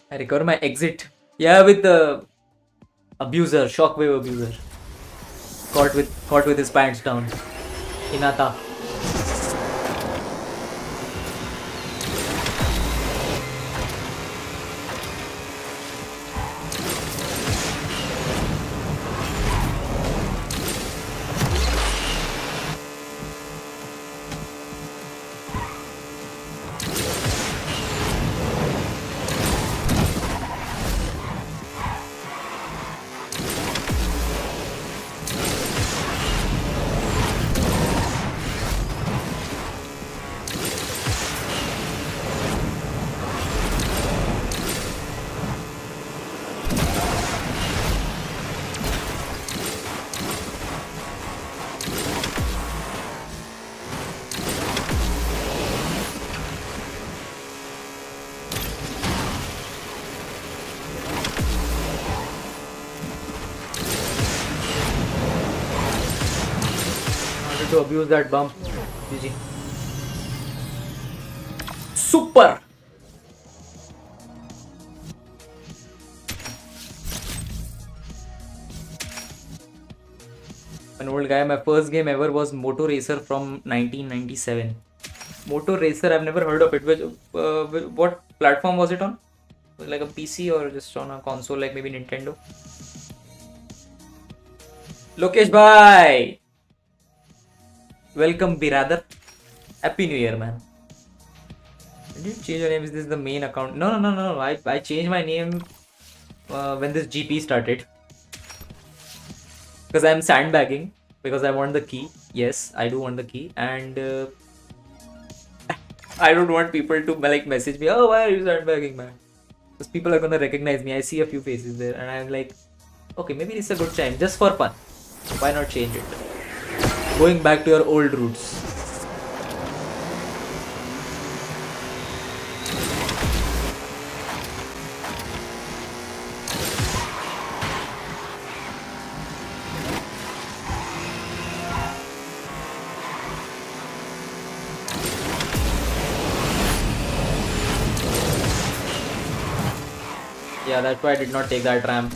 I recover my exit. Yeah, with the abuser, shockwave abuser. Caught with his pants down. Hinata. to abuse that bump. GG. Super! An old guy, my first game ever was Moto Racer from 1997. Moto Racer, I've never heard of it. What platform was it on? Was it like a PC or just on a console like maybe Nintendo? Lokesh bhai! Welcome, Biradar. Happy New Year, man. Did you change your name? Is this the main account? No. I changed my name when this GP started. Because I'm sandbagging. Because I want the key. Yes, I do want the key. And I don't want people to like message me, oh, why are you sandbagging, man? Because people are gonna recognize me. I see a few faces there. And I'm like, okay, maybe this is a good time. Just for fun. Why not change it? Going back to your old roots. Yeah, that's why I did not take that ramp.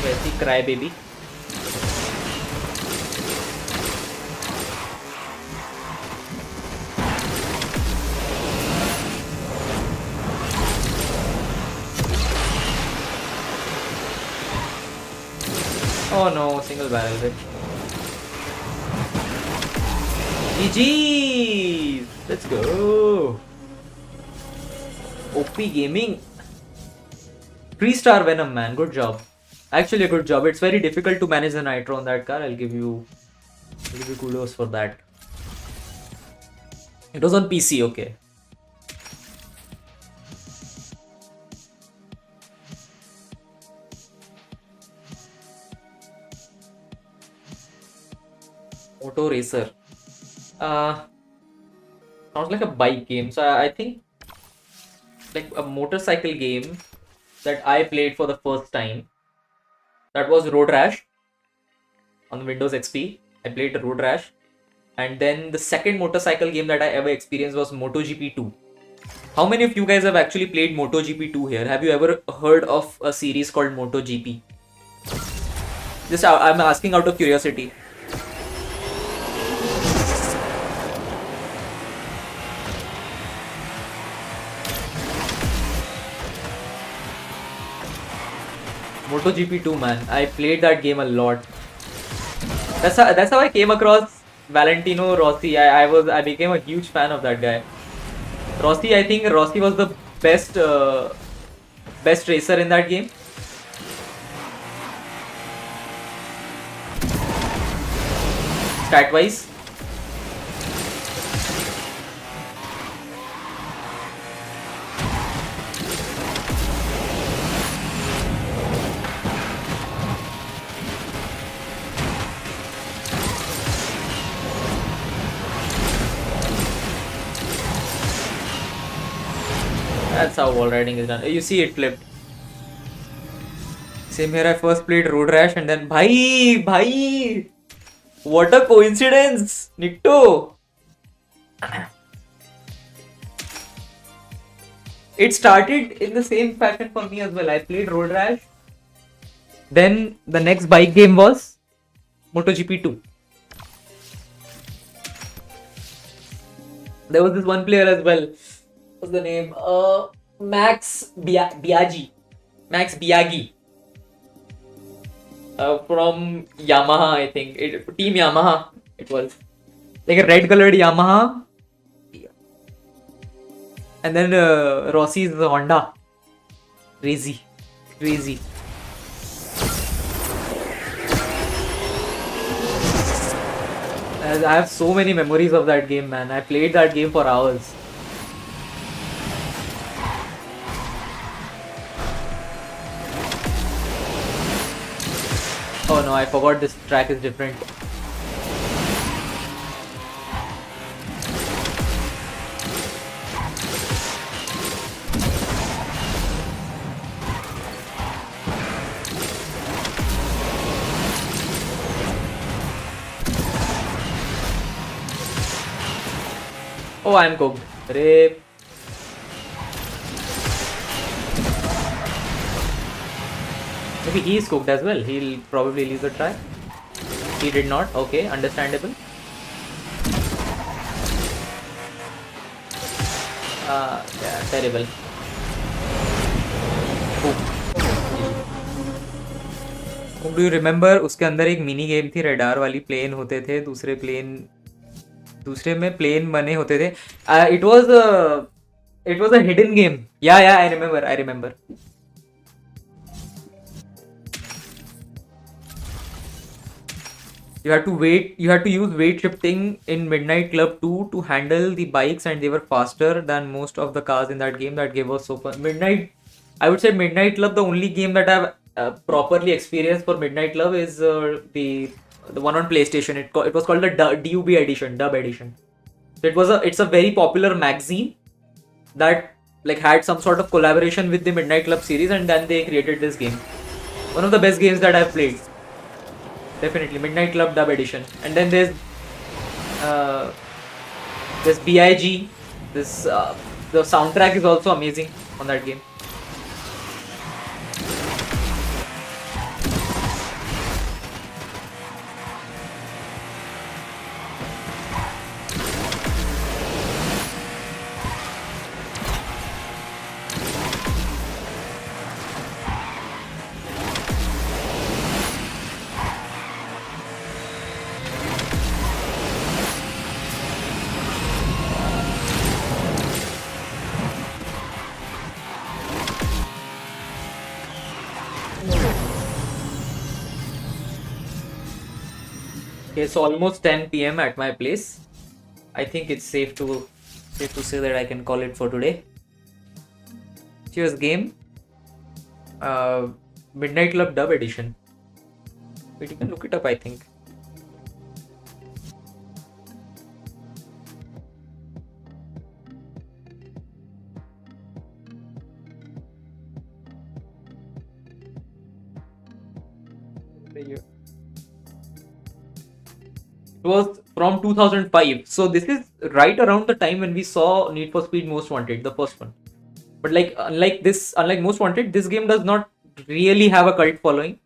Where's the cry baby? Oh no, single barrel hit. GG! Let's go! OP Gaming. 3-star Venom, man. Good job. Actually, a good job. It's very difficult to manage the nitro on that car. I'll give you kudos for that. It was on PC, okay. Moto Racer. Sounds like a bike game. So I think like a motorcycle game that I played for the first time. That was Road Rash on Windows XP. I played Road Rash. And then the second motorcycle game that I ever experienced was MotoGP 2. How many of you guys have actually played MotoGP 2 here? Have you ever heard of a series called MotoGP? Just I'm asking out of curiosity. MotoGP 2, man. I played that game a lot. That's how I came across Valentino Rossi. I became a huge fan of that guy. Rossi, I think Rossi was the best racer in that game. Stat wise. That's how wall riding is done. You see it flipped. Same here, I first played Road Rash and then Bhai! What a coincidence! Nikto! It started in the same fashion for me as well. I played Road Rash. Then the next bike game was MotoGP 2. There was this one player as well. What's the name? Max Biaggi. Max Biaggi. From Yamaha, I think. Team Yamaha, it was. Like a red colored Yamaha. And then Rossi's Honda. Crazy. I have so many memories of that game, man. I played that game for hours. Oh no, I forgot this track is different. Oh, I'm cooked. Rip. Maybe he is cooked as well. He'll probably leave the track. He did not. Okay, understandable. Yeah, terrible. Do you remember उसके अंदर एक mini game थी, radar वाली plane होते थे, दूसरे में plane बने होते थे. It was a hidden game. Yeah I remember. You had to use weight shifting in Midnight Club 2 to handle the bikes, and they were faster than most of the cars in that game. That game was so fun. I would say Midnight Club, the only game that I've properly experienced for Midnight Club is the one on PlayStation. It was called the Dub edition. So it's a very popular magazine that like had some sort of collaboration with the Midnight Club series, and then they created this game. One of the best games that I've played. Definitely Midnight Club Dub edition. And then there's BIG. The soundtrack is also amazing on that game. Okay, so almost 10 p.m. at my place. I think it's safe to say that I can call it for today. Cheers game. Midnight Club Dub edition. Wait, you can look it up, I think. It was from 2005. So this is right around the time when we saw Need for Speed Most Wanted, the first one. But like unlike Most Wanted, this game does not really have a cult following.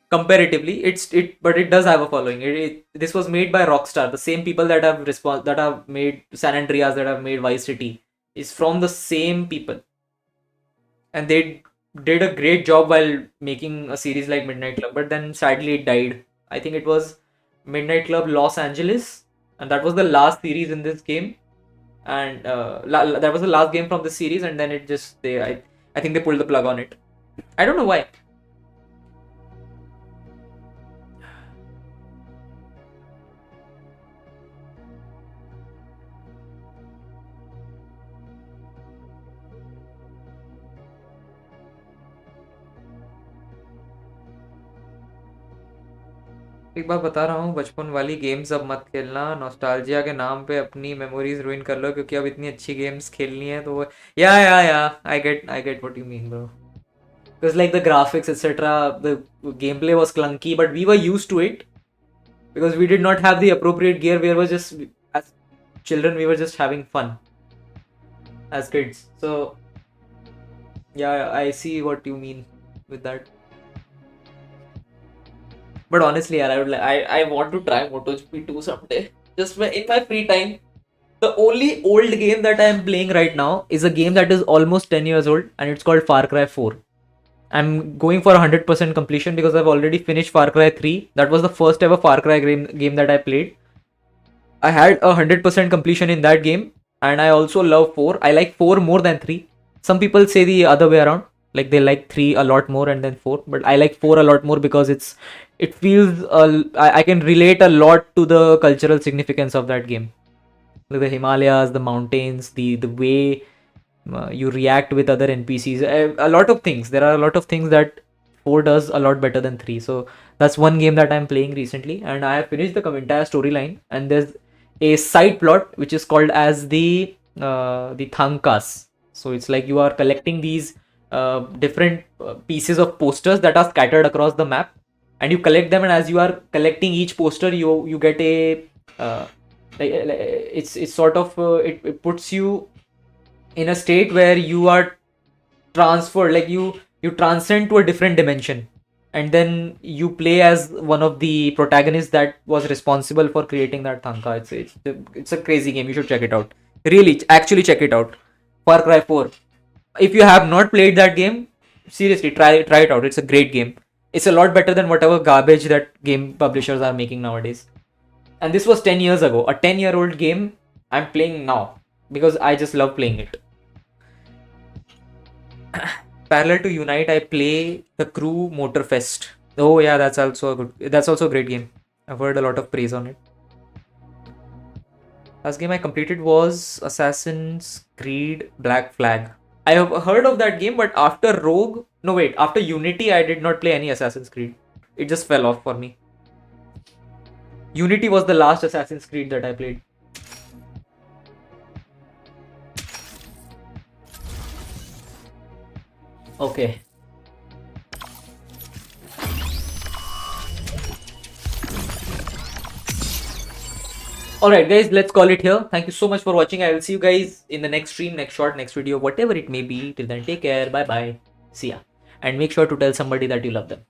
Comparatively, but it does have a following. This was made by Rockstar, the same people that have made San Andreas, that have made Vice City, is from the same people, and they did a great job while making a series like Midnight Club. But then sadly it died. I think it was Midnight Club Los Angeles, and that was the last series in this game, and that was the last game from this series, and then it just I think they pulled the plug on it. I don't know why. एक बार बता रहा हूँ, बचपन वाली games अब मत खेलना. Nostalgia के नाम पे अपनी मेमोरीज रुइन कर लो, क्योंकि अब इतनी अच्छी गेम्स खेलनी है. तो या I get what you mean bro. Because like the graphics, etc., the gameplay was clunky, but we were used to it because we did not have the appropriate gear. We were just, as children, we were just having fun as kids. So yeah, I see what you mean with that. But honestly, I want to try MotoGP 2 someday. Just in my free time. The only old game that I am playing right now is a game that is almost 10 years old, and it's called Far Cry 4. I'm going for 100% completion because I've already finished Far Cry 3. That was the first ever Far Cry game that I played. I had 100% completion in that game, and I also love 4. I like 4 more than 3. Some people say the other way around, like they like 3 a lot more and then 4, but I like 4 a lot more because it feels I can relate a lot to the cultural significance of that game. Like the Himalayas, the mountains, the way you react with other NPCs, a lot of things. There are a lot of things that 4 does a lot better than 3. So that's one game that I'm playing recently, and I have finished the entire storyline. And there's a side plot which is called as the Thankas. So it's like you are collecting these different pieces of posters that are scattered across the map, and you collect them. And as you are collecting each poster, you get a It's sort of it puts you in a state where you are transferred, like you transcend to a different dimension, and then you play as one of the protagonists that was responsible for creating that Thanka. It's a crazy game. You should check it out. Really, actually check it out. Far Cry 4. If you have not played that game, seriously try it out. It's a great game. It's a lot better than whatever garbage that game publishers are making nowadays. And this was 10 years ago. A 10-year-old game I'm playing now because I just love playing it. Parallel to Unite, I play the Crew Motorfest. Oh yeah, that's also a great game. I've heard a lot of praise on it. Last game I completed was Assassin's Creed Black Flag. I have heard of that game, but after Rogue, no wait, after Unity, I did not play any Assassin's Creed. It just fell off for me. Unity was the last Assassin's Creed that I played. Okay. Alright guys, let's call it here. Thank you so much for watching. I will see you guys in the next stream, next short, next video, whatever it may be. Till then, take care. Bye bye. See ya. And make sure to tell somebody that you love them.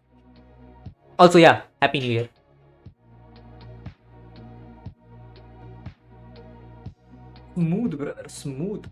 Also, yeah, Happy New Year. Smooth, brother. Smooth.